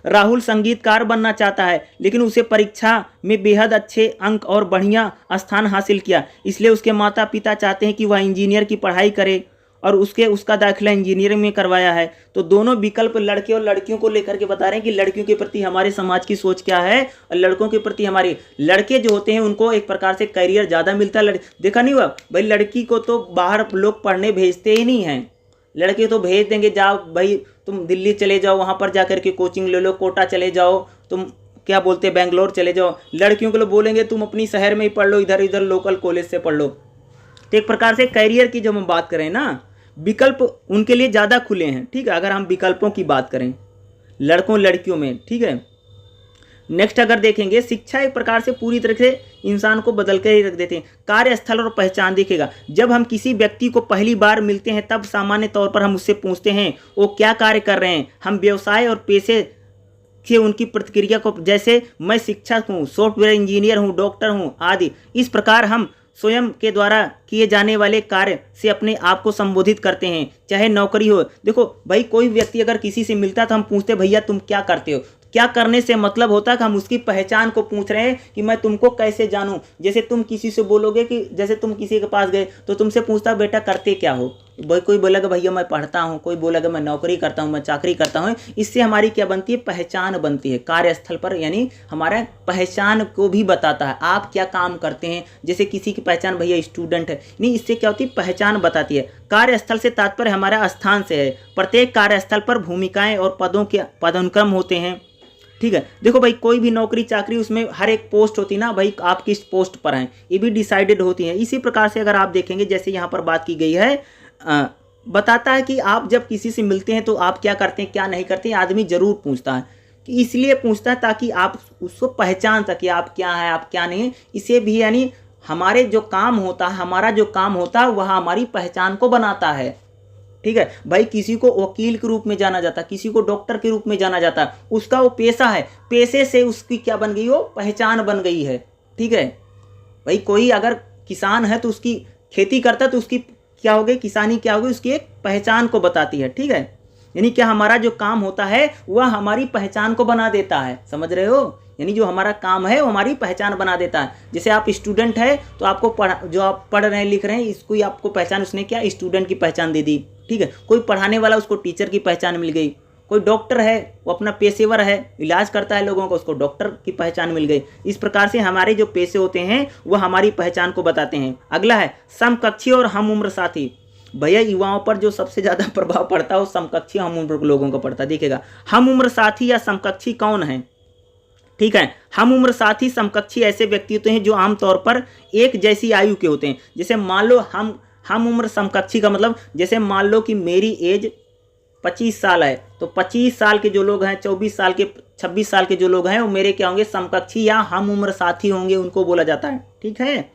राहुल संगीतकार बनना चाहता है, लेकिन उसे परीक्षा में बेहद अच्छे अंक और बढ़िया स्थान हासिल किया, इसलिए उसके माता पिता चाहते हैं कि वह इंजीनियर की पढ़ाई करे और उसका दाखिला इंजीनियरिंग में करवाया है। तो दोनों विकल्प लड़के और लड़कियों को लेकर के बता रहे हैं कि लड़कियों के प्रति हमारे समाज की सोच क्या है और लड़कों के प्रति हमारे, लड़के जो होते हैं उनको एक प्रकार से करियर ज़्यादा मिलता है। देखा नहीं हुआ भाई, लड़की को तो बाहर लोग पढ़ने भेजते ही नहीं हैं, लड़के तो भेज देंगे, जाओ भाई तुम दिल्ली चले जाओ, वहाँ पर जाकर के कोचिंग ले लो, कोटा चले जाओ, तुम क्या बोलते हैं बेंगलोर चले जाओ। लड़कियों को लोग बोलेंगे तुम अपनी शहर में ही पढ़ लो, इधर इधर लोकल कॉलेज से पढ़ लो। तो एक प्रकार से करियर की जब हम बात करें ना, विकल्प उनके लिए ज़्यादा खुले हैं, ठीक है, अगर हम विकल्पों की बात करें लड़कों लड़कियों में, ठीक है। नेक्स्ट अगर देखेंगे, शिक्षा एक प्रकार से पूरी तरह से इंसान को बदल कर ही रख देते हैं। कार्यस्थल और पहचान देखिएगा, जब हम किसी व्यक्ति को पहली बार मिलते हैं तब सामान्य तौर पर हम उससे पूछते हैं वो क्या कार्य कर रहे हैं। हम व्यवसाय और पेशे से उनकी प्रतिक्रिया को, जैसे मैं शिक्षक हूँ, सॉफ्टवेयर इंजीनियर हूँ, डॉक्टर हूँ आदि, इस प्रकार हम स्वयं के द्वारा किए जाने वाले कार्य से अपने आप को संबोधित करते हैं, चाहे नौकरी हो। देखो भाई, कोई व्यक्ति अगर किसी से मिलता तो हम पूछते भैया तुम क्या करते हो। क्या करने से मतलब होता है कि हम उसकी पहचान को पूछ रहे हैं कि मैं तुमको कैसे जानूं। जैसे तुम किसी से बोलोगे कि, जैसे तुम किसी के पास गए तो तुमसे पूछता बेटा करते क्या हो, भाई कोई बोलेगा भैया मैं पढ़ता हूँ, कोई बोलेगा मैं नौकरी करता हूँ, मैं चाकरी करता हूँ। इससे हमारी क्या बनती है, पहचान बनती है कार्यस्थल पर, यानी हमारा पहचान को भी बताता है आप क्या काम करते हैं। जैसे किसी की पहचान भैया स्टूडेंट है, नहीं, इससे क्या होती है, पहचान बताती है। कार्यस्थल से तात्पर्य हमारा स्थान से है। प्रत्येक कार्यस्थल पर भूमिकाएं और पदों के पदानुक्रम होते हैं, ठीक है। देखो भाई, कोई भी नौकरी चाकरी उसमें हर एक पोस्ट होती है ना भाई, आप किस पोस्ट पर हैं ये भी डिसाइडेड होती है। इसी प्रकार से अगर आप देखेंगे, जैसे यहाँ पर बात की गई है, बताता है कि आप जब किसी से मिलते हैं तो आप क्या करते हैं क्या नहीं करते हैं, आदमी जरूर पूछता है। कि इसलिए पूछता है ताकि आप उसको पहचान सके आप क्या है आप क्या नहीं है। इसे भी यानी हमारे जो काम होता है, हमारा जो काम होता है वह हमारी पहचान को बनाता है। ठीक है भाई, किसी को वकील के रूप में जाना जाता है, किसी को डॉक्टर के रूप में जाना जाता है, उसका वो पेशा है, पेशे से उसकी क्या बन गई, वो पहचान बन गई है। ठीक है भाई, कोई अगर किसान है तो उसकी खेती करता है तो उसकी क्या हो गई, किसानी क्या होगी, उसकी एक पहचान को बताती है। ठीक है, यानी क्या हमारा जो काम होता है वह हमारी पहचान को बना देता है, समझ रहे हो। यानी जो हमारा काम है वो हमारी पहचान बना देता है। जैसे आप स्टूडेंट है तो आपको जो आप पढ़ रहे हैं लिख रहे हैं, इसको ही आपको पहचान, उसने क्या स्टूडेंट की पहचान दे दी। ठीक है, कोई पढ़ाने वाला उसको टीचर की पहचान मिल गई, कोई डॉक्टर है वो अपना पेशेवर है, इलाज करता है लोगों को, उसको डॉक्टर की पहचान मिल गई। इस प्रकार से हमारे जो पेशे होते हैं वह हमारी पहचान को बताते हैं। अगला है समकक्षी और हम उम्र साथी। भैया युवाओं पर जो सबसे ज़्यादा प्रभाव पड़ता है वो समकक्षी हम उम्र लोगों को पड़ता है। देखिएगा, हम उम्र साथी या समकक्षी कौन है। ठीक है, हम उम्र साथी समकक्षी ऐसे व्यक्ति होते हैं जो आमतौर पर एक जैसी आयु के होते हैं। जैसे मान लो हम उम्र समकक्षी का मतलब, जैसे मान लो कि मेरी एज 25 साल है तो 25 साल के जो लोग हैं, 24 साल के, 26 साल के जो लोग हैं वो मेरे क्या होंगे, समकक्षी या हम उम्र साथी होंगे, उनको बोला जाता है। ठीक है,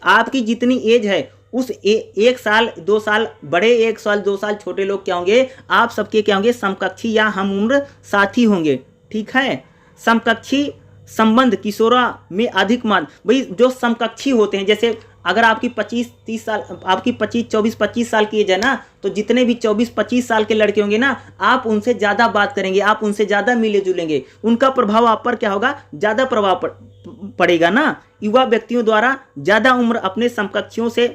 आपकी जितनी एज है उस एक साल 2 साल बड़े, 1 साल 2 साल छोटे लोग क्या होंगे, आप सबके क्या होंगे, समकक्षी या हम उम्र साथी होंगे। ठीक है, समकक्षी संबंध किशोरा में अधिक मान, भाई जो समकक्षी होते हैं, जैसे अगर आपकी 25-30 साल, आपकी 24-25 साल की एज है ना, तो जितने भी 24-25 साल के लड़के होंगे ना, आप उनसे ज़्यादा बात करेंगे, आप उनसे ज़्यादा मिले जुलेंगे, उनका प्रभाव आप पर क्या होगा, ज़्यादा प्रभाव पड़ेगा ना। युवा व्यक्तियों द्वारा ज़्यादा उम्र अपने समकक्षियों से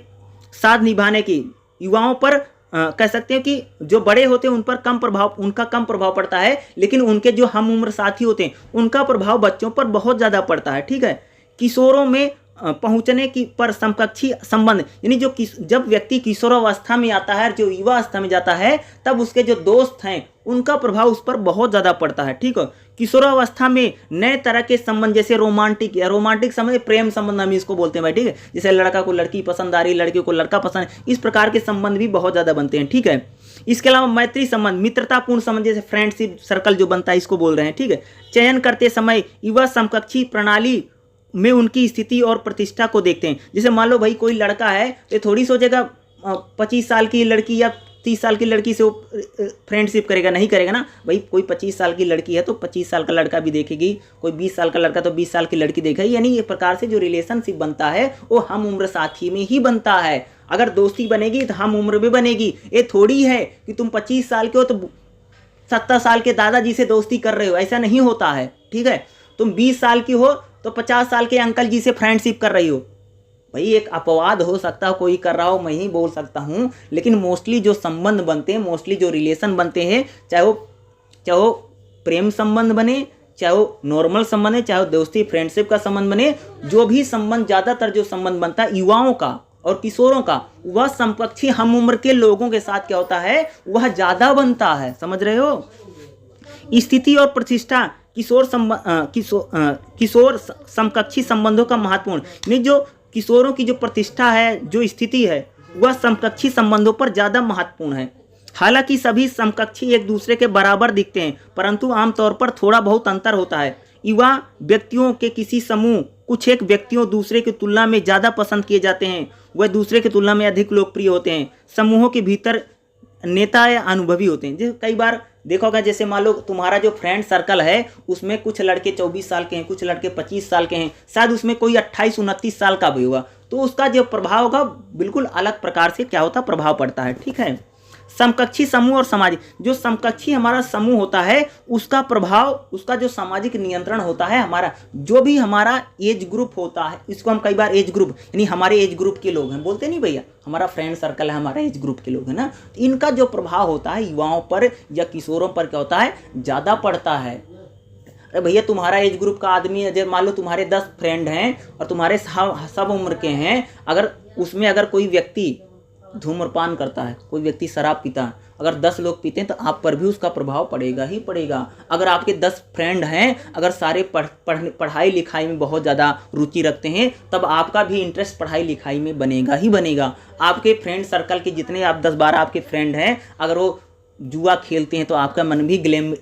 साथ निभाने की, युवाओं पर कह सकते हैं कि जो बड़े होते हैं उन पर उनका कम प्रभाव पड़ता है, लेकिन उनके जो हम उम्र साथी होते हैं उनका प्रभाव बच्चों पर बहुत ज़्यादा पड़ता है। ठीक है, किशोरों में पहुंचने की पर समकक्षी संबंध, यानी जब व्यक्ति किशोरावस्था में आता है, जो युवा अवस्था में जाता है, तब उसके जो दोस्त हैं उनका प्रभाव उस पर बहुत ज़्यादा पड़ता है। ठीक है, किशोरावस्था में नए तरह के संबंध, जैसे रोमांटिक संबंध, प्रेम संबंध हम इसको बोलते हैं भाई। ठीक है, जैसे लड़का को लड़की पसंद आ रही, लड़के को लड़का पसंद, इस प्रकार के संबंध भी बहुत ज़्यादा बनते हैं। ठीक है, इसके अलावा मैत्री संबंध, मित्रतापूर्ण संबंध, जैसे फ्रेंडशिप सर्कल जो बनता है इसको बोल रहे हैं। ठीक है, चयन करते समय युवा समकक्षी प्रणाली में उनकी स्थिति और प्रतिष्ठा को देखते हैं। जैसे मान लो भाई कोई लड़का है तो थोड़ी सोचेगा 25 साल की लड़की या 30 साल की लड़की से वो फ्रेंडशिप करेगा, नहीं करेगा ना भाई। कोई 25 साल की लड़की है तो 25 साल का लड़का भी देखेगी, कोई 20 साल का लड़का तो 20 साल की लड़की देखेगी। यानी ये प्रकार से जो रिलेशनशिप बनता है वो हम उम्र साथी में ही बनता है। अगर दोस्ती बनेगी तो हम उम्र में बनेगी। ये थोड़ी है कि तुम 25 साल के हो तो 70 साल के दादाजी से दोस्ती कर रहे हो, ऐसा नहीं होता है। ठीक है, तुम 20 साल की हो तो 50 साल के अंकल जी से फ्रेंडशिप कर रही हो। भाई एक अपवाद हो सकता है कोई कर रहा हो, मैं ही बोल सकता हूँ, लेकिन मोस्टली जो संबंध बनते हैं, मोस्टली जो रिलेशन बनते हैं, चाहे वो प्रेम संबंध बने, चाहे वो नॉर्मल संबंध है, चाहे वो दोस्ती फ्रेंडशिप का संबंध बने, जो भी संबंध, ज़्यादातर जो संबंध बनता है युवाओं का और किशोरों का, वह समकक्षी हम उम्र के लोगों के साथ क्या होता है, वह ज़्यादा बनता है। समझ रहे हो। स्थिति और प्रतिष्ठा, किशोर समकक्षी संबंधों का महत्वपूर्ण, नहीं जो किशोरों की जो प्रतिष्ठा है, जो स्थिति है, वह समकक्षी संबंधों पर ज़्यादा महत्वपूर्ण है। हालांकि सभी समकक्षी एक दूसरे के बराबर दिखते हैं, परंतु आमतौर पर थोड़ा बहुत अंतर होता है। युवा व्यक्तियों के किसी समूह, कुछ एक व्यक्तियों दूसरे की तुलना में ज़्यादा पसंद किए जाते हैं, वह दूसरे की तुलना में अधिक लोकप्रिय होते हैं। समूहों के भीतर नेता या अनुभवी होते हैं। जैसे कई बार देखा होगा, जैसे मान लो तुम्हारा जो फ्रेंड सर्कल है उसमें कुछ लड़के 24 साल के हैं, कुछ लड़के 25 साल के हैं, शायद उसमें कोई 28-29 साल का भी होगा, तो उसका जो प्रभाव होगा बिल्कुल अलग प्रकार से क्या होता, प्रभाव पड़ता है। ठीक है, समकक्षी समूह और सामाजिक, जो समकक्षी हमारा समूह होता है उसका प्रभाव, उसका जो सामाजिक नियंत्रण होता है, हमारा जो भी हमारा एज ग्रुप होता है, इसको हम कई बार एज ग्रुप, यानी हमारे एज ग्रुप के लोग हैं, बोलते नहीं भैया, हमारा फ्रेंड सर्कल है, हमारा एज ग्रुप के लोग हैं ना, तो इनका जो प्रभाव होता है युवाओं पर या किशोरों पर क्या होता है, ज़्यादा पड़ता है। अरे भैया तुम्हारा एज ग्रुप का आदमी है, मान लो तुम्हारे 10 फ्रेंड हैं और तुम्हारे सब उम्र के हैं, अगर उसमें अगर कोई व्यक्ति धूम्रपान करता है, कोई व्यक्ति शराब पीता है, अगर 10 लोग पीते हैं तो आप पर भी उसका प्रभाव पड़ेगा ही पड़ेगा। अगर आपके 10 फ्रेंड हैं, अगर सारे पढ़ाई लिखाई में बहुत ज़्यादा रुचि रखते हैं, तब आपका भी इंटरेस्ट पढ़ाई लिखाई में बनेगा ही बनेगा। आपके फ्रेंड सर्कल के जितने आप 10-12 आपके फ्रेंड हैं, अगर वो जुआ खेलते हैं तो आपका मन भी ग्लेम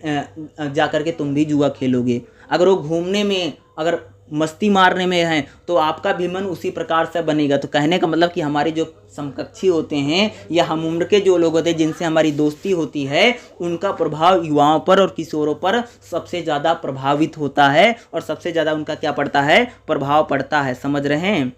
जा करके तुम भी जुआ खेलोगे। अगर वो घूमने में, अगर मस्ती मारने में हैं तो आपका भी मन उसी प्रकार से बनेगा। तो कहने का मतलब कि हमारे जो समकक्षी होते हैं या हम उम्र के जो लोग होते हैं जिनसे हमारी दोस्ती होती है, उनका प्रभाव युवाओं पर और किशोरों पर सबसे ज़्यादा प्रभावित होता है और सबसे ज़्यादा उनका क्या पड़ता है, प्रभाव पड़ता है। समझ रहे हैं,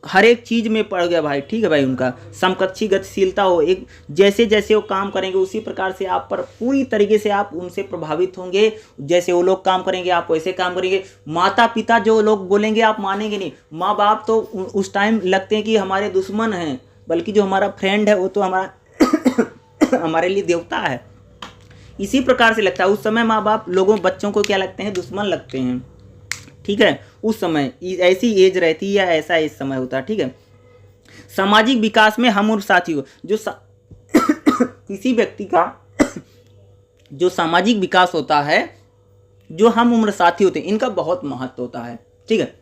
हर एक चीज़ में पड़ गया भाई, ठीक है भाई। उनका समकक्षी गतिशीलता हो, एक जैसे जैसे वो काम करेंगे उसी प्रकार से आप पर पूरी तरीके से आप उनसे प्रभावित होंगे। जैसे वो लोग काम करेंगे आप वैसे काम करेंगे। माता पिता जो लोग बोलेंगे आप मानेंगे नहीं। माँ बाप तो उस टाइम लगते हैं कि हमारे दुश्मन हैं, बल्कि जो हमारा फ्रेंड है वो तो हमारा हमारे लिए देवता है। इसी प्रकार से लगता है उस समय माँ बाप लोगों बच्चों को क्या लगते हैं, दुश्मन लगते हैं, ठीक है। उस समय ऐसी एज रहती है या ऐसा एज समय होता है, ठीक है। सामाजिक विकास में हम और साथी जो किसी व्यक्ति का जो सामाजिक विकास होता है, जो हम उम्र साथी होते हैं, इनका बहुत महत्व होता है, ठीक है।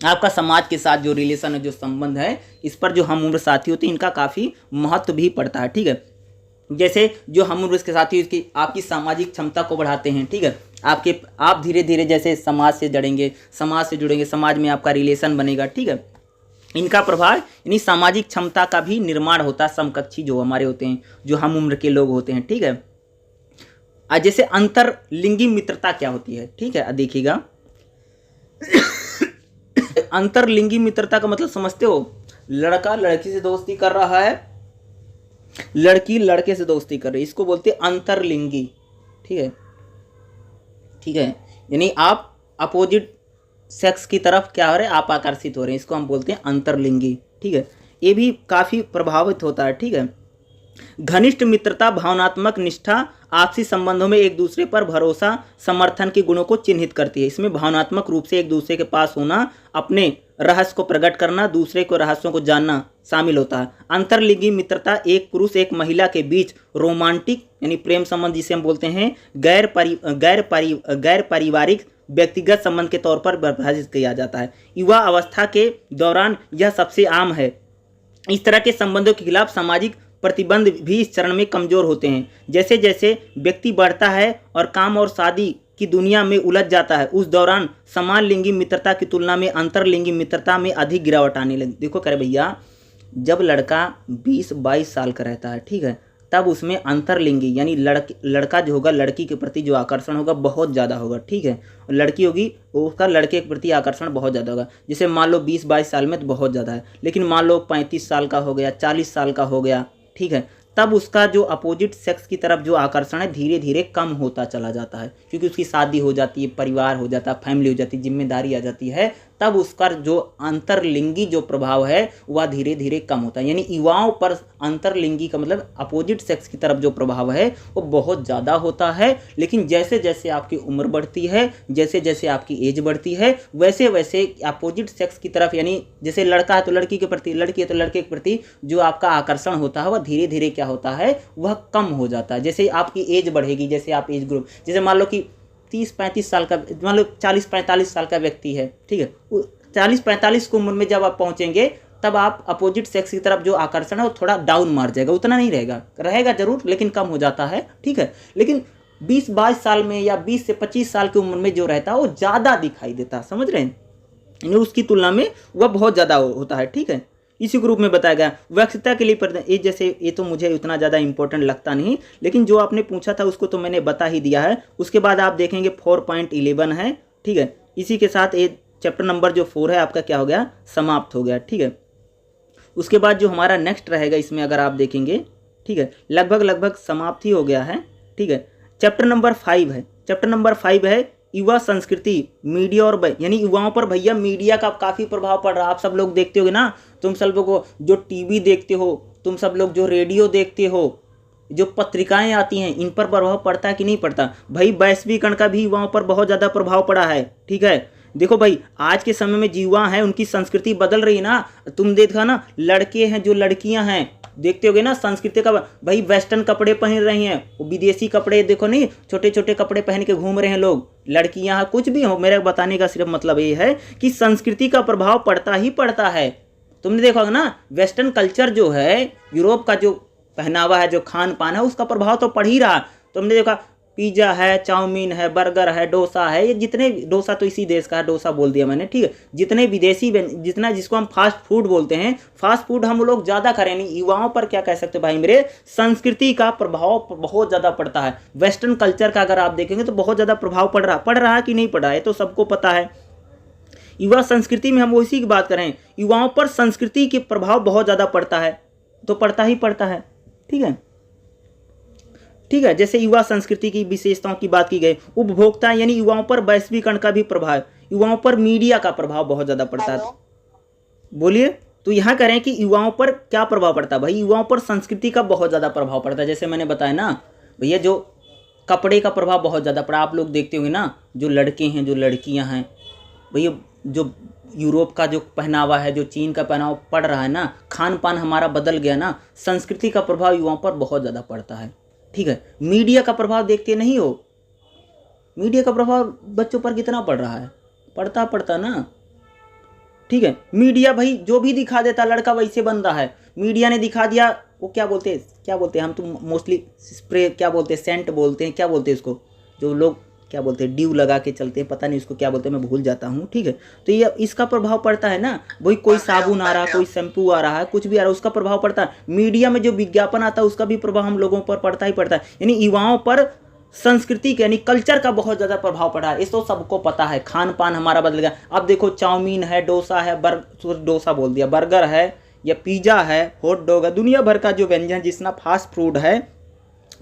आपका समाज के साथ जो रिलेशन है, जो संबंध है, इस पर जो हम उम्र साथी होते हैं इनका काफ़ी महत्व भी पड़ता है, ठीक है। जैसे जो हम उम्र के साथी उसकी आपकी सामाजिक क्षमता को बढ़ाते हैं, ठीक है। आप धीरे धीरे जैसे समाज से जुड़ेंगे, समाज में आपका रिलेशन बनेगा, ठीक है। इनका प्रभाव यानी सामाजिक क्षमता का भी निर्माण होता है। समकक्षी जो हमारे होते हैं, जो हम उम्र के लोग होते हैं, ठीक है। जैसे अंतरलिंगी मित्रता क्या होती है, ठीक है, देखिएगा। अंतरलिंगी मित्रता का मतलब समझते हो, लड़का लड़की से दोस्ती कर रहा है, लड़की लड़के से दोस्ती कर रही है, इसको बोलते हैं अंतरलिंगी, ठीक है, ठीक है। यानी आप अपोजिट सेक्स की तरफ क्या हो रहे हैं, आप आकर्षित हो रहे हैं, इसको हम बोलते हैं अंतरलिंगी, ठीक है। ये भी काफ़ी प्रभावित होता है, ठीक है। घनिष्ठ मित्रता भावनात्मक निष्ठा आपसी संबंधों में एक दूसरे पर भरोसा समर्थन के गुणों को चिन्हित करती है। इसमें भावनात्मक रूप से एक दूसरे के पास होना, अपने रहस्य को प्रकट करना, दूसरे को रहस्यों को जानना शामिल होता है। अंतरलिंगी मित्रता एक पुरुष एक महिला के बीच रोमांटिक यानी प्रेम संबंध जिसे हम बोलते हैं गैर पारिवारिक व्यक्तिगत संबंध के तौर पर परिभाषित किया जाता है। युवा अवस्था के दौरान यह सबसे आम है। इस तरह के संबंधों के खिलाफ सामाजिक प्रतिबंध भी इस चरण में कमजोर होते हैं। जैसे जैसे व्यक्ति बढ़ता है और काम और शादी की दुनिया में उलझ जाता है, उस दौरान समान लिंगी मित्रता की तुलना में अंतरलिंगी मित्रता में अधिक गिरावट आने लगी। देखो करे भैया, जब लड़का 20-22 साल का रहता है, ठीक है, तब उसमें अंतरलिंगी यानी लड़का जो होगा लड़की के प्रति जो आकर्षण होगा बहुत ज़्यादा होगा, ठीक है। और लड़की होगी उसका लड़के के प्रति आकर्षण बहुत ज़्यादा होगा। जैसे मान लो 20-22 साल में तो बहुत ज़्यादा है, लेकिन मान लो 35 साल का हो गया, 40 साल का हो गया, ठीक है, तब उसका जो अपोजिट सेक्स की तरफ जो आकर्षण है धीरे धीरे कम होता चला जाता है, क्योंकि उसकी शादी हो जाती है, परिवार हो जाता है, फैमिली हो जाती है, जिम्मेदारी आ जाती है, तब उसका जो अंतरलिंगी जो प्रभाव है वह धीरे धीरे कम होता है। यानी युवाओं पर अंतरलिंगी का मतलब अपोजिट सेक्स की तरफ जो प्रभाव है वो बहुत ज़्यादा होता है। लेकिन जैसे जैसे आपकी उम्र बढ़ती है, जैसे जैसे आपकी एज बढ़ती है, वैसे वैसे अपोजिट सेक्स की तरफ यानी जैसे लड़का है तो लड़की के प्रति, लड़की है तो लड़के के प्रति जो आपका आकर्षण होता है वह धीरे धीरे क्या होता है, वह कम हो जाता है। जैसे आपकी एज बढ़ेगी, जैसे आप एज ग्रुप, जैसे मान लो कि 30-35 साल का, मान लो 40-45 साल का व्यक्ति है, ठीक है, 40-45 की उम्र में जब आप पहुंचेंगे तब आप अपोजिट सेक्स की तरफ जो आकर्षण है वो थोड़ा डाउन मार जाएगा, उतना नहीं रहेगा जरूर, लेकिन कम हो जाता है, ठीक है। लेकिन 20-22 साल में या 20 से 25 साल की उम्र में जो रहता है वो ज़्यादा दिखाई देता है, समझ रहे हैं, उसकी तुलना में वह बहुत ज़्यादा होता है, ठीक है। इसी ग्रुप में बताया गया वैयक्तिकता के लिए ये जैसे ये तो मुझे उतना ज़्यादा इंपॉर्टेंट लगता नहीं, लेकिन जो आपने पूछा था उसको तो मैंने बता ही दिया है। उसके बाद आप देखेंगे 4.11 है, ठीक है। इसी के साथ ये चैप्टर नंबर जो 4 है आपका क्या हो गया, समाप्त हो गया, ठीक है। उसके बाद जो हमारा नेक्स्ट रहेगा इसमें अगर आप देखेंगे, ठीक है, लगभग समाप्त ही हो गया है, ठीक है। चैप्टर नंबर 5 है, चैप्टर नंबर 5 है युवा संस्कृति मीडिया और यानी युवाओं पर भैया मीडिया का काफ़ी प्रभाव पड़ रहा है। आप सब लोग देखते होगे ना, तुम सब लोग जो टीवी देखते हो, तुम सब लोग जो रेडियो देखते हो, जो पत्रिकाएं आती हैं, इन पर प्रभाव पड़ता है कि नहीं पड़ता भाई। वैश्वीकरण का भी युवाओं पर बहुत ज़्यादा प्रभाव पड़ा है, ठीक है। देखो भाई आज के समय में युवा हैं उनकी संस्कृति बदल रही है ना, तुम देखा ना, लड़के हैं जो लड़कियां हैं, देखते होगे ना संस्कृति का भाई वेस्टर्न कपड़े पहन रही हैं, वो विदेशी कपड़े देखो नहीं, छोटे छोटे कपड़े पहन के घूम रहे हैं लोग, लड़कियां, कुछ भी हो। मेरा बताने का सिर्फ मतलब ये है कि संस्कृति का प्रभाव पड़ता ही पड़ता है। तुमने देखा होगा ना वेस्टर्न कल्चर जो है, यूरोप का जो पहनावा है, जो खान पान है, उसका प्रभाव तो पड़ ही रहा। तो हमने देखा पिज़्ज़ा है, चाउमीन है, बर्गर है, डोसा है, ये जितने, डोसा तो इसी देश का है, डोसा बोल दिया मैंने, ठीक है। जितने विदेशी जितना जिसको हम फास्ट फूड बोलते हैं, फास्ट फूड हम लोग ज़्यादा करें नहीं। युवाओं पर क्या कह सकते हो भाई मेरे, संस्कृति का प्रभाव बहुत ज़्यादा पड़ता है। वेस्टर्न कल्चर का अगर आप देखेंगे तो बहुत ज़्यादा प्रभाव पड़ रहा है कि नहीं पड़ रहा है, तो सबको पता है। युवा संस्कृति में हम उसी की बात करें, युवाओं पर संस्कृति के प्रभाव बहुत ज़्यादा पड़ता है, तो पड़ता ही पड़ता है, ठीक है। ठीक है, जैसे युवा संस्कृति की विशेषताओं की बात की गई, उपभोक्ता यानी युवाओं पर वैश्वीकरण का भी प्रभाव, युवाओं पर मीडिया का प्रभाव बहुत ज़्यादा पड़ता है। बोलिए, तो यहाँ करें कि युवाओं पर क्या प्रभाव पड़ता है भाई, युवाओं पर संस्कृति का बहुत ज़्यादा प्रभाव पड़ता है। जैसे मैंने बताया ना भैया, जो कपड़े का प्रभाव बहुत ज़्यादा पड़ा, आप लोग देखते होंगे ना, जो लड़के हैं, जो लड़कियाँ हैं भैया, जो यूरोप का जो पहनावा है, जो चीन का पहनावा पड़ रहा है ना, खान पान हमारा बदल गया ना, संस्कृति का प्रभाव युवाओं पर बहुत ज़्यादा पड़ता है, ठीक है। मीडिया का प्रभाव देखते नहीं हो, मीडिया का प्रभाव बच्चों पर कितना पड़ रहा है, पड़ता ना, ठीक है। मीडिया भाई जो भी दिखा देता लड़का वैसे बन रहा है, मीडिया ने दिखा दिया, वो क्या बोलते हैं, हम तो मोस्टली स्प्रे क्या बोलते हैं, सेंट बोलते हैं, क्या बोलते हैं उसको, जो लोग क्या बोलते हैं, ड्यू लगा के चलते हैं, पता नहीं उसको क्या बोलते हैं, मैं भूल जाता हूँ, ठीक है। तो ये इसका प्रभाव पड़ता है ना, वही कोई साबुन आ रहा है, कोई शैम्पू आ रहा है, कुछ भी आ रहा है, उसका प्रभाव पड़ता है। मीडिया में जो विज्ञापन आता है उसका भी प्रभाव हम लोगों पर पड़ता ही पड़ता है। यानी युवाओं पर संस्कृति के यानी कल्चर का बहुत ज़्यादा प्रभाव पड़ा है, इस तो सबको पता है। खान पान हमारा बदल गया, अब देखो चाउमीन है, डोसा है, डोसा बोल दिया, बर्गर है या पिज़्ज़ा है, हॉट डॉग है, दुनिया भर का जो व्यंजन जितना फास्ट फूड है,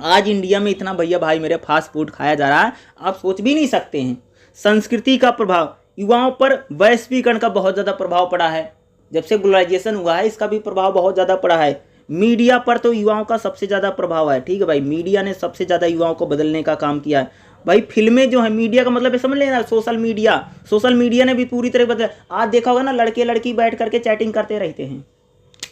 आज इंडिया में इतना भैया भाई मेरे फास्ट फूड खाया जा रहा है, आप सोच भी नहीं सकते हैं। संस्कृति का प्रभाव, युवाओं पर वैश्वीकरण का बहुत ज़्यादा प्रभाव पड़ा है, जब से ग्लोबलाइजेशन हुआ है इसका भी प्रभाव बहुत ज़्यादा पड़ा है। मीडिया पर तो युवाओं का सबसे ज़्यादा प्रभाव है, ठीक है भाई, मीडिया ने सबसे ज़्यादा युवाओं को बदलने का काम किया है भाई। फिल्में जो है, मीडिया का मतलब है समझ लेना, सोशल मीडिया ने भी पूरी तरह बदला। आज देखा होगा ना, लड़के लड़की बैठ करके चैटिंग करते रहते हैं,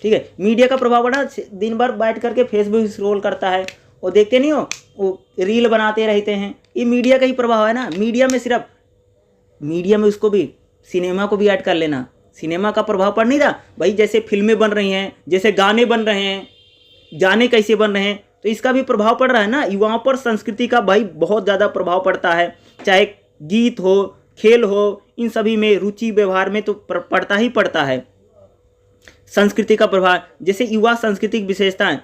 ठीक है। मीडिया का प्रभाव पड़ा, दिन भर बैठ करके फेसबुक स्क्रॉल करता है, वो देखते नहीं हो, वो रील बनाते रहते हैं, ये मीडिया का ही प्रभाव है ना। मीडिया में उसको भी, सिनेमा को भी ऐड कर लेना, सिनेमा का प्रभाव पड़ नहीं रहा भाई। जैसे फिल्में बन रही हैं, जैसे गाने बन रहे हैं, गाने कैसे बन रहे हैं, तो इसका भी प्रभाव पड़ रहा है ना। युवाओं पर संस्कृति का भाई बहुत ज़्यादा प्रभाव पड़ता है, चाहे गीत हो, खेल हो, इन सभी में, रुचि व्यवहार में तो पड़ता ही पड़ता है संस्कृति का प्रभाव। जैसे युवा सांस्कृतिक विशेषताएं,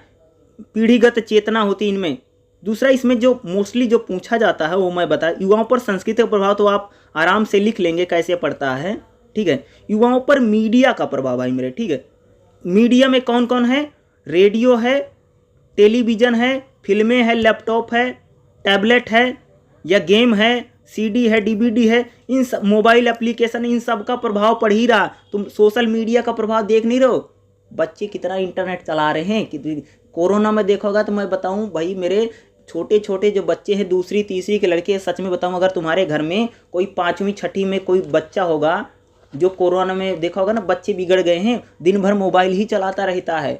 पीढ़ीगत चेतना होती इनमें। दूसरा, इसमें जो मोस्टली जो पूछा जाता है वो मैं बता, युवाओं पर संस्कृति का प्रभाव तो आप आराम से लिख लेंगे कैसे पड़ता है, ठीक है। युवाओं पर मीडिया का प्रभाव भाई मेरे, ठीक है। मीडिया में कौन कौन है, रेडियो है, टेलीविज़न है, फिल्में है, लैपटॉप है, टैबलेट है या गेम है, सीडी है, डीवीडी है, इन सब मोबाइल एप्लीकेशन, इन सब का प्रभाव पड़ ही रहा। तुम सोशल मीडिया का प्रभाव देख नहीं रहो, बच्चे कितना इंटरनेट चला रहे हैं कि कोरोना में देखा होगा। तो मैं बताऊं भाई मेरे, छोटे छोटे जो बच्चे हैं, दूसरी तीसरी के लड़के, सच में बताऊं, अगर तुम्हारे घर में कोई 5वीं 6ठी में कोई बच्चा होगा जो कोरोना में देखा होगा ना, बच्चे बिगड़ गए हैं, दिन भर मोबाइल ही चलाता रहता है,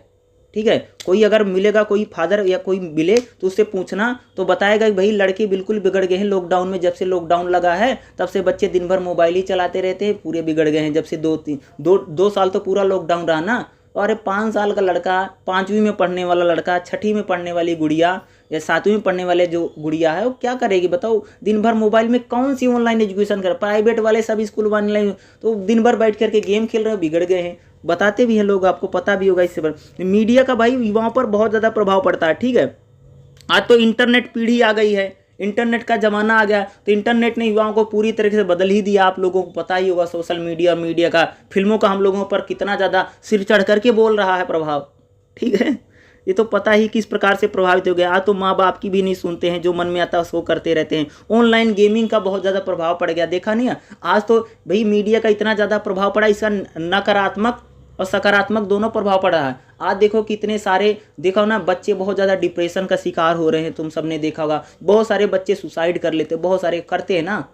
ठीक है। कोई अगर मिलेगा, कोई फादर या कोई मिले तो उससे पूछना तो बताएगा कि भाई लड़के बिल्कुल बिगड़ गए हैं लॉकडाउन में। जब से लॉकडाउन लगा है तब से बच्चे दिन भर मोबाइल ही चलाते रहते हैं, पूरे बिगड़ गए हैं। जब से 2 साल तो पूरा लॉकडाउन रहा ना। और 5 साल का लड़का, 5वीं में पढ़ने वाला लड़का, 6ठी में पढ़ने वाली गुड़िया या 7वीं में पढ़ने वाले जो गुड़िया है, वो क्या करेगी बताओ। दिन भर मोबाइल में कौन सी ऑनलाइन एजुकेशन कर, प्राइवेट वाले सब स्कूल ऑनलाइन, तो दिन भर बैठ करके गेम खेल रहे हैं, बिगड़ गए हैं। बताते भी हैं लोग, आपको पता भी होगा इससे। मीडिया का भाई युवाओं पर बहुत ज़्यादा प्रभाव पड़ता है, ठीक है। आज तो इंटरनेट पीढ़ी आ गई है, इंटरनेट का ज़माना आ गया, तो इंटरनेट ने युवाओं को पूरी तरीके से बदल ही दिया। आप लोगों को पता ही होगा सोशल मीडिया का, फिल्मों का हम लोगों पर कितना ज़्यादा सिर चढ़ करके बोल रहा है प्रभाव, ठीक है। ये तो पता ही किस प्रकार से प्रभावित हो गया। आज तो माँ बाप की भी नहीं सुनते हैं, जो मन में आता है सो करते रहते हैं। ऑनलाइन गेमिंग का बहुत ज़्यादा प्रभाव पड़ गया, देखा नहीं है। आज तो भाई मीडिया का इतना ज़्यादा प्रभाव पड़ा, इसका नकारात्मक और सकारात्मक दोनों प्रभाव पड़ रहा है। आज देखो कितने सारे, देखो ना, बच्चे बहुत ज़्यादा डिप्रेशन का शिकार हो रहे हैं, तुम सबने देखा होगा। बहुत सारे बच्चे सुसाइड कर लेते हैं, बहुत सारे करते हैं ना,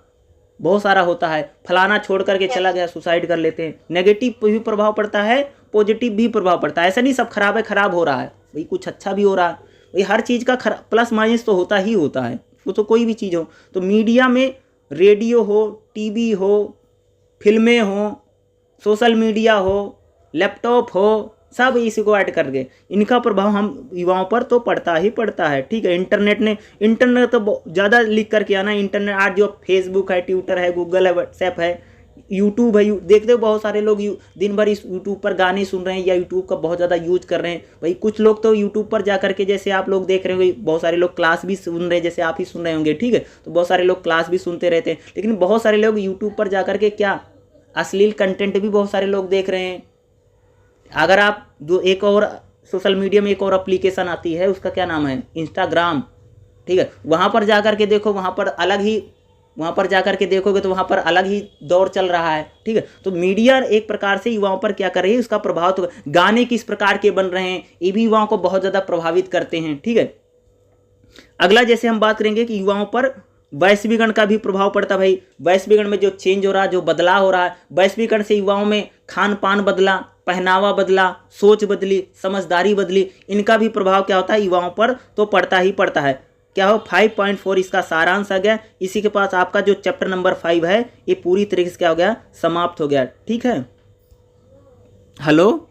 बहुत सारा होता है। फलाना छोड़ करके चला गया, सुसाइड कर लेते हैं। नेगेटिव भी प्रभाव पड़ता है, पॉजिटिव भी प्रभाव पड़ता है। ऐसा नहीं सब खराब है, खराब हो रहा है भाई, कुछ अच्छा भी हो रहा है भाई। हर चीज़ का प्लस माइनस तो होता ही होता है, वो तो कोई भी चीज़ हो। तो मीडिया में रेडियो हो, टीवी हो, फिल्में हो, सोशल मीडिया हो, लैपटॉप हो, सब इसी को ऐड कर गए। इनका प्रभाव हम युवाओं पर तो पड़ता ही पड़ता है, ठीक है। इंटरनेट तो ज़्यादा लिख करके आना। इंटरनेट आज जो फेसबुक है, ट्विटर है, गूगल है, व्हाट्सएप है, यूट्यूब है, देखते हो बहुत सारे लोग दिन भर इस यूट्यूब पर गाने सुन रहे हैं या यूट्यूब का बहुत ज़्यादा यूज कर रहे हैं। भाई कुछ लोग तो यूट्यूब पर जा करके, जैसे आप लोग देख रहे होंगे, बहुत सारे लोग क्लास भी सुन रहे हैं, जैसे आप ही सुन रहे होंगे, ठीक है। तो बहुत सारे लोग क्लास भी सुनते रहते हैं, लेकिन बहुत सारे लोग यूट्यूब पर जा करके क्या अश्लील कंटेंट भी बहुत सारे लोग देख रहे हैं। अगर आप जो एक और सोशल मीडिया में एक और एप्लीकेशन आती है, उसका क्या नाम है, इंस्टाग्राम, ठीक है। वहाँ पर जा करके देखो, वहाँ पर जा करके देखोगे तो वहाँ पर अलग ही दौर चल रहा है, ठीक है। तो मीडिया एक प्रकार से युवाओं पर क्या कर रही है, उसका प्रभाव तो गाने किस प्रकार के बन रहे हैं, ये भी युवाओं को बहुत ज़्यादा प्रभावित करते हैं, ठीक है। अगला जैसे हम बात करेंगे कि युवाओं पर वैश्वीकरण का भी प्रभाव पड़ता है। भाई वैश्वीकरण में जो चेंज हो रहा है, जो बदलाव हो रहा है, वैश्वीकरण से युवाओं में खान पान बदला, पहनावा बदला, सोच बदली, समझदारी बदली, इनका भी प्रभाव क्या होता है, युवाओं पर तो पड़ता ही पड़ता है। क्या हो 5.4 इसका सारांश आ गया। इसी के पास आपका जो चैप्टर नंबर 5 है, ये पूरी तरीके से क्या हो गया, समाप्त हो गया, ठीक है। हेलो।